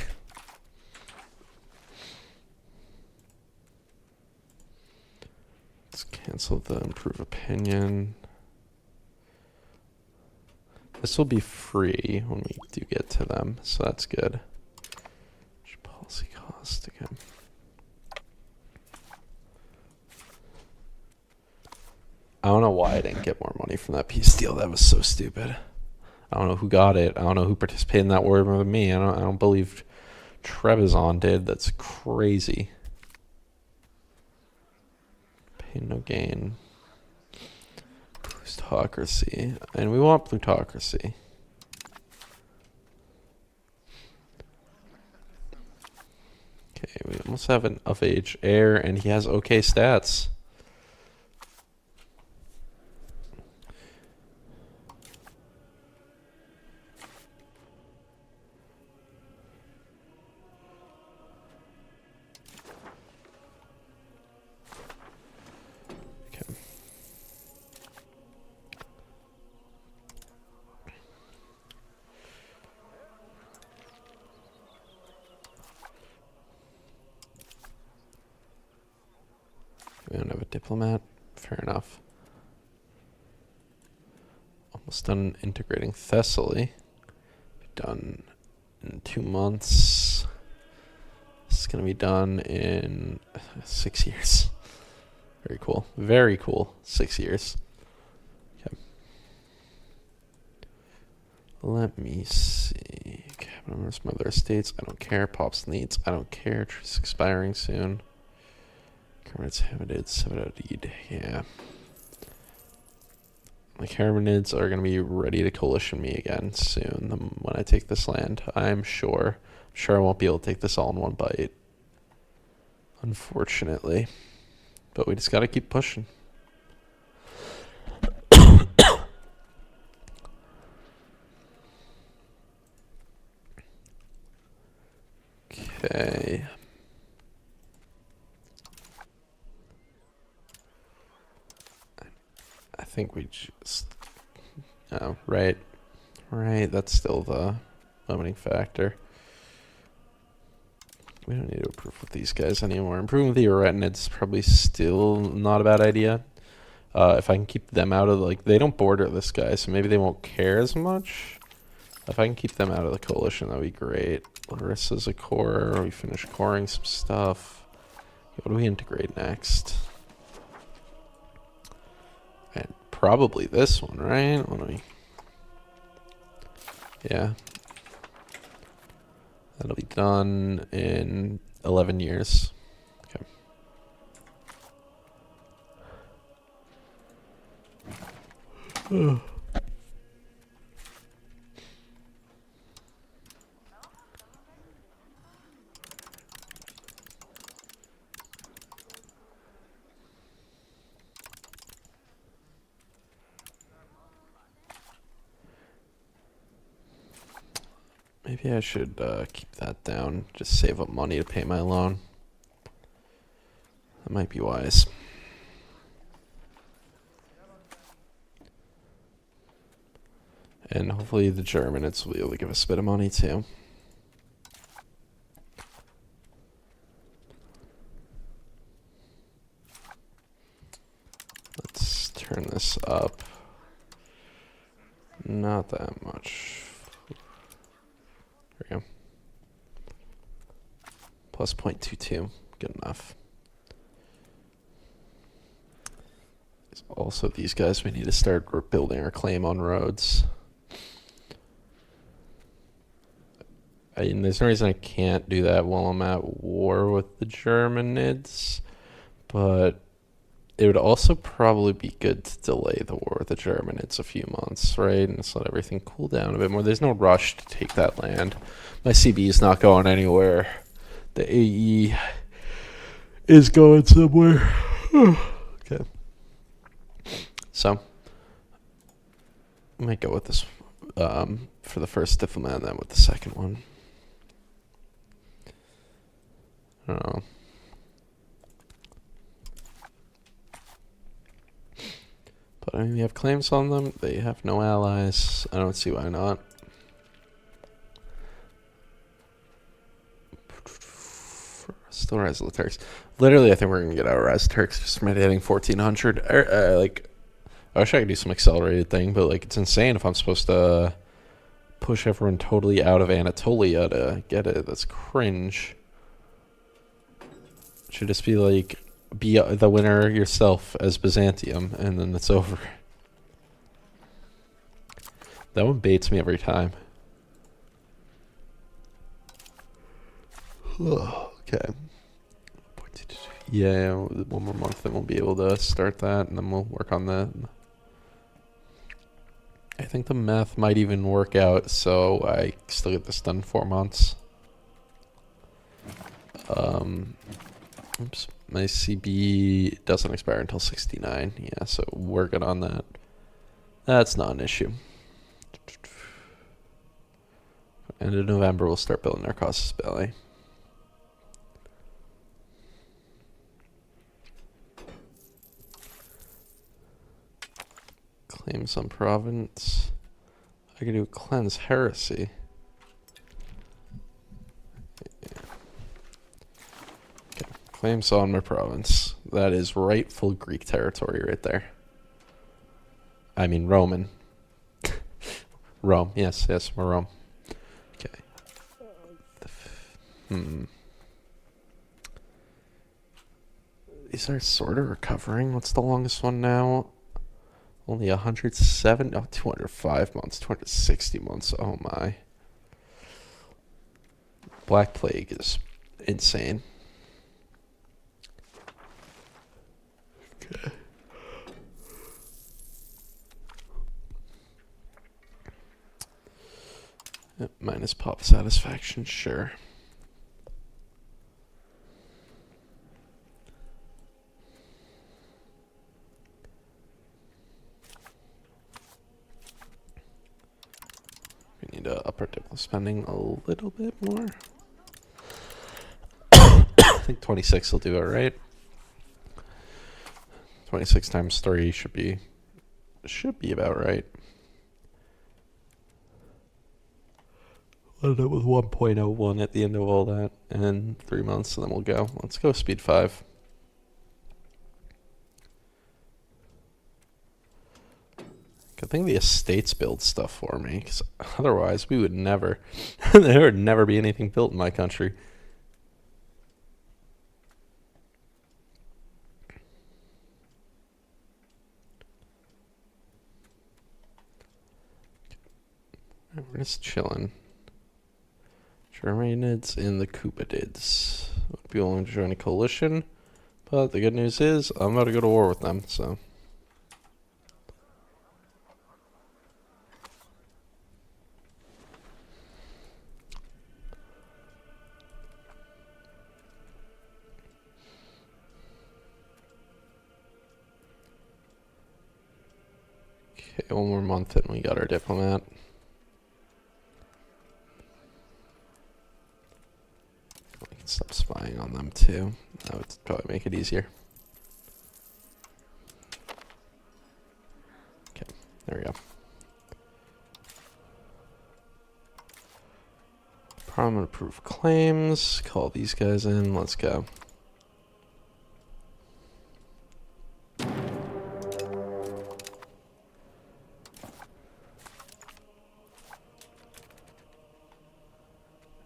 Let's cancel the improve opinion. This will be free when we do get to them, so that's good. Policy cost again. I don't know why I didn't get more money from that peace deal. That was so stupid. I don't know who got it. I don't know who participated in that war with me. I don't believe Trebizond did. That's crazy. Pain no gain. Plutocracy. And we want plutocracy. Okay, we almost have an of age heir, and he has okay stats. We don't have a diplomat. Fair enough. Almost done integrating Thessaly. Done in 2 months. This is going to be done in 6 years. Very cool. Very cool. 6 years. Okay. Let me see. Cabinet members from other estates. I don't care. Pops needs. I don't care. Truce expiring soon. Carmenids, Hamadids, yeah. The Carmenids are going to be ready to coalition me again soon when I take this land. I'm sure. I'm sure I won't be able to take this all in one bite. Unfortunately. But we just got to keep pushing. Okay. I think we just... Oh, right. Right, that's still the limiting factor. We don't need to improve with these guys anymore. Improving with the Arachnids is probably still not a bad idea. If I can keep them out of, like, they don't border this guy, so maybe they won't care as much. If I can keep them out of the coalition, that would be great. Larissa's a core. We finish coring some stuff. What do we integrate next? And probably this one, right? Yeah. That'll be done in 11 years. Okay. Maybe I should keep that down. Just save up money to pay my loan. That might be wise. And hopefully the Germans will be able to give us a bit of money too. Let's turn this up. Not that much. There we go. Plus 0.22. Good enough. Also, these guys, we need to start building our claim on roads. There's no reason I can't do that while I'm at war with the Germanids, but it would also probably be good to delay the war with the Germanids a few months, right? And just let everything cool down a bit more. There's no rush to take that land. My CB is not going anywhere. The AE is going somewhere. Okay. So, I might go with this for the first diplomat and then with the second one. I don't know. But I mean, we have claims on them. They have no allies. I don't see why not. Still rise the Turks. Literally, I think we're gonna get out rise Turks just by hitting 1400. Like, I wish I could do some accelerated thing, but like, it's insane if I'm supposed to push everyone totally out of Anatolia to get it. That's cringe. It should just be like, be the winner yourself as Byzantium, and then it's over. That one baits me every time. Okay. Yeah, one more month, then we'll be able to start that, and then we'll work on that. I think the math might even work out, so I still get this done in 4 months. Oops. My CB doesn't expire until 69. Yeah, so we're good on that. That's not an issue. End of November, we'll start building our casus belli. Claim some province. I can do cleanse heresy. Claims on my province. That is rightful Greek territory right there. I mean Roman. Rome. Yes, we're Rome. Okay. These are sort of recovering. What's the longest one now? Only 107. Oh, 205 months. 260 months. Oh my. Black Plague is insane. Okay. Yep, minus pop satisfaction, sure. We need to up our diplo spending a little bit more. I think 26 will do it, right? 26 times 3 should be about right. I'll end up with 1.01 at the end of all that in 3 months, and then we'll go. Let's go speed 5. Good thing the estates build stuff for me, because otherwise we would never, there would never be anything built in my country. We're just chilling. Germanids and the Cupidids would be willing to join a coalition, but the good news is I'm about to go to war with them, so. Okay, 1 more month and we got our diplomat. We can stop spying on them too. That would probably make it easier. Okay, there we go. Prominent approved claims. Call these guys in. Let's go.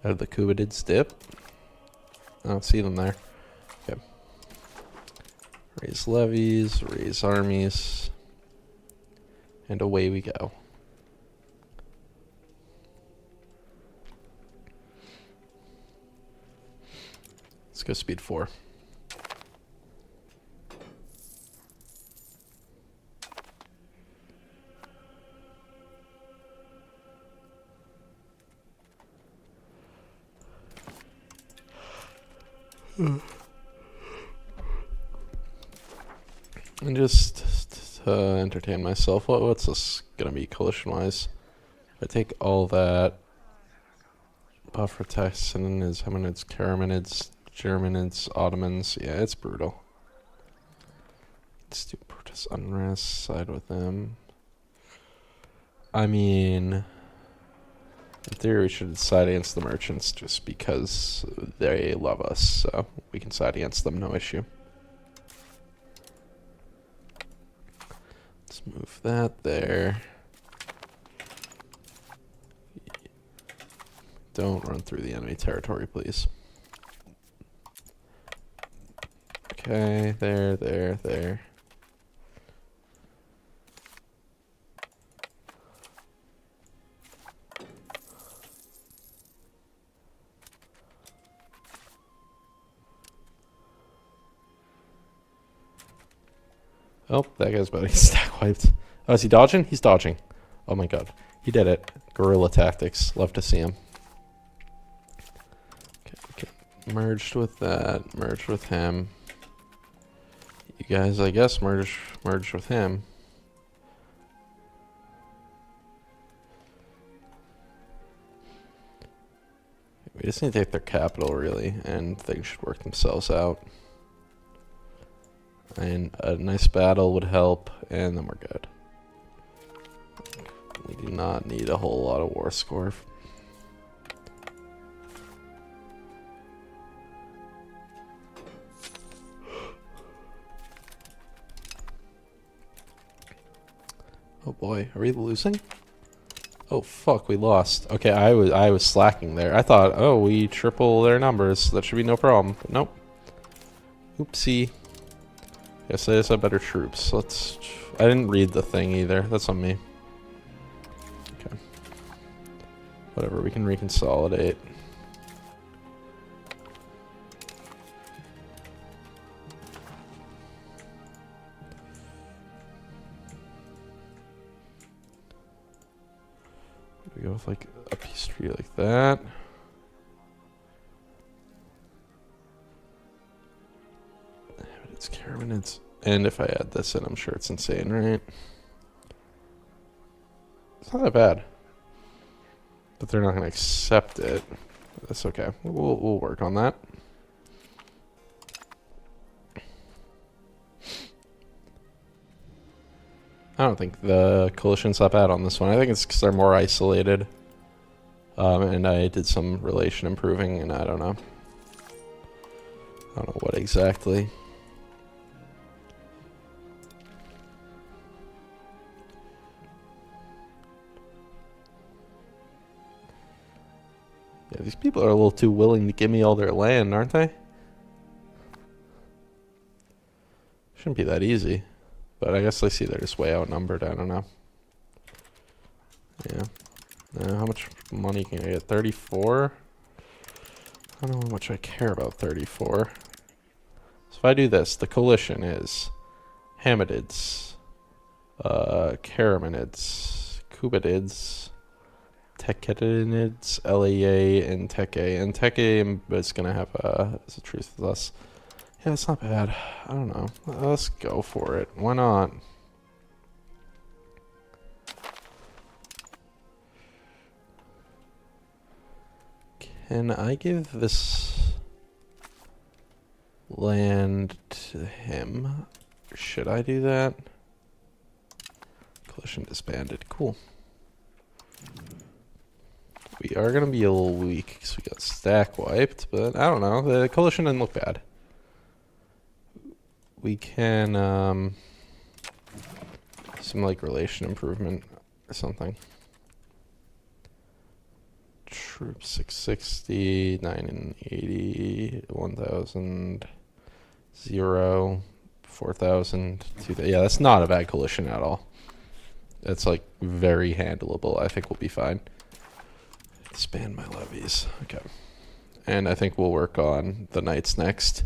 How did the Cupidids dip? I don't see them there. Okay. Raise levies, raise armies, and away we go. Let's go speed 4. And just to entertain myself, what's this gonna be coalition-wise? If I take all that, buffer Saxonids, Hominids, Caramanids, Germanids, Ottomans, yeah, it's brutal. Let's do protest unrest, side with them. I mean, in theory we should side against the merchants just because they love us, so we can side against them, no issue. Let's move that there. Don't run through the enemy territory, please. Okay, there. Oh, that guy's about to get stack wiped. Oh, is he dodging? He's dodging. Oh my god. He did it. Guerrilla tactics. Love to see him. Okay. Merged with that. Merged with him. You guys, I guess, merged with him. We just need to take their capital, really, and things should work themselves out. And a nice battle would help, and then we're good. We do not need a whole lot of war score. Oh boy, are we losing? Oh fuck, we lost. Okay, I was slacking there. I thought, oh, we triple their numbers. That should be no problem. But nope. Oopsie. Guess I just have better troops. I didn't read the thing either. That's on me. Okay. Whatever, we can reconsolidate. We go with like a peace tree like that. It's Caramanids. And if I add this in, I'm sure it's insane, right? It's not that bad. But they're not going to accept it. That's okay. We'll work on that. I don't think the coalition's that bad on this one. I think it's because they're more isolated. And I did some relation improving, and I don't know what exactly. Yeah, these people are a little too willing to give me all their land, aren't they? Shouldn't be that easy. But I guess I see they're just way outnumbered. I don't know. Yeah. How much money can I get? 34? I don't know how much I care about 34. So if I do this, the coalition is Hamadids, Karamanids, Kubadids, Teketinids, Lea, and Teke. And Teke is going to have a truce with us. Yeah, it's not bad. I don't know. Let's go for it. Why not? Can I give this land to him? Should I do that? Coalition disbanded. Cool. We are going to be a little weak because we got stack wiped, but I don't know. The coalition didn't look bad. We can, some like relation improvement or something. Troops 660, 980, 1,000, 0, 4,000, 2,000. Yeah, that's not a bad coalition at all. That's like very handleable. I think we'll be fine. Expand my levies. Okay. And I think we'll work on the knights next.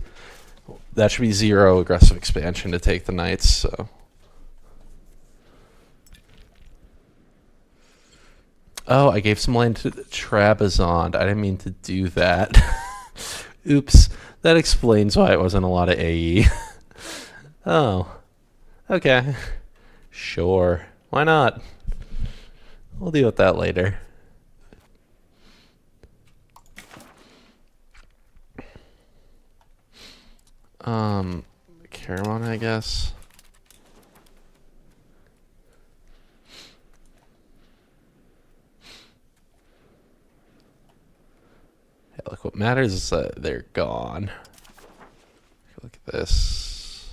That should be 0 aggressive expansion to take the knights, so. Oh, I gave some land to Trabazond. I didn't mean to do that. Oops. That explains why it wasn't a lot of AE. Oh. Okay. Sure. Why not? We'll deal with that later. Caramon, I guess. Yeah, look, what matters is that they're gone. Look at this.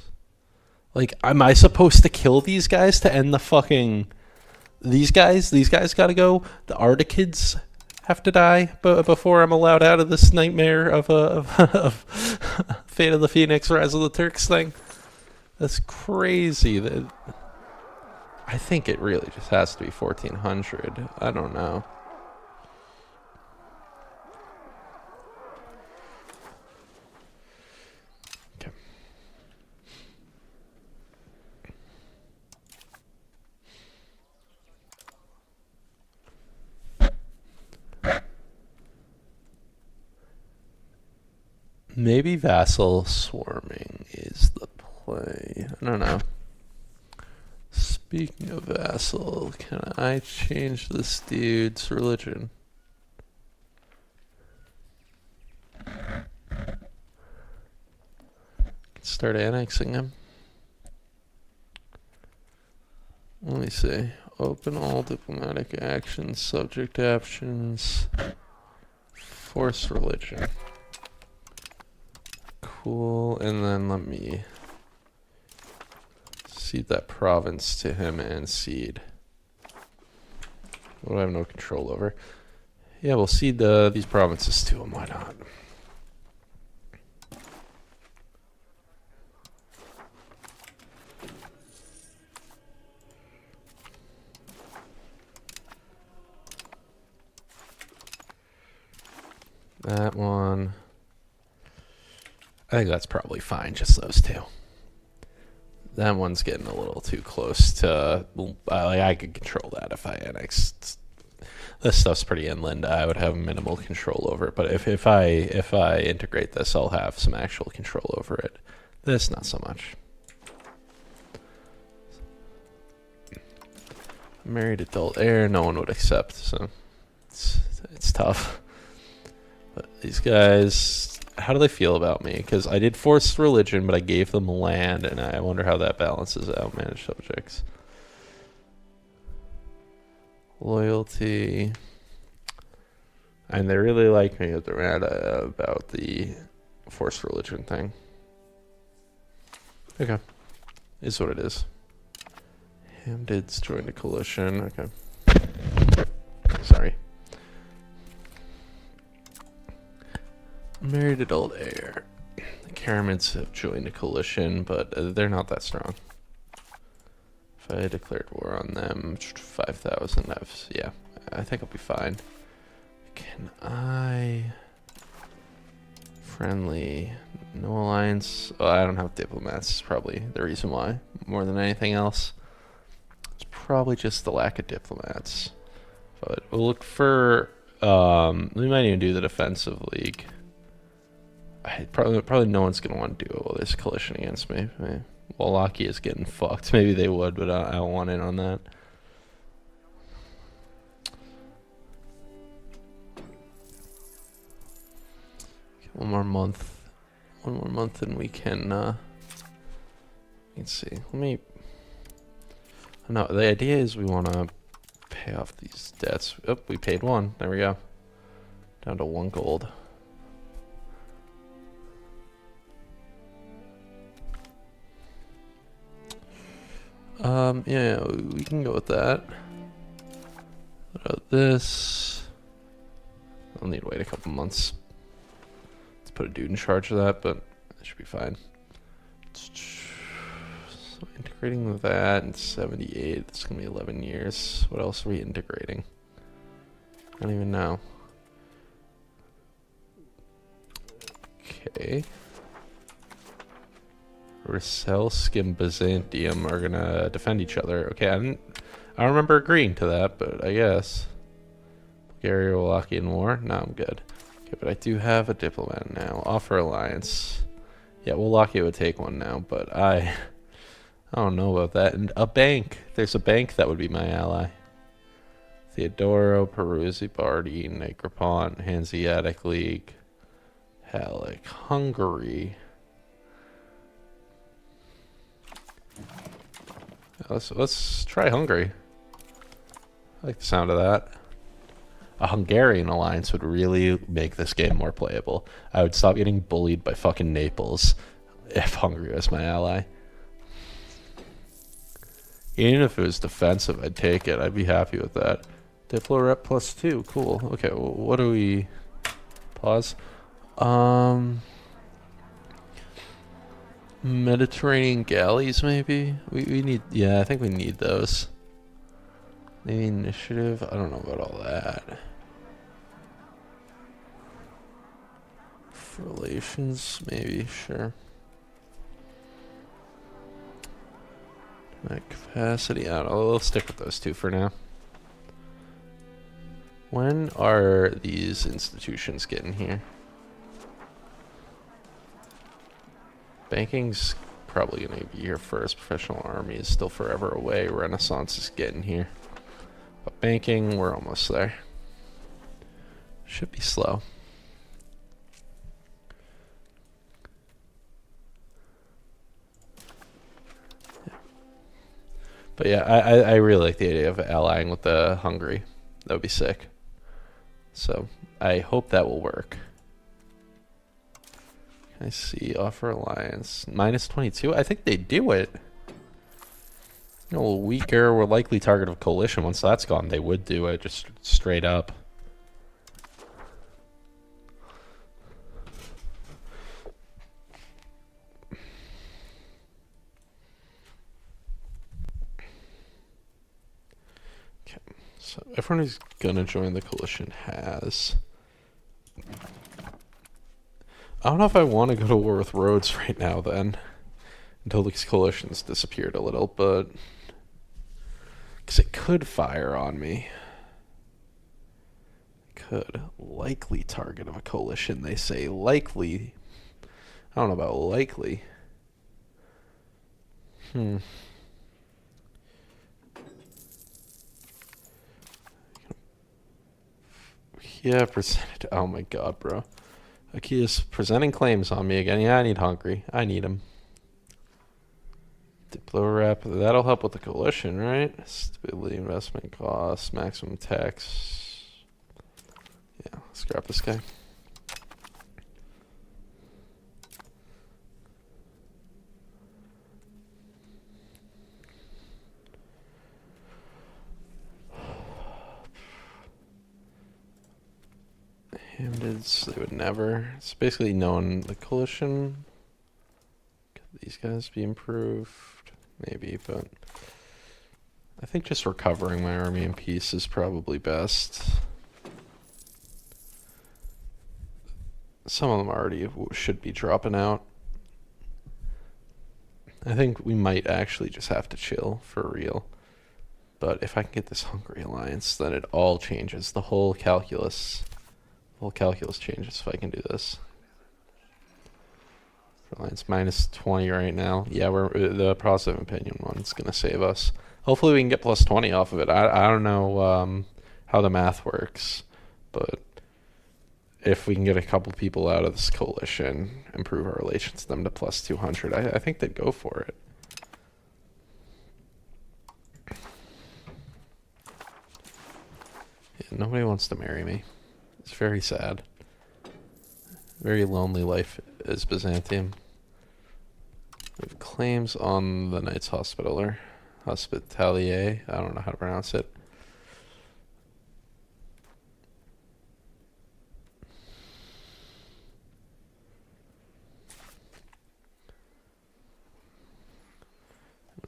Like, am I supposed to kill these guys to end the fucking... These guys gotta go. The Arctikids have to die before I'm allowed out of this nightmare of Fate of the Phoenix, Rise of the Turks thing. That's crazy. I think it really just has to be 1,400. I don't know. Okay. Maybe vassal swarming is the play. I don't know. Speaking of vassal, can I change this dude's religion? Start annexing him. Let me see. Open all diplomatic actions, subject actions, force religion. Cool, and then let me cede that province to him and cede. What do I have no control over? Yeah, we'll cede these provinces to him, why not? That one. I think that's probably fine, just those two. That one's getting a little too close to... I could control that if I annexed. This stuff's pretty inland. I would have minimal control over it. But if I integrate this, I'll have some actual control over it. This, not so much. Married adult heir, no one would accept, so it's tough. But these guys, how do they feel about me? Because I did force religion, but I gave them land, and I wonder how that balances out. Managed subjects. Loyalty. And they really like me at the Rada about the forced religion thing. Okay. Is what it is. Hamdids joined a coalition. Okay. Sorry. Married adult heir. The Karamids have joined a coalition, but they're not that strong. If I declared war on them, 5,000, yeah, I think I'll be fine. Can I... Friendly. No alliance. Oh, I don't have diplomats. It's probably the reason why. More than anything else. It's probably just the lack of diplomats. But we'll look for... we might even do the defensive league. Probably no one's going to want to do it while there's a coalition against me. Wallachia is getting fucked. Maybe they would, but I don't want in on that. Okay, one more month and we can, let's see. Let me... No, the idea is we want to pay off these debts. Oh, we paid one. There we go. Down to 1 gold. Yeah, we can go with that. What about this? I'll need to wait a couple months. Let's put a dude in charge of that, but that should be fine. So integrating that in 78, it's gonna be 11 years. What else are we integrating? I don't even know. Okay. Ruselsk and Byzantium are gonna defend each other. Okay, I don't remember agreeing to that, but I guess. Bulgaria, Wallachia war? No, I'm good. Okay, but I do have a diplomat now. Offer alliance. Yeah, Wallachia would take one now, but I don't know about that. And a bank. There's a bank that would be my ally. Theodoro, Peruzzi, Bardi, Negrapont, Hanseatic League, Halleck, Hungary. Let's try Hungary. I like the sound of that. A Hungarian alliance would really make this game more playable. I would stop getting bullied by fucking Naples if Hungary was my ally. Even if it was defensive, I'd take it. I'd be happy with that. Diplo rep +2. Cool. Okay, well, what do we... Pause. Mediterranean galleys, maybe? We need... Yeah, I think we need those. Maybe initiative? I don't know about all that. For relations, maybe, sure. Capacity, I don't know. We'll stick with those two for now. When are these institutions getting here? Banking's probably going to be here first. Professional army is still forever away. Renaissance is getting here. But banking, we're almost there. Should be slow. Yeah. But yeah, I really like the idea of allying with Hungary. That would be sick. So I hope that will work. I see. Offer alliance. -22? I think they do it. A little weaker. We're likely target of coalition. Once that's gone, they would do it. Just straight up. Okay. So everyone who's going to join the coalition has... I don't know if I want to go to war with Rhodes right now then. Until these coalitions disappeared a little, but... Because it could fire on me. Could. Likely target of a coalition, they say. Likely. I don't know about likely. Yeah, presented. Oh my god, bro. Akia's presenting claims on me again. Yeah, I need Hungary. I need him. Diplo rep. That'll help with the coalition, right? Stability, investment costs, maximum tax. Yeah. Let's grab this guy. Hamdids, they would never. It's basically known the coalition. Could these guys be improved? Maybe, but I think just recovering my army in peace is probably best. Some of them already should be dropping out. I think we might actually just have to chill for real. But if I can get this Hungary alliance, then it all changes. The whole calculus. The whole calculus changes if I can do this. Alliance minus 20 right now. Yeah, we're the positive opinion one's gonna save us. Hopefully we can get plus 20 off of it. I don't know how the math works, but if we can get a couple people out of this coalition, improve our relations to them to plus 200, I think they'd go for it. Yeah, nobody wants to marry me. It's very sad. Very lonely life is Byzantium. We have claims on the Knights Hospitaller. Hospitalier. I don't know how to pronounce it.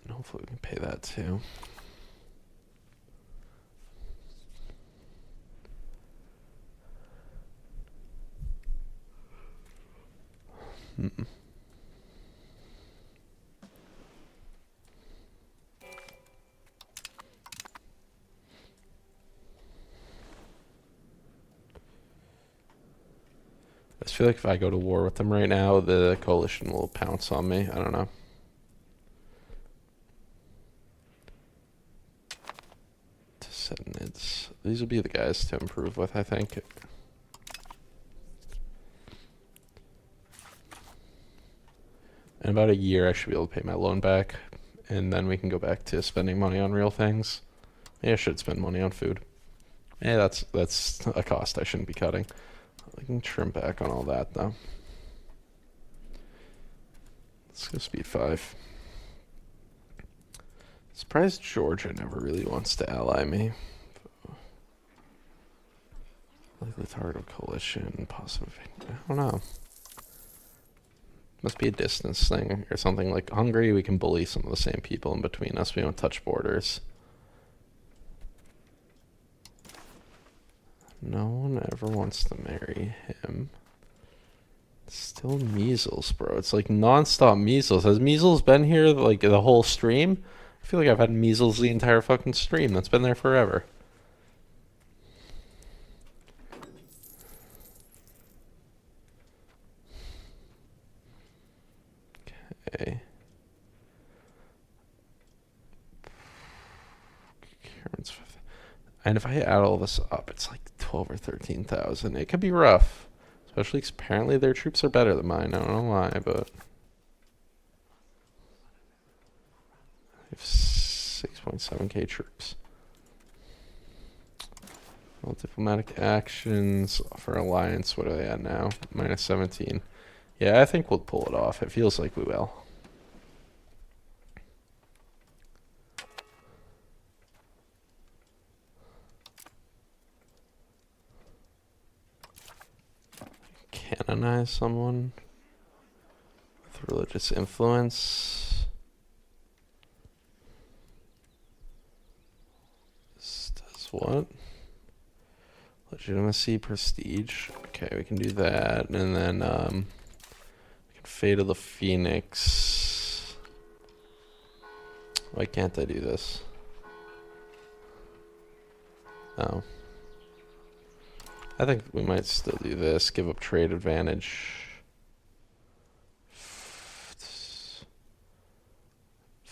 And hopefully we can pay that too. I just feel like if I go to war with them right now, the coalition will pounce on me. I don't know. Tidsenids. These will be the guys to improve with, I think. In about a year, I should be able to pay my loan back, and then we can go back to spending money on real things. Maybe I should spend money on food. Yeah, that's a cost I shouldn't be cutting. I can trim back on all that, though. Let's go speed 5. Surprised Georgia never really wants to ally me. Likely target of coalition, positive. I don't know. Must be a distance thing or something. Like Hungary, we can bully some of the same people in between us. We don't touch borders. No one ever wants to marry him. Still measles, bro. It's like non-stop measles. Has measles been here like the whole stream? I feel like I've had measles the entire fucking stream. That's been there forever. Okay. And if I add all this up, it's like 12 or 13,000. It could be rough. Especially because apparently their troops are better than mine. I don't know why, but... I have 6.7k troops. Well, diplomatic actions for alliance. What are they at now? Minus 17. Yeah, I think we'll pull it off. It feels like we will. Canonize someone with religious influence. This does what? Legitimacy, prestige. Okay, we can do that, and then we can Fate of the Phoenix. Why can't I do this? Oh. I think we might still do this. Give up trade advantage.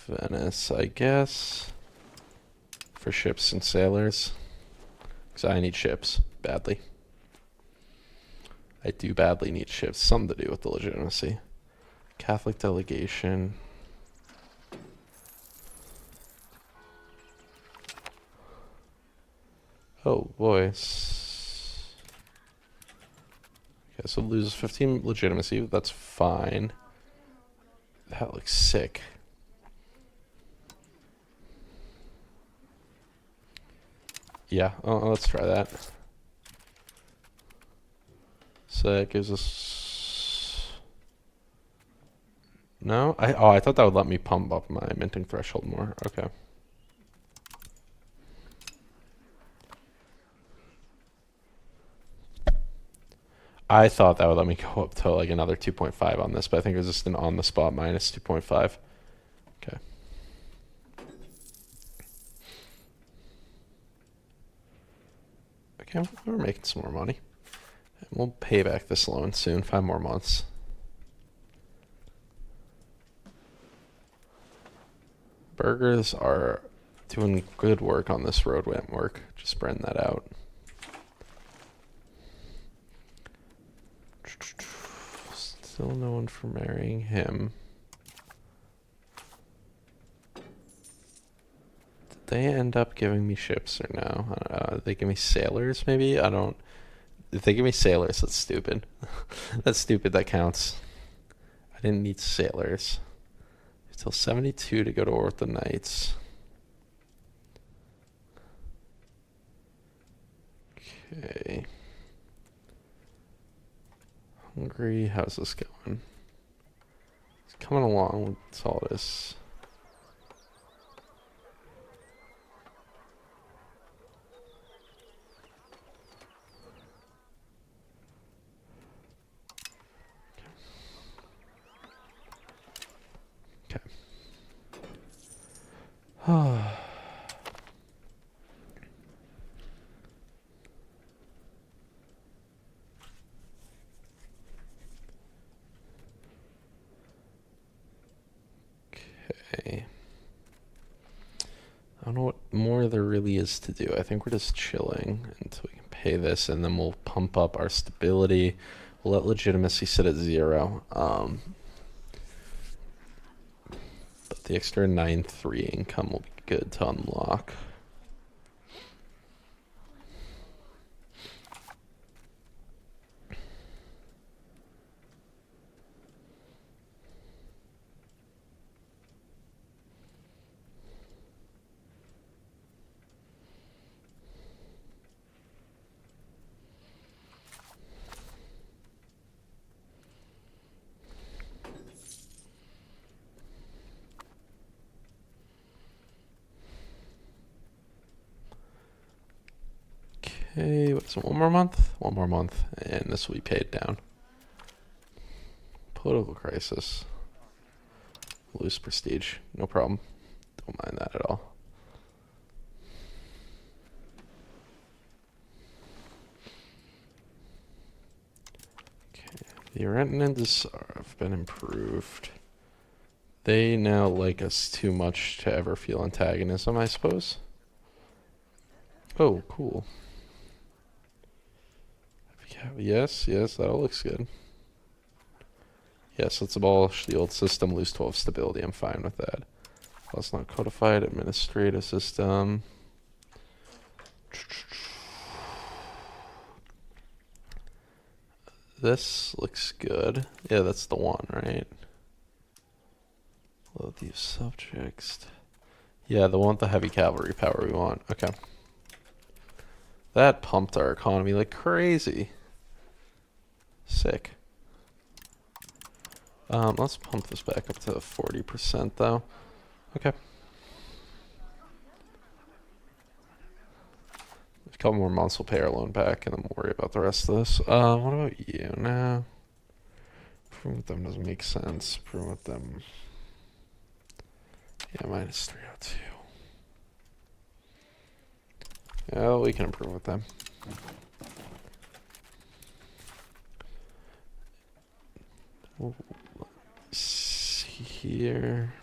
Venice, I guess. For ships and sailors. Because I need ships. Badly. I do badly need ships. Something to do with the legitimacy. Catholic delegation. Oh, boy. Okay, so loses 15 legitimacy. That's fine. That looks sick. Yeah, let's try that. So that gives us... No? I thought that would let me pump up my minting threshold more. Okay. I thought that would let me go up to like another 2.5 on this, but I think it was just an on-the-spot minus 2.5. Okay. Okay, we're making some more money. And we'll pay back this loan soon, 5 more months. Burgers are doing good work on this road network. Just spreading that out. Still no one for marrying him. Did they end up giving me ships or no? Did they give me sailors maybe? I don't... If they give me sailors, that's stupid. That's stupid, that counts. I didn't need sailors. Still 72 to go to war with the knights. Okay. Hungary, how's this going? It's coming along with all this. Okay. Okay. I don't know what more there really is to do. I think we're just chilling until we can pay this, and then we'll pump up our stability. We'll let legitimacy sit at 0. But the extra 9.3 income will be good to unlock. Okay, what's it, 1 more month? 1 more month, and this will be paid down. Political crisis. Lose prestige. No problem. Don't mind that at all. Okay, the Aretinids have been improved. They now like us too much to ever feel antagonism, I suppose. Oh, cool. Yes, that all looks good. Yes, let's abolish the old system, lose 12 stability. I'm fine with that. Plus not codified administrative system. This looks good. Yeah, that's the one, right? Load these subjects. Yeah, the one with the heavy cavalry power we want. Okay. That pumped our economy like crazy. Sick. Let's pump this back up to 40% though. Okay. A couple more months we'll pay our loan back and then we'll worry about the rest of this. What about you now? Prove with them doesn't make sense. Prove with them. Yeah, minus 302. Yeah, we can improve with them. See here.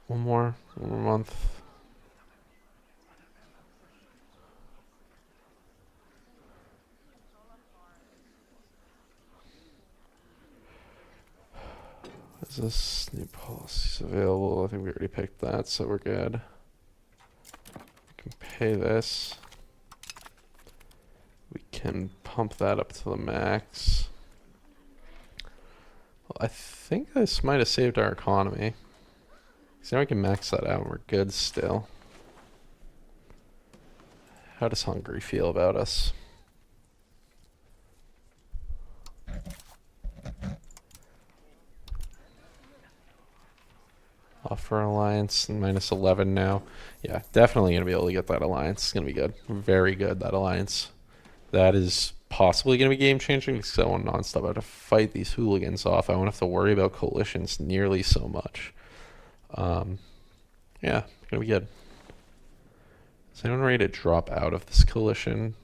One more month. Is this new policies available? I think we already picked that, so we're good. We can pay this. We can pump that up to the max. Well, I think this might have saved our economy. So now we can max that out and we're good still. How does Hungary feel about us? Offer alliance, minus 11 now. Yeah, definitely going to be able to get that alliance. It's going to be good. Very good, that alliance. That is possibly going to be game-changing because I want non-stop. I have to fight these hooligans off. I won't have to worry about coalitions nearly so much. Yeah, it's going to be good. Is anyone ready to drop out of this coalition?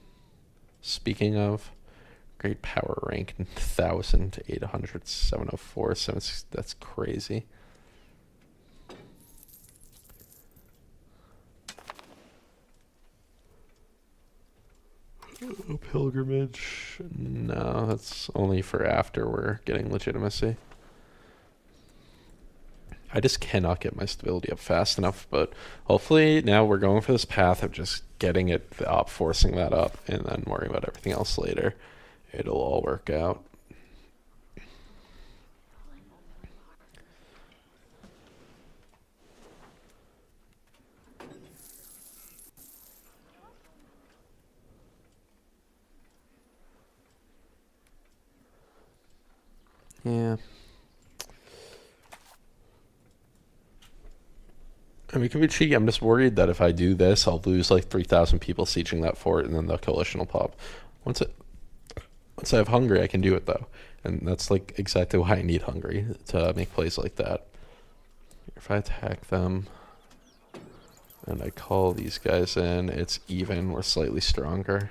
Speaking of, great power rank, 1,800, 704, 76. That's crazy. Pilgrimage. No, that's only for after we're getting legitimacy. I just cannot get my stability up fast enough, but hopefully now we're going for this path of just getting it up, forcing that up, and then worrying about everything else later. It'll all work out. Yeah. I mean, it can be cheeky. I'm just worried that if I do this, I'll lose like 3,000 people sieging that fort, and then the coalition will pop. Once I have Hungary, I can do it though, and that's like exactly why I need Hungary to make plays like that. If I attack them, and I call these guys in, it's even. We're slightly stronger.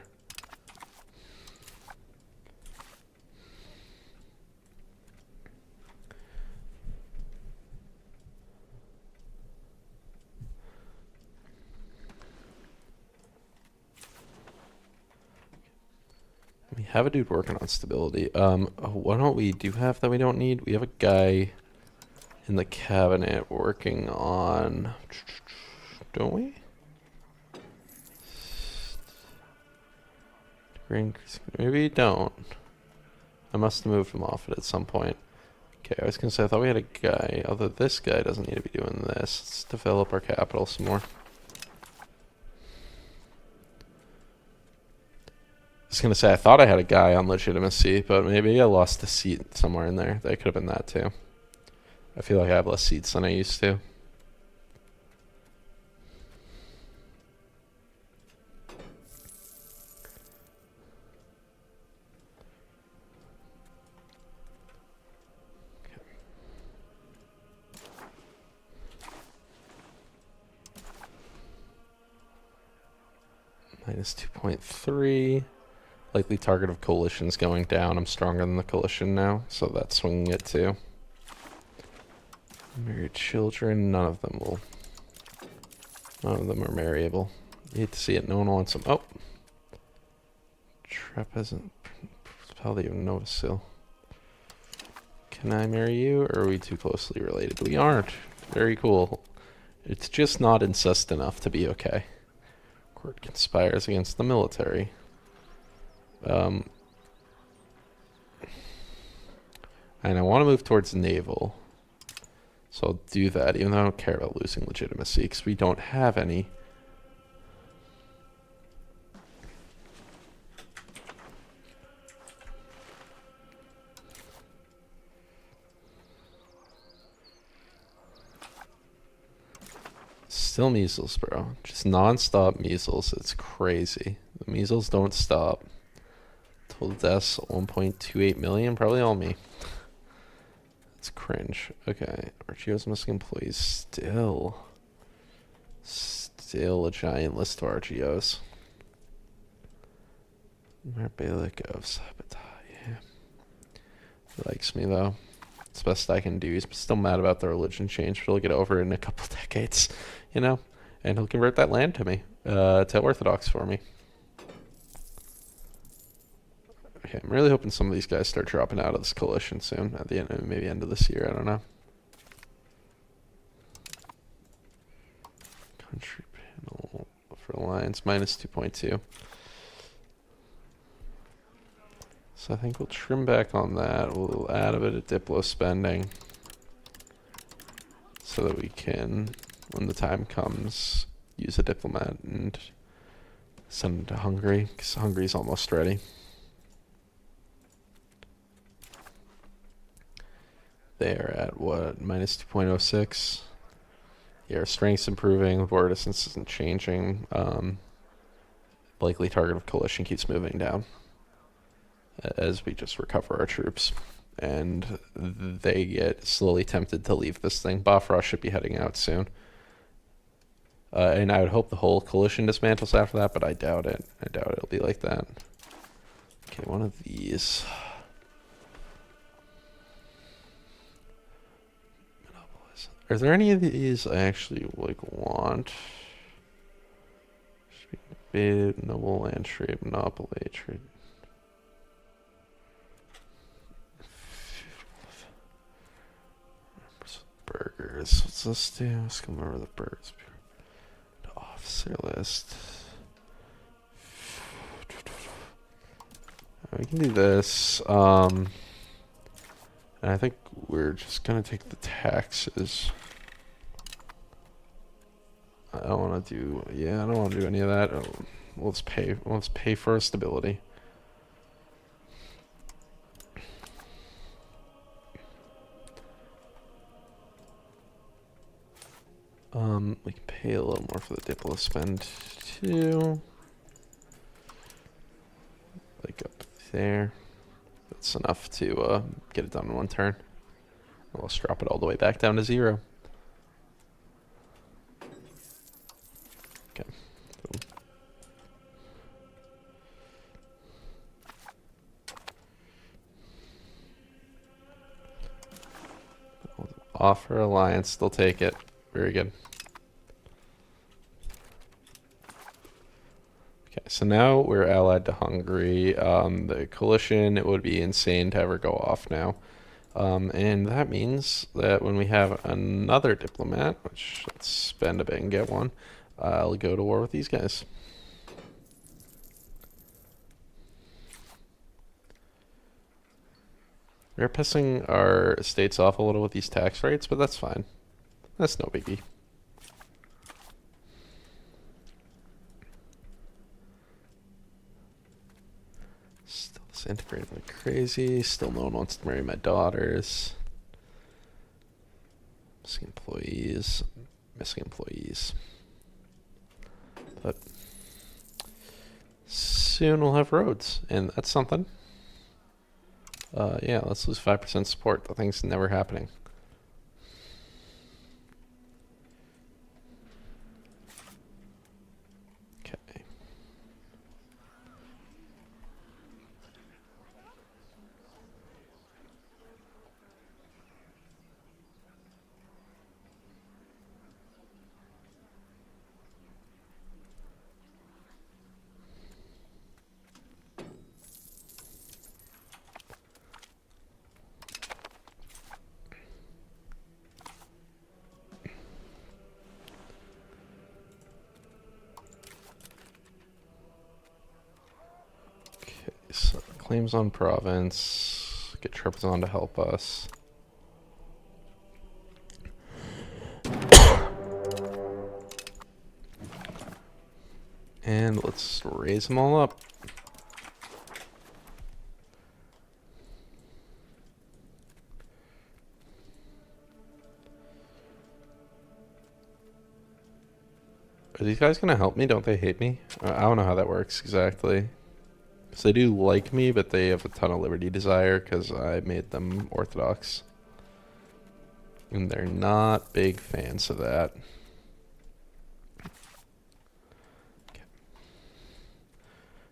We have a dude working on stability. What don't we do have that we don't need? We have a guy in the cabinet working on, don't we? Maybe we don't. I must have moved him off it at some point. Okay, I was gonna say I thought we had a guy. Although this guy doesn't need to be doing this. Let's develop our capital some more. I was gonna say I thought I had a guy on legitimacy, but maybe I lost a seat somewhere in there. That could have been that too. I feel like I have less seats than I used to. Minus 2.3. Likely target of coalitions going down. I'm stronger than the coalition now, so that's swinging it too. Married children, none of them are marryable. You hate to see it, no one wants them. Oh! Trapezant. How do they even notice still? Can I marry you, or are we too closely related? We aren't. Very cool. It's just not incest enough to be okay. Court conspires against the military. And I want to move towards naval. So I'll do that, even though I don't care about losing legitimacy, because we don't have any. Still measles, bro. Just non-stop measles. It's crazy. The measles don't stop. Total deaths 1.28 million. Probably all me. It's cringe. Okay. RGO's missing employees. Still a giant list of RGOs. Marbalic of Sabotage. Yeah. He likes me though. It's the best I can do. He's still mad about the religion change, but he'll get over it in a couple decades, you know? And he'll convert that land to me, to Orthodox for me. Okay, I'm really hoping some of these guys start dropping out of this coalition soon, at the end, maybe end of this year, I don't know. Country panel for alliance, minus 2.2. So I think we'll trim back on that. We'll add a bit of Diplo spending so that we can, when the time comes, use a diplomat and send them to Hungary, because Hungary's almost ready. They are at what, minus 2.06? Yeah, our strength's improving, war distance isn't changing. Likely target of coalition keeps moving down as we just recover our troops. And they get slowly tempted to leave this thing. Bofrost should be heading out soon. And I would hope the whole coalition dismantles after that, but I doubt it. I doubt it'll be like that. Okay, one of these. Are there any of these I actually want? Bid, noble, land trade, monopoly, trade. Burgers. What's this do? Let's come over the birds. The officer list. We can do this. And I think we're just gonna take the taxes. I don't want to do. Yeah, I don't want to do any of that. Let's pay. Let's pay for stability. We can pay a little more for the Diplo spend too. Like up there. That's enough to get it done in one turn. Let's drop it all the way back down to 0. Okay. Offer alliance, they'll take it. Very good. Okay, so now we're allied to Hungary. The coalition, it would be insane to ever go off now. And that means that when we have another diplomat, which let's spend a bit and get one, I'll go to war with these guys. We're pissing our states off a little with these tax rates, but that's fine. That's no biggie. Still disintegrating like crazy. Still no one wants to marry my daughters. Missing employees. Missing employees. But soon we'll have roads, and that's something. Yeah, let's lose 5% support. The thing's never happening. Okay. So claims on province. Get Trebizond to help us. And let's raise them all up. Are these guys gonna help me? Don't they hate me? I don't know how that works exactly. Because they do like me, but they have a ton of liberty desire because I made them Orthodox. And they're not big fans of that. Okay.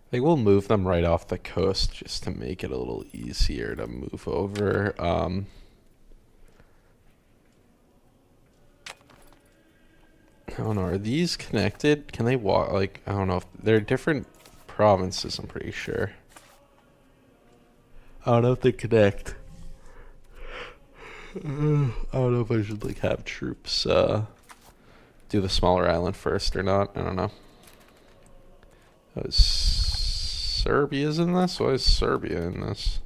I think we'll move them right off the coast just to make it a little easier to move over. I don't know, are these connected? Can they walk? Like, I don't know if they're different provinces, I'm pretty sure. I don't know if they connect. I don't know if I should like have troops do the smaller island first or not. I don't know. That was Serbia's in this? Why is Serbia in this?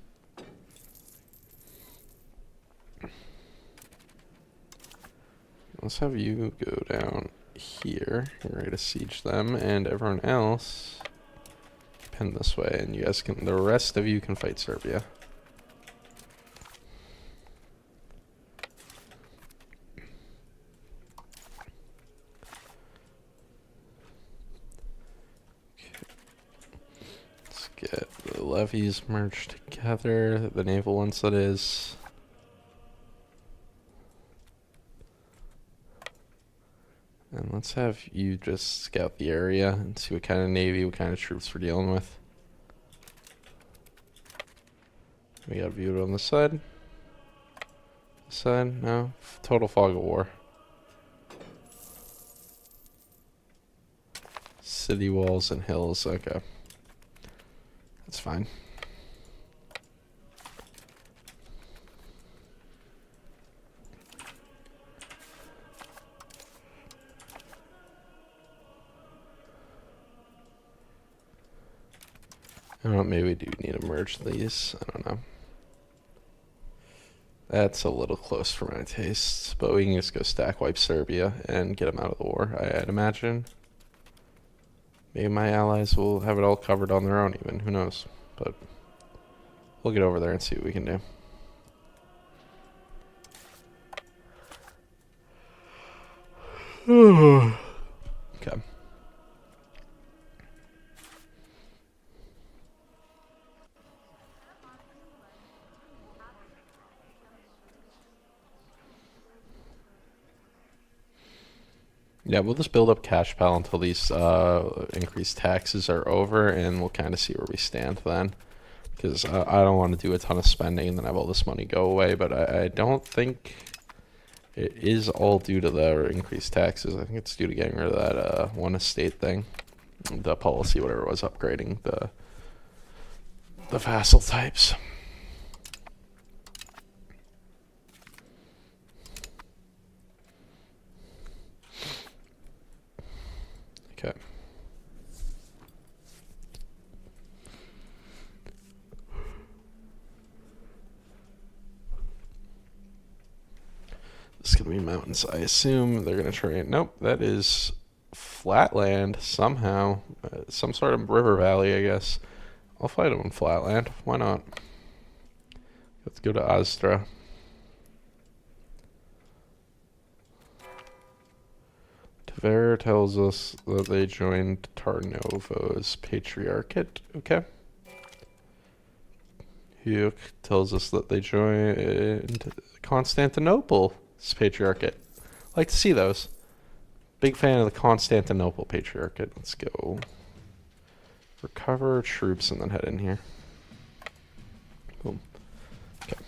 Let's have you go down here. You're ready to siege them, and everyone else pin this way, and you guys can. The rest of you can fight Serbia. Let's get the levies merged together. The naval ones, that is. And let's have you just scout the area and see what kind of navy, what kind of troops we're dealing with. We got viewed on the side. This side, no. Total fog of war. City walls and hills, okay. That's fine. I don't know, maybe we do need to merge these. I don't know. That's a little close for my tastes, but we can just go stack wipe Serbia and get them out of the war, I'd imagine. Maybe my allies will have it all covered on their own even, who knows. But we'll get over there and see what we can do. Okay. Yeah, we'll just build up cash pile until these increased taxes are over, and we'll kind of see where we stand then. Because I don't want to do a ton of spending and then have all this money go away, but I don't think it is all due to the increased taxes. I think it's due to getting rid of that one estate thing. The policy, whatever it was, upgrading the vassal types. Okay. This is going to be mountains. I assume they're going to try and... Nope, that is flatland somehow. Some sort of river valley, I guess. I'll fight them in flatland. Why not? Let's go to Astra. Tver tells us that they joined Tarnovo's Patriarchate. Okay. Hyuk tells us that they joined Constantinople's Patriarchate. Like to see those. Big fan of the Constantinople Patriarchate. Let's go. Recover troops and then head in here. Boom. Okay.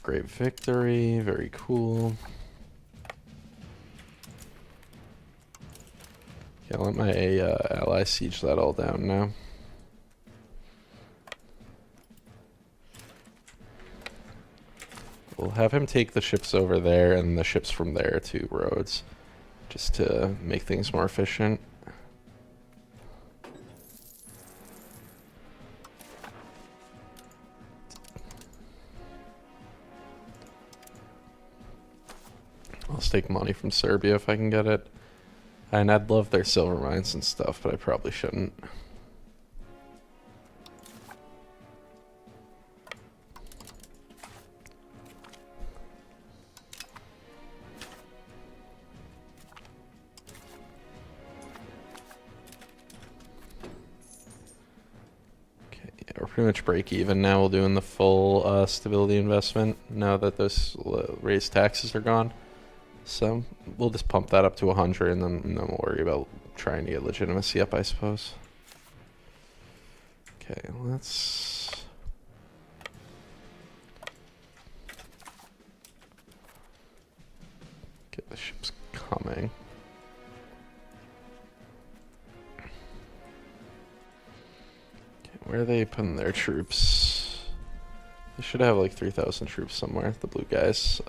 Great victory. Very cool. Yeah, I'll let my ally siege that all down now. We'll have him take the ships over there and the ships from there to Rhodes, just to make things more efficient. I'll take money from Serbia if I can get it. And I'd love their silver mines and stuff, but I probably shouldn't. We're pretty much break even now. We'll doing the full stability investment now that those raised taxes are gone. So we'll just pump that up to 100 and then we'll worry about trying to get legitimacy up, I suppose. Okay, let's... get the ships coming. Where are they putting their troops? They should have like 3,000 troops somewhere, the blue guys.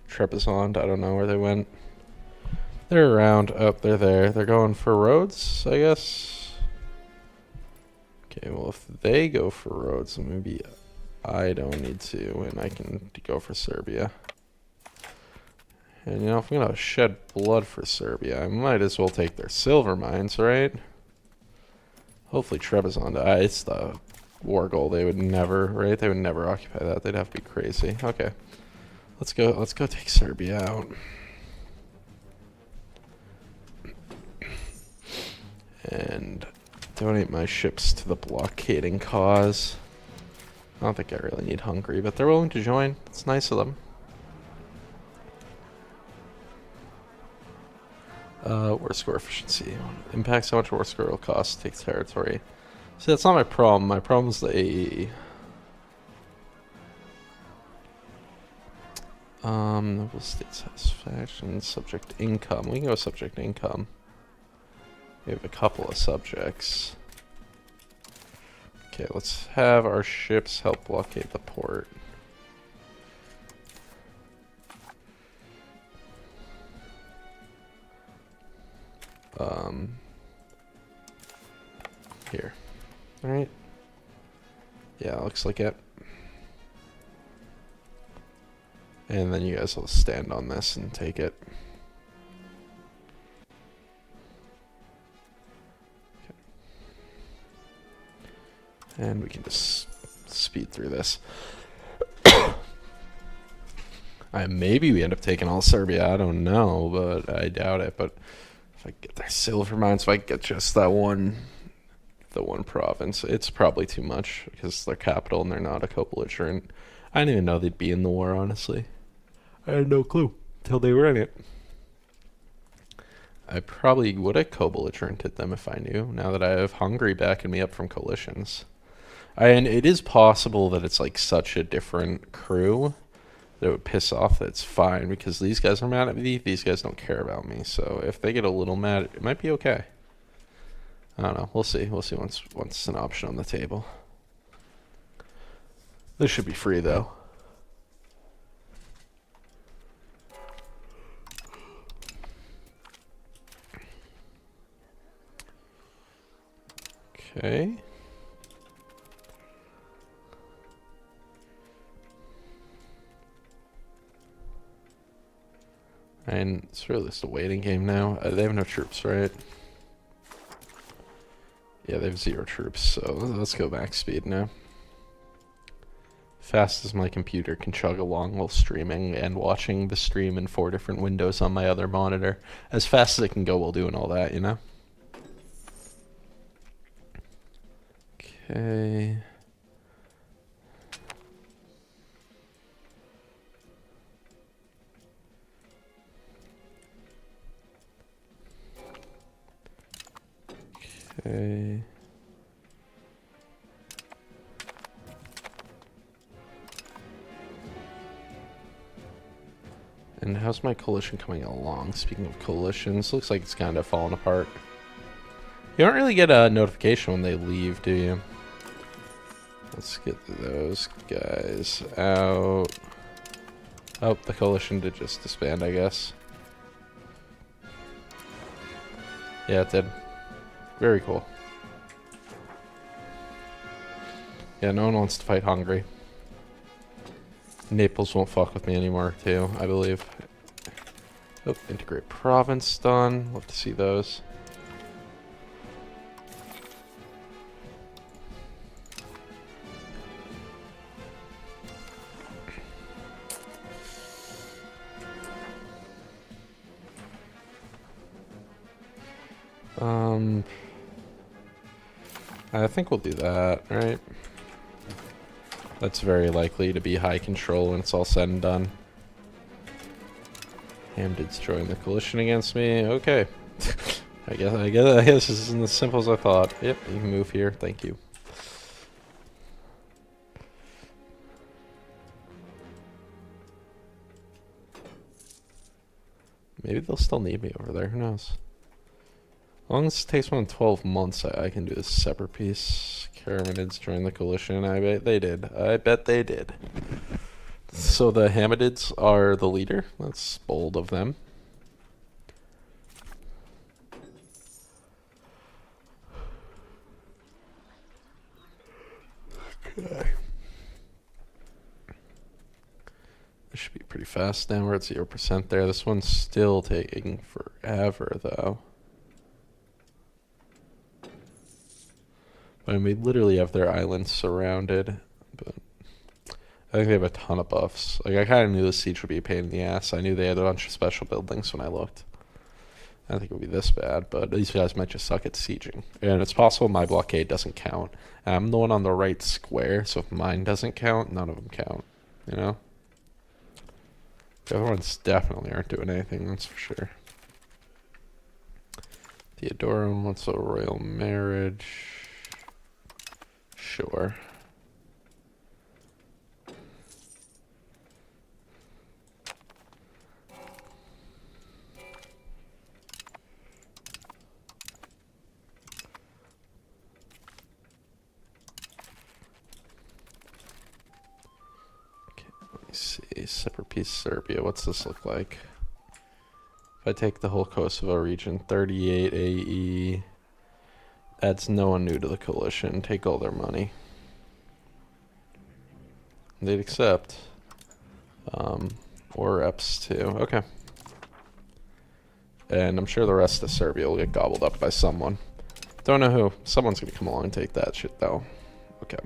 Trebizond, I don't know where they went. They're around. Oh, they're there. They're going for Rhodes, I guess. Okay, well, if they go for Rhodes, then maybe I don't need to, and I can go for Serbia. And, you know, if I'm going to shed blood for Serbia, I might as well take their silver mines, right? Hopefully Trebizond. It's the war goal. They would never, right? They would never occupy that. They'd have to be crazy. Okay. Let's go take Serbia out. And donate my ships to the blockading cause. I don't think I really need Hungary, but they're willing to join. It's nice of them. War score efficiency. Impacts how much war score will cost. Takes territory. See, that's not my problem. My problem is the AE. Noble state satisfaction, subject income. We can go subject income. We have a couple of subjects. Okay, let's have our ships help blockade the port. Here. Alright. Yeah, looks like it. And then you guys will stand on this and take it. Okay. And we can just speed through this. Maybe we end up taking all Serbia, I don't know, but I doubt it. But if I get their silver mines, if I get just that one province, it's probably too much because it's their capital and they're not a co-belligerent. I didn't even know they'd be in the war, honestly. I had no clue till they were in it. I probably would have co-belligerented them if I knew, now that I have Hungary backing me up from coalitions. And it is possible that it's like such a different crew that it would piss off that it's fine, because these guys are mad at me, these guys don't care about me. So if they get a little mad, it might be okay. I don't know. We'll see. We'll see once it's an option on the table. This should be free, though. Okay. And it's really just a waiting game now. They have no troops, right? Yeah, they have 0 troops, so let's go max speed now. Fast as my computer can chug along while streaming and watching the stream in 4 different windows on my other monitor. As fast as it can go while doing all that, you know? Okay. Okay. And how's my coalition coming along? Speaking of coalitions, looks like it's kind of falling apart. You don't really get a notification when they leave, do you? Let's get those guys out. Oh, the coalition did just disband, I guess. Yeah, it did. Very cool. Yeah, no one wants to fight Hungary. Naples won't fuck with me anymore, too, I believe. Oh, integrate province done. Love to see those. I think we'll do that, right? That's very likely to be high control when it's all said and done. Hamdid's join the coalition against me. Okay. I guess this isn't as simple as I thought. Yep, you can move here. Thank you. Maybe they'll still need me over there. Who knows? As long as it takes more than 12 months, I can do this separate piece. Karamanids joined the coalition. I bet they did. I bet they did. So the Hamadids are the leader. That's bold of them. Okay. This should be pretty fast now. We're at 0% there. This one's still taking forever, though. I mean, we literally have their islands surrounded, but I think they have a ton of buffs. Like, I kind of knew the siege would be a pain in the ass. I knew they had a bunch of special buildings when I looked. I don't think it would be this bad, but these guys might just suck at sieging. And it's possible my blockade doesn't count. And I'm the one on the right square, so if mine doesn't count, none of them count. You know? The other ones definitely aren't doing anything, that's for sure. Theodorum, what's a royal marriage? Sure. See, separate piece Serbia. What's this look like? If I take the whole Kosovo region, 38 AE, adds no one new to the coalition. Take all their money. They'd accept. Or reps too. Okay. And I'm sure the rest of Serbia will get gobbled up by someone. Don't know who. Someone's gonna come along and take that shit though. Okay.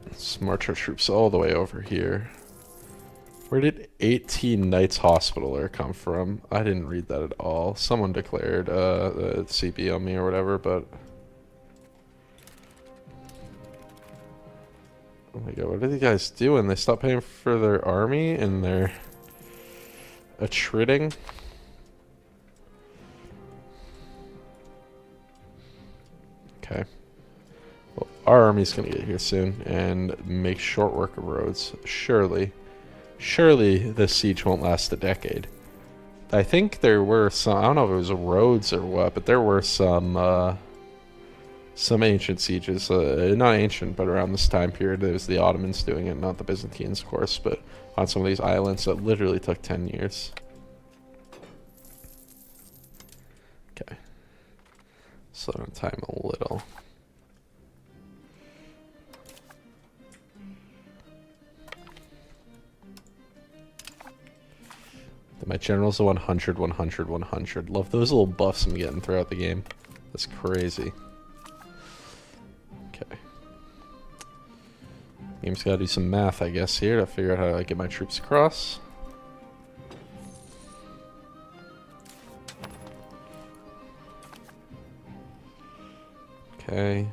Let's march our troops all the way over here. Where did 18 Knights Hospitaller come from? I didn't read that at all. Someone declared the CP on me or whatever, but... Oh my god, what are these guys doing? They stopped paying for their army and they're... attriting? Okay. Well, our army's gonna get here soon and make short work of roads. Surely this siege won't last a decade. I think there were some, I don't know if it was roads or what, but there were some ancient sieges. Not ancient, but around this time period. It was the Ottomans doing it, not the Byzantines, of course, but on some of these islands that literally took 10 years. Okay. Slow down time a little. My general's a 100, 100, 100. Love those little buffs I'm getting throughout the game. That's crazy. Okay. Game's gotta do some math, I guess, here to figure out how to get my troops across. Okay.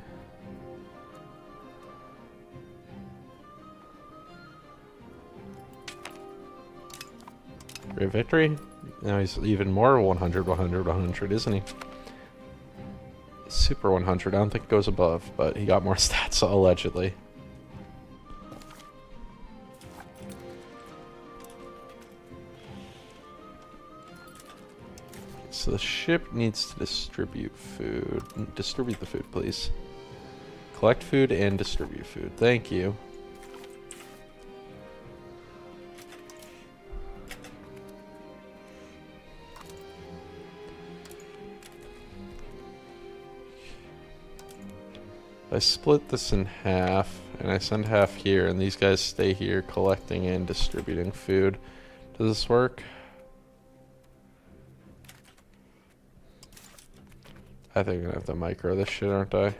Great victory. Now he's even more 100, 100, 100, isn't he? Super 100. I don't think it goes above, but he got more stats, allegedly. So the ship needs to distribute food. Distribute the food, please. Collect food and distribute food. Thank you. I split this in half, and I send half here, and these guys stay here collecting and distributing food. Does this work? I think I'm gonna have to micro this shit, aren't I?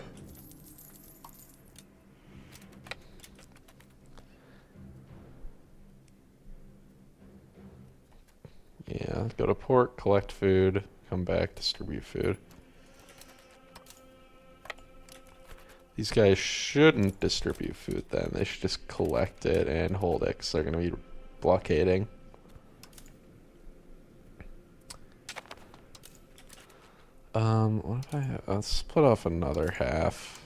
Yeah, go to port, collect food, come back, distribute food. These guys shouldn't distribute food then. They should just collect it and hold it because they're going to be blockading. What if I'll split off another half.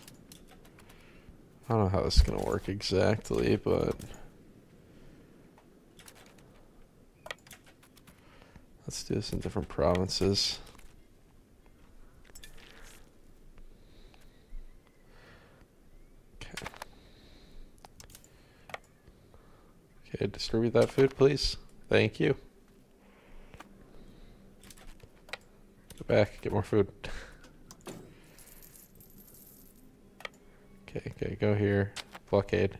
I don't know how this is going to work exactly, but... Let's do this in different provinces. Okay, distribute that food, please. Thank you. Go back, get more food. Okay, go here. Blockade.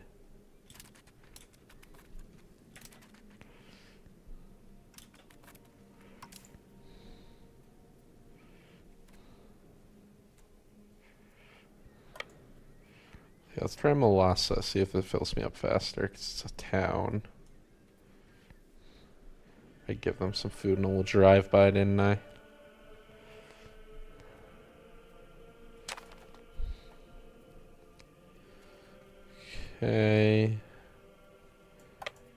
Okay, let's try Molassa, see if it fills me up faster, 'cause it's a town. I give them some food and a little drive-by, didn't I? Okay.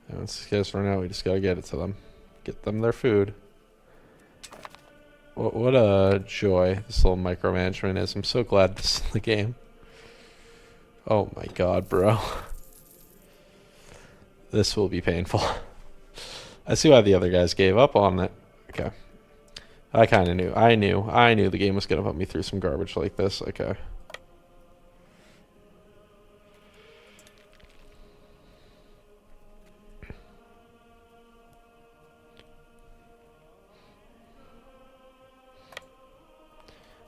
And once these guys run out, we just gotta get it to them. Get them their food. What a joy this little micromanagement is. I'm so glad this is the game. Oh my god, bro. This will be painful. I see why the other guys gave up on it. Okay. I kind of knew. I knew the game was going to put me through some garbage like this. Okay.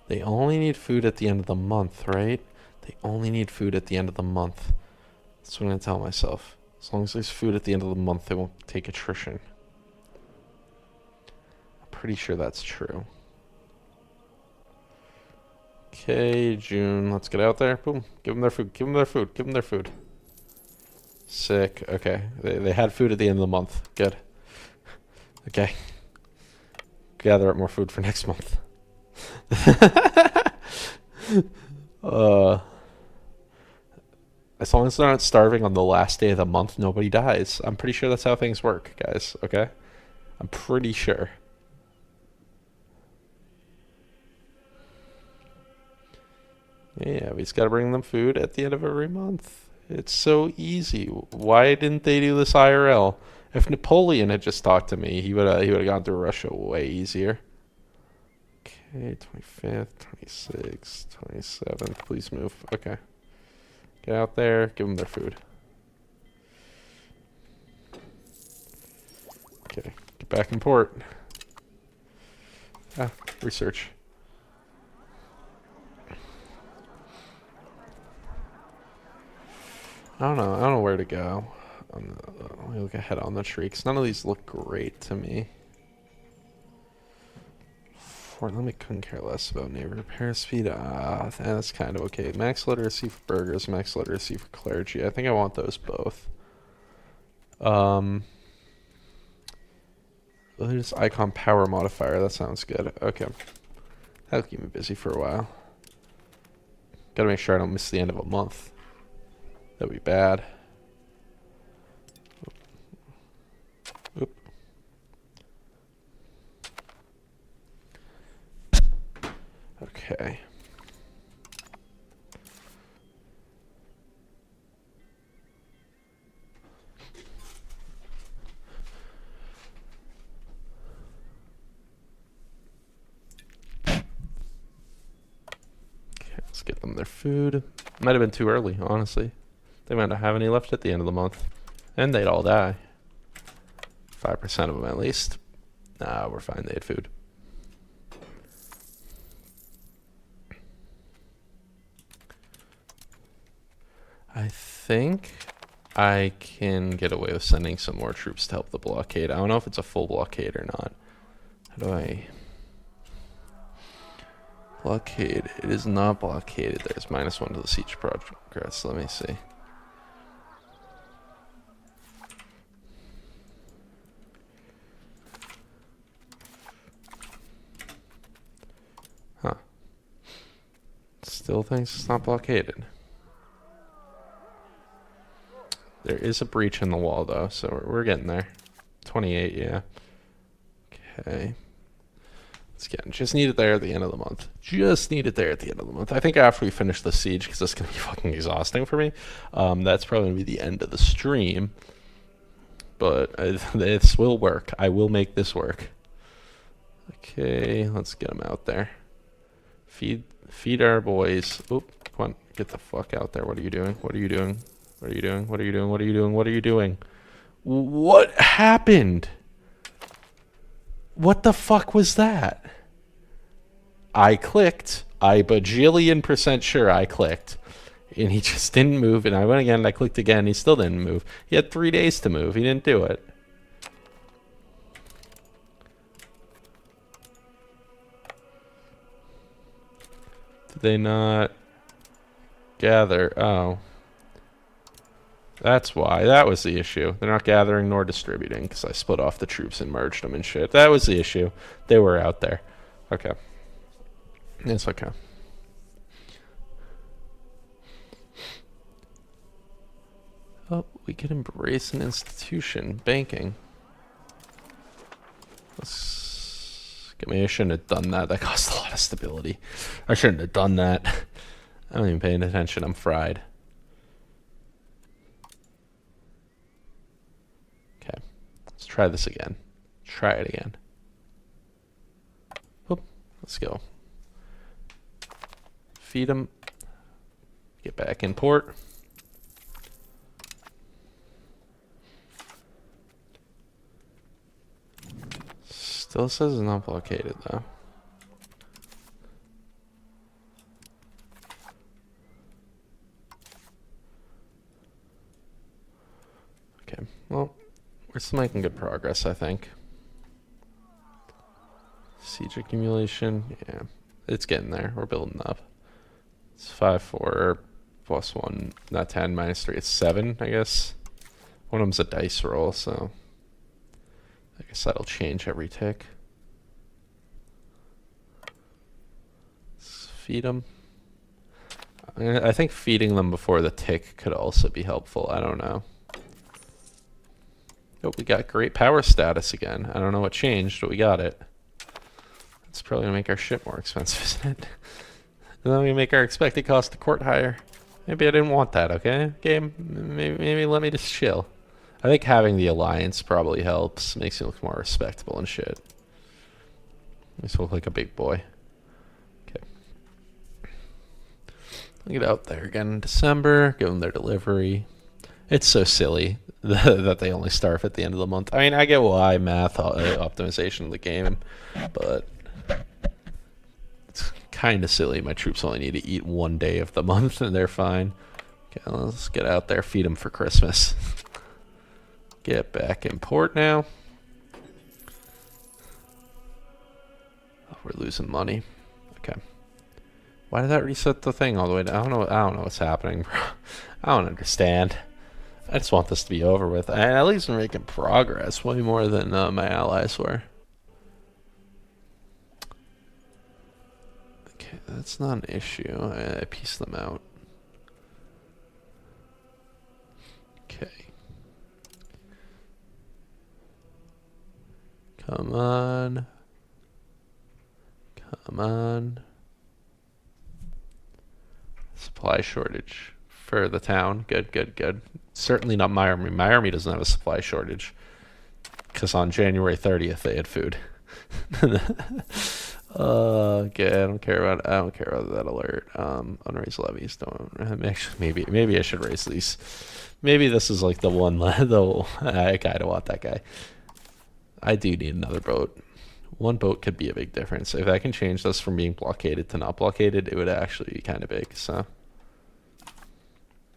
They only need food at the end of the month, right? They only need food at the end of the month. That's what I'm going to tell myself. As long as there's food at the end of the month, they won't take attrition. I'm pretty sure that's true. Okay, June. Let's get out there. Boom. Give them their food. Give them their food. Give them their food. Sick. Okay. They had food at the end of the month. Good. Okay. Gather up more food for next month. As long as they're not starving on the last day of the month, nobody dies. I'm pretty sure that's how things work, guys. Okay? I'm pretty sure. Yeah, we just gotta bring them food at the end of every month. It's so easy. Why didn't they do this IRL? If Napoleon had just talked to me, he would have gone through Russia way easier. Okay, 25th, 26th, 27th. Please move. Okay. Get out there. Give them their food. Okay. Get back in port. Ah, research. I don't know where to go. Let me look ahead on the tree, because none of these look great to me. Let me couldn't care less about neighbor repair speed. That's kind of okay. Max literacy for burgers, max literacy for clergy. I think I want those both. There's icon power modifier. That sounds good. Okay. That'll keep me busy for a while. Gotta make sure I don't miss the end of a month. That'd be bad. Oop. Okay. Let's get them their food. Might have been too early, honestly. They might not have any left at the end of the month. And they'd all die. 5% of them at least. Nah, we're fine. They had food. I think I can get away with sending some more troops to help the blockade. I don't know if it's a full blockade or not. How do I... Blockade. It is not blockaded. There's -1 to the siege progress. Let me see. Huh. Still thinks it's not blockaded. There is a breach in the wall, though, so we're getting there. 28, yeah. Okay. Let's get just need it there at the end of the month. Just need it there at the end of the month. I think after we finish the siege, because it's going to be fucking exhausting for me, that's probably going to be the end of the stream. But this will work. I will make this work. Okay, let's get them out there. Feed our boys. Oop, come on, get the fuck out there. What are you doing? What are you doing? What are you doing? What are you doing? What are you doing? What are you doing? What happened? What the fuck was that? I clicked. I bajillion% sure I clicked. And he just didn't move. And I went again, and I clicked again. He still didn't move. He had 3 days to move. He didn't do it. Did they not gather? Oh. That's why. That was the issue. They're not gathering nor distributing because I split off the troops and merged them and shit. That was the issue. They were out there. Okay. It's okay. Oh, we could embrace an institution. Banking. I shouldn't have done that. That cost a lot of stability. I shouldn't have done that. I'm not even paying attention. I'm fried. Okay. Let's try this again. Try it again. Oop. Let's go. Feed them. Get back in port. Still says it's not blockaded though. Okay, well, we're still making good progress, I think. Siege accumulation, yeah, it's getting there. We're building up. It's 5-4 plus 1, not 10, minus 3. It's 7, I guess. One of them's a dice roll, so I guess that'll change every tick. Let's feed them. I think feeding them before the tick could also be helpful. I don't know. Oh, we got great power status again. I don't know what changed, but we got it. It's probably gonna make our shit more expensive, isn't it? And then we make our expected cost to court higher. Maybe I didn't want that, okay? Game, maybe let me just chill. I think having the alliance probably helps. Makes you look more respectable and shit. Makes you look like a big boy. Okay. Get out there again in December. Give them their delivery. It's so silly that they only starve at the end of the month. I mean, I get why math optimization of the game, but it's kind of silly. My troops only need to eat 1 day of the month and they're fine. Okay, let's get out there, feed them for Christmas. Get back in port now. Oh, we're losing money. Okay. Why did that reset the thing all the way down? I don't know what's happening, bro. I don't understand. I just want this to be over with. And at least we're making progress way more than my allies were. Okay, that's not an issue. I pieced them out. Okay. Come on. Come on. Supply shortage for the town. Good, good, good. Certainly not my army. My army doesn't have a supply shortage. Because on January 30th they had food. Okay, I don't care about that alert. Unraised levies. Don't actually maybe I should raise these. Maybe this is like the one I kinda want that guy. I do need another boat. One boat could be a big difference. If I can change this from being blockaded to not blockaded, it would actually be kind of big, so.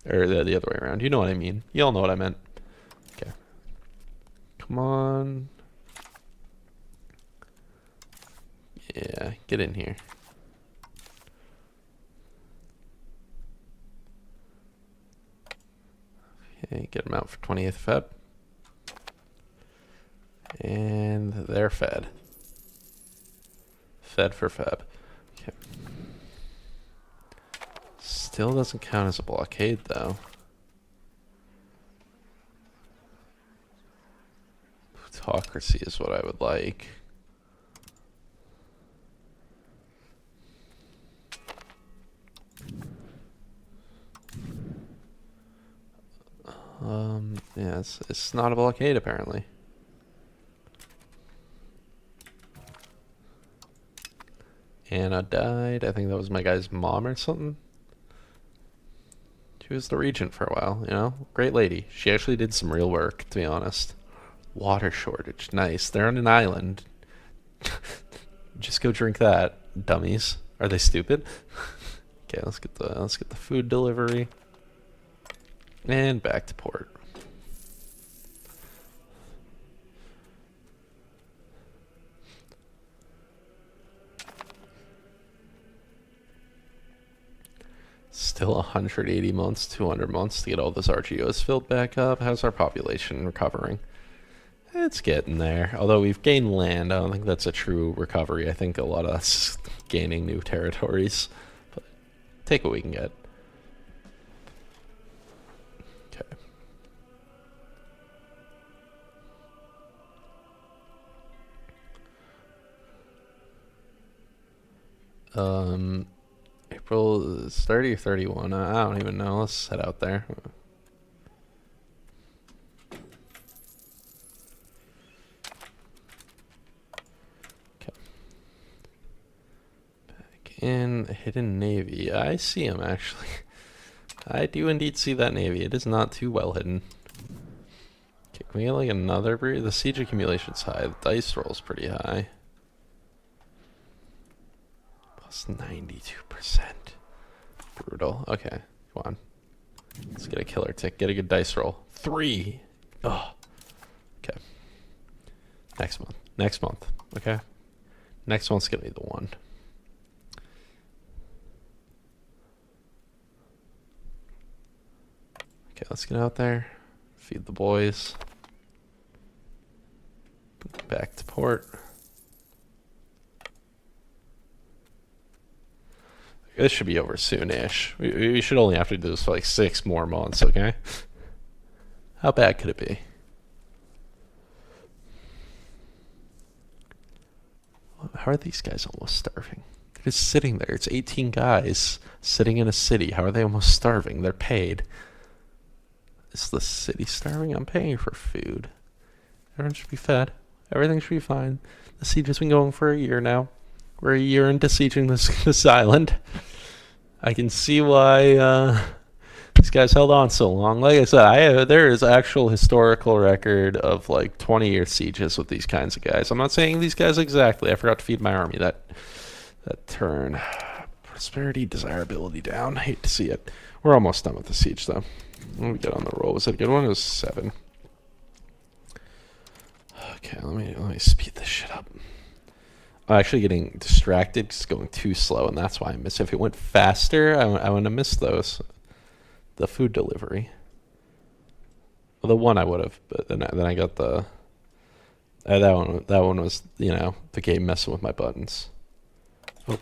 Or the other way around. You know what I mean. You all know what I meant. Okay. Come on. Yeah, get in here. Okay, get them out for 20th Feb. And they're fed. Fed for Feb. Okay. Still doesn't count as a blockade, though. Plutocracy is what I would like. Yeah, it's not a blockade, apparently. Anna died. I think that was my guy's mom or something. She was the regent for a while, you know? Great lady. She actually did some real work, to be honest. Water shortage. Nice. They're on an island. Just go drink that, dummies. Are they stupid? Okay, let's get the food delivery. And back to port. Still 180 months, 200 months to get all those RGOs filled back up. How's our population recovering? It's getting there. Although we've gained land, I don't think that's a true recovery. I think a lot of us gaining new territories. But take what we can get. Okay. April is 30 or 31. I don't even know. Let's head out there. Okay. Back in Hidden Navy. I see him actually. I do indeed see that navy. It is not too well hidden. Okay, can we get like another breed? The siege accumulation's high. The dice roll's pretty high. Plus 92%. Brutal. Okay, come on. Let's get a killer tick. Get a good dice roll. 3. Oh. Okay. Next month. Next month. Okay. Next month's gonna be the one. Okay, let's get out there. Feed the boys. Back to port. This should be over soon-ish. We should only have to do this for like 6 more months, okay? How bad could it be? How are these guys almost starving? They're just sitting there. It's 18 guys sitting in a city. How are they almost starving? They're paid. Is the city starving? I'm paying for food. Everyone should be fed. Everything should be fine. The siege has been going for a year now. We're a year into sieging this island. I can see why these guys held on so long. Like I said, there is actual historical record of like 20-year sieges with these kinds of guys. I'm not saying these guys exactly. I forgot to feed my army that turn. Prosperity, desirability down. I hate to see it. We're almost done with the siege though. Let me get on the roll. Was it a good one? It was 7. Okay, let me speed this shit up. I'm actually getting distracted. It's going too slow, and that's why I miss. If it went faster, I wouldn't have missed those. The food delivery. Well, the one I would have, but then I got the. That one was, you know, the game messing with my buttons. Oh.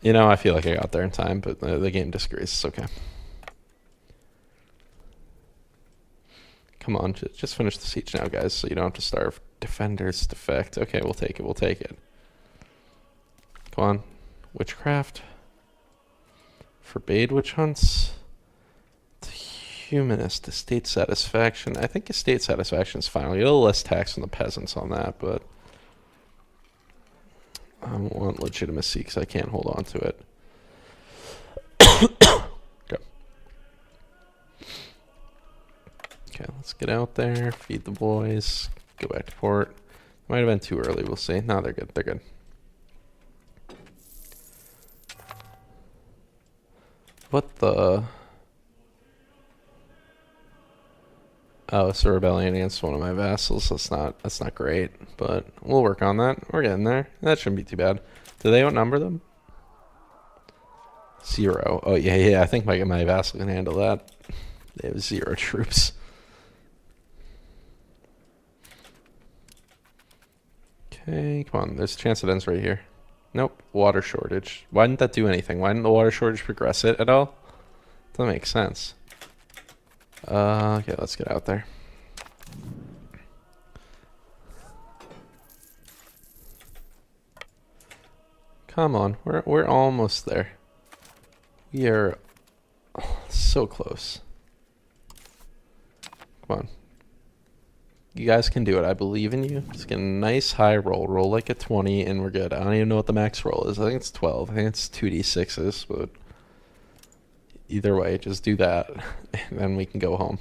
You know, I feel like I got there in time, but the game disagrees. It's okay. Come on, just finish the siege now, guys, so you don't have to starve. Defenders defect. Okay, we'll take it. We'll take it. Come on. Witchcraft. Forbade witch hunts. Humanist. Estate satisfaction. I think estate satisfaction is fine. We'll get a little less tax from the peasants on that, but I want legitimacy because I can't hold on to it. Okay, let's get out there, feed the boys, go back to port. Might have been too early, we'll see. No, they're good, they're good. What the? Oh, it's a rebellion against one of my vassals. That's not great, but we'll work on that. We're getting there. That shouldn't be too bad. Do they outnumber them? 0. Oh, yeah, I think my vassal can handle that. They have 0 troops. Okay, come on. There's a chance it ends right here. Nope. Water shortage. Why didn't that do anything? Why didn't the water shortage progress it at all? Doesn't make sense. Okay, let's get out there. Come on. We're almost there. We are so close. Come on. You guys can do it. I believe in you. Just get a nice high roll. Roll like a 20 and we're good. I don't even know what the max roll is. I think it's 12. I think it's 2d6s, but either way, just do that and then we can go home.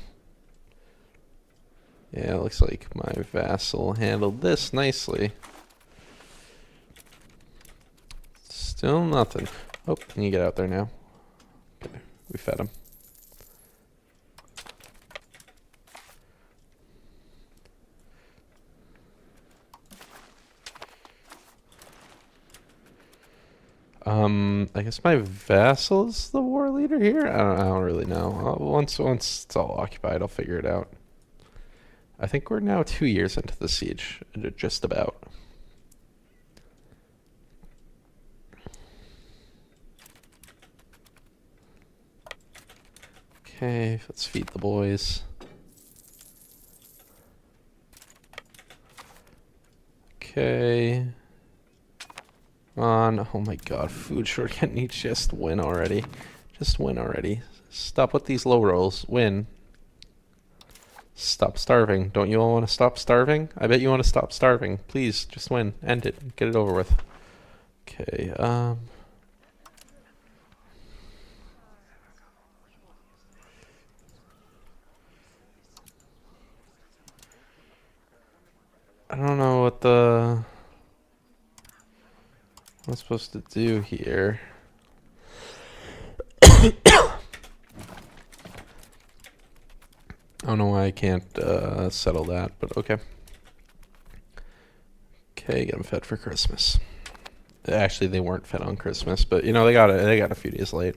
Yeah, it looks like my vassal handled this nicely. Still nothing. Oh, can you get out there now? Okay, we fed him. I guess my vassal is the war leader here? I don't really know. Once it's all occupied, I'll figure it out. I think we're now 2 years into the siege. Just about. Okay, let's feed the boys. Okay. On. Oh my god, food short. Can't you just win already? Just win already. Stop with these low rolls. Win. Stop starving. Don't you all want to stop starving? I bet you want to stop starving. Please, just win. End it. Get it over with. Okay, I don't know what I'm supposed to do here. I don't know why I can't settle that, but okay. Okay, get them fed for Christmas. Actually, they weren't fed on Christmas, but you know they got a few days late.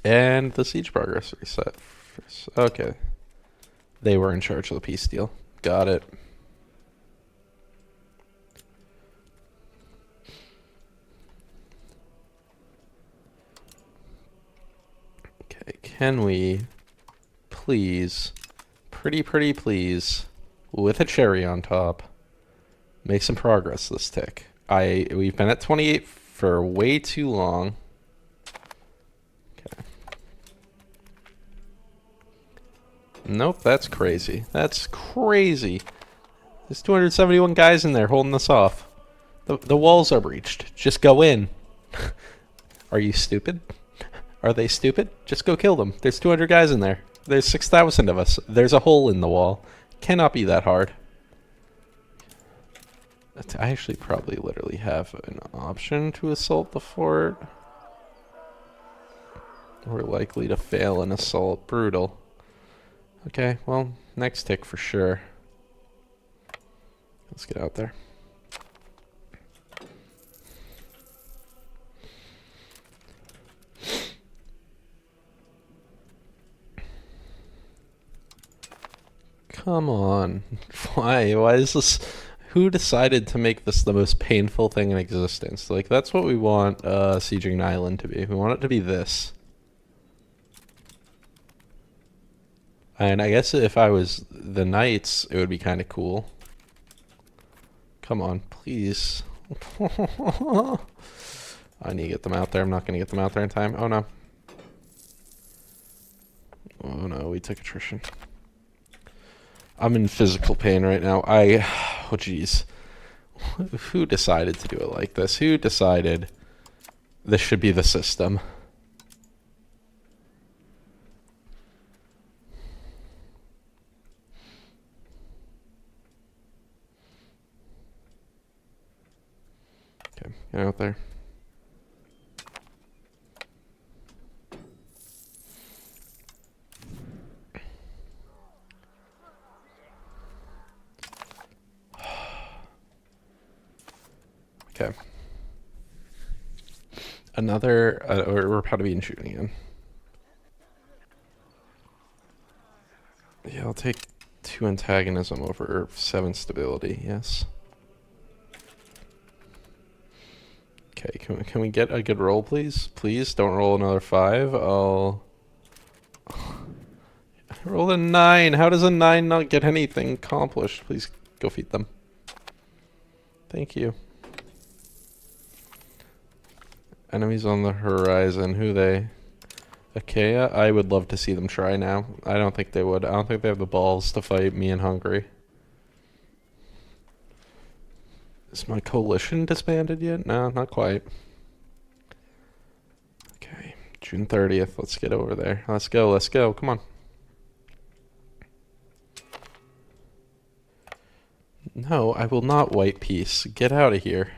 And the siege progress reset. Okay, they were in charge of the peace deal. Got it. Okay, can we please, pretty please, with a cherry on top, make some progress this tick? We've been at 28 for way too long. Okay. Nope, that's crazy. That's crazy. There's 271 guys in there holding us off. The walls are breached. Just go in. Are you stupid? Are they stupid? Just go kill them. There's 200 guys in there. There's 6,000 of us. There's a hole in the wall. Cannot be that hard. I actually probably literally have an option to assault the fort. We're likely to fail an assault. Brutal. Okay, well, next tick for sure. Let's get out there. Come on. Why? Why is this? Who decided to make this the most painful thing in existence? Like, that's what we want sieging an island to be. We want it to be this. And I guess if I was the knights, it would be kind of cool. Come on, please. I need to get them out there. I'm not going to get them out there in time. Oh, no. Oh, no, we took attrition. I'm in physical pain right now. Oh, jeez. Who decided to do it like this? Who decided this should be the system? Okay, get out there. Okay. Another, we're about to be in shooting again. Yeah, I'll take 2 antagonism over 7 stability, yes. Okay, can we get a good roll, please? Please, don't roll another 5. I'll... roll a 9. How does a 9 not get anything accomplished? Please go feed them. Thank you. Enemies on the horizon. Who they? Achaia? I would love to see them try now. I don't think they would. I don't think they have the balls to fight me in Hungary. Is my coalition disbanded yet? No, not quite. Okay, June 30th. Let's get over there. Let's go, let's go. Come on. No, I will not white peace. Get out of here.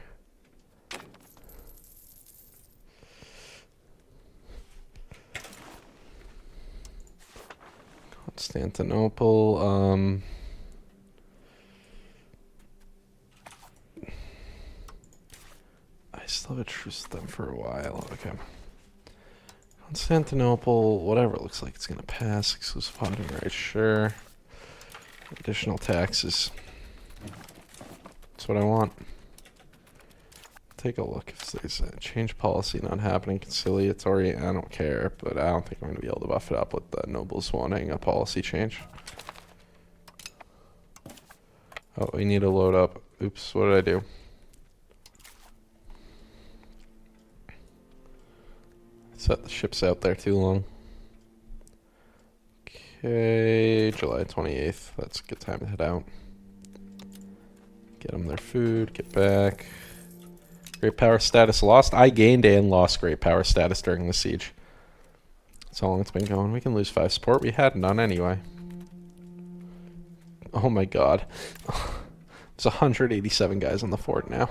Constantinople. I still have a truce with them for a while. Okay. Constantinople, whatever it looks like it's going to pass. Exclusive voting rights, sure. Additional taxes. That's what I want. Take a look if there's a change policy not happening. Conciliatory, I don't care, but I don't think I'm going to be able to buff it up with the nobles wanting a policy change. Oh, we need to load up. Oops, what did I do? Set the ships out there too long. Okay, July 28th. That's a good time to head out. Get them their food, get back. Great power status lost. I gained and lost great power status during the siege. That's how long it's been going. We can lose 5 support. We had none anyway. Oh my god. There's 187 guys on the fort now.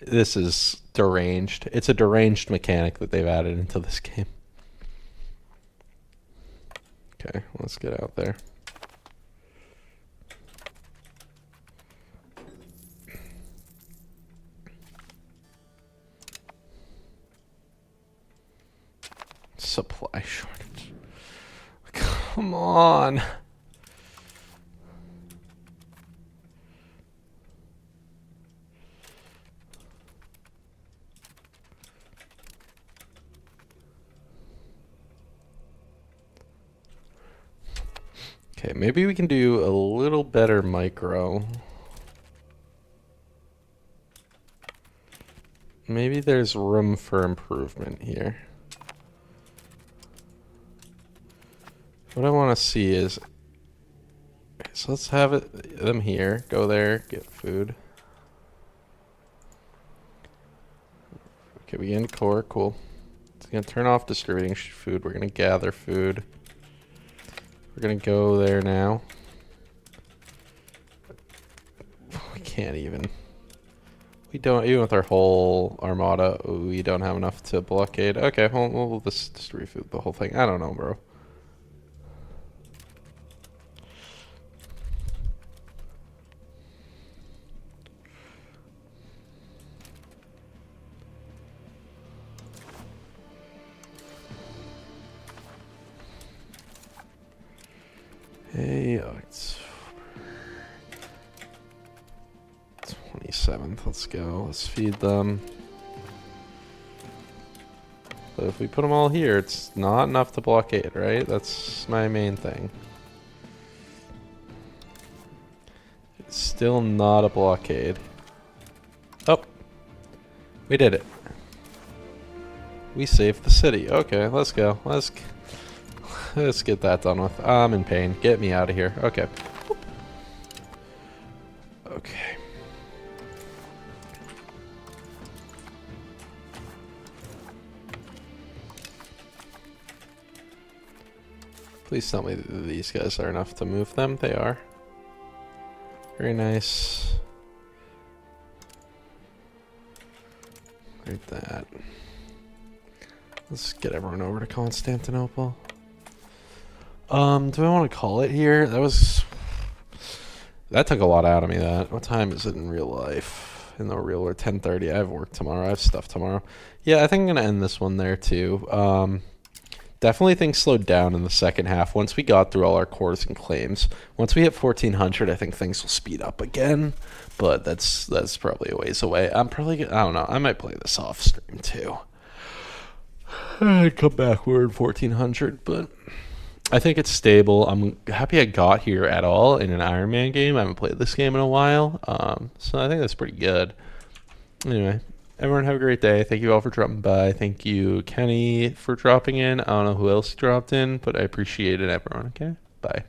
This is deranged. It's a deranged mechanic that they've added into this game. Okay, let's get out there. Supply shortage. Come on. Okay, maybe we can do a little better micro. Maybe there's room for improvement here. What I want to see is, okay, so let's have them here. Go there, get food. Okay, we gained core, cool. It's gonna turn off distributing food. We're gonna gather food. We're gonna go there now. We can't even. We don't, even with our whole armada, we don't have enough to blockade. Okay, we'll just distribute food, the whole thing. I don't know, bro. Hey, it's 27th. Let's go. Let's feed them. But if we put them all here, it's not enough to blockade, right? That's my main thing. It's still not a blockade. Oh, we did it. We saved the city. Okay, let's go. Let's get that done with. I'm in pain. Get me out of here. Okay. Okay. Please tell me that these guys are enough to move them. They are. Very nice. Like that. Let's get everyone over to Constantinople. Do I want to call it here? That took a lot out of me, that. What time is it in real life? In the real world, 10:30. I have work tomorrow. I have stuff tomorrow. Yeah, I think I'm going to end this one there, too. Definitely things slowed down in the second half. Once we got through all our cores and claims. Once we hit 1400, I think things will speed up again. But that's probably a ways away. I don't know. I might play this off stream, too. I'd come back. We're in 1400, but I think it's stable. I'm happy I got here at all in an Iron Man game. I haven't played this game in a while, so I think that's pretty good. Anyway, everyone have a great day. Thank you all for dropping by. Thank you, Kenny, for dropping in. I don't know who else dropped in, but I appreciate it, everyone. Okay, bye.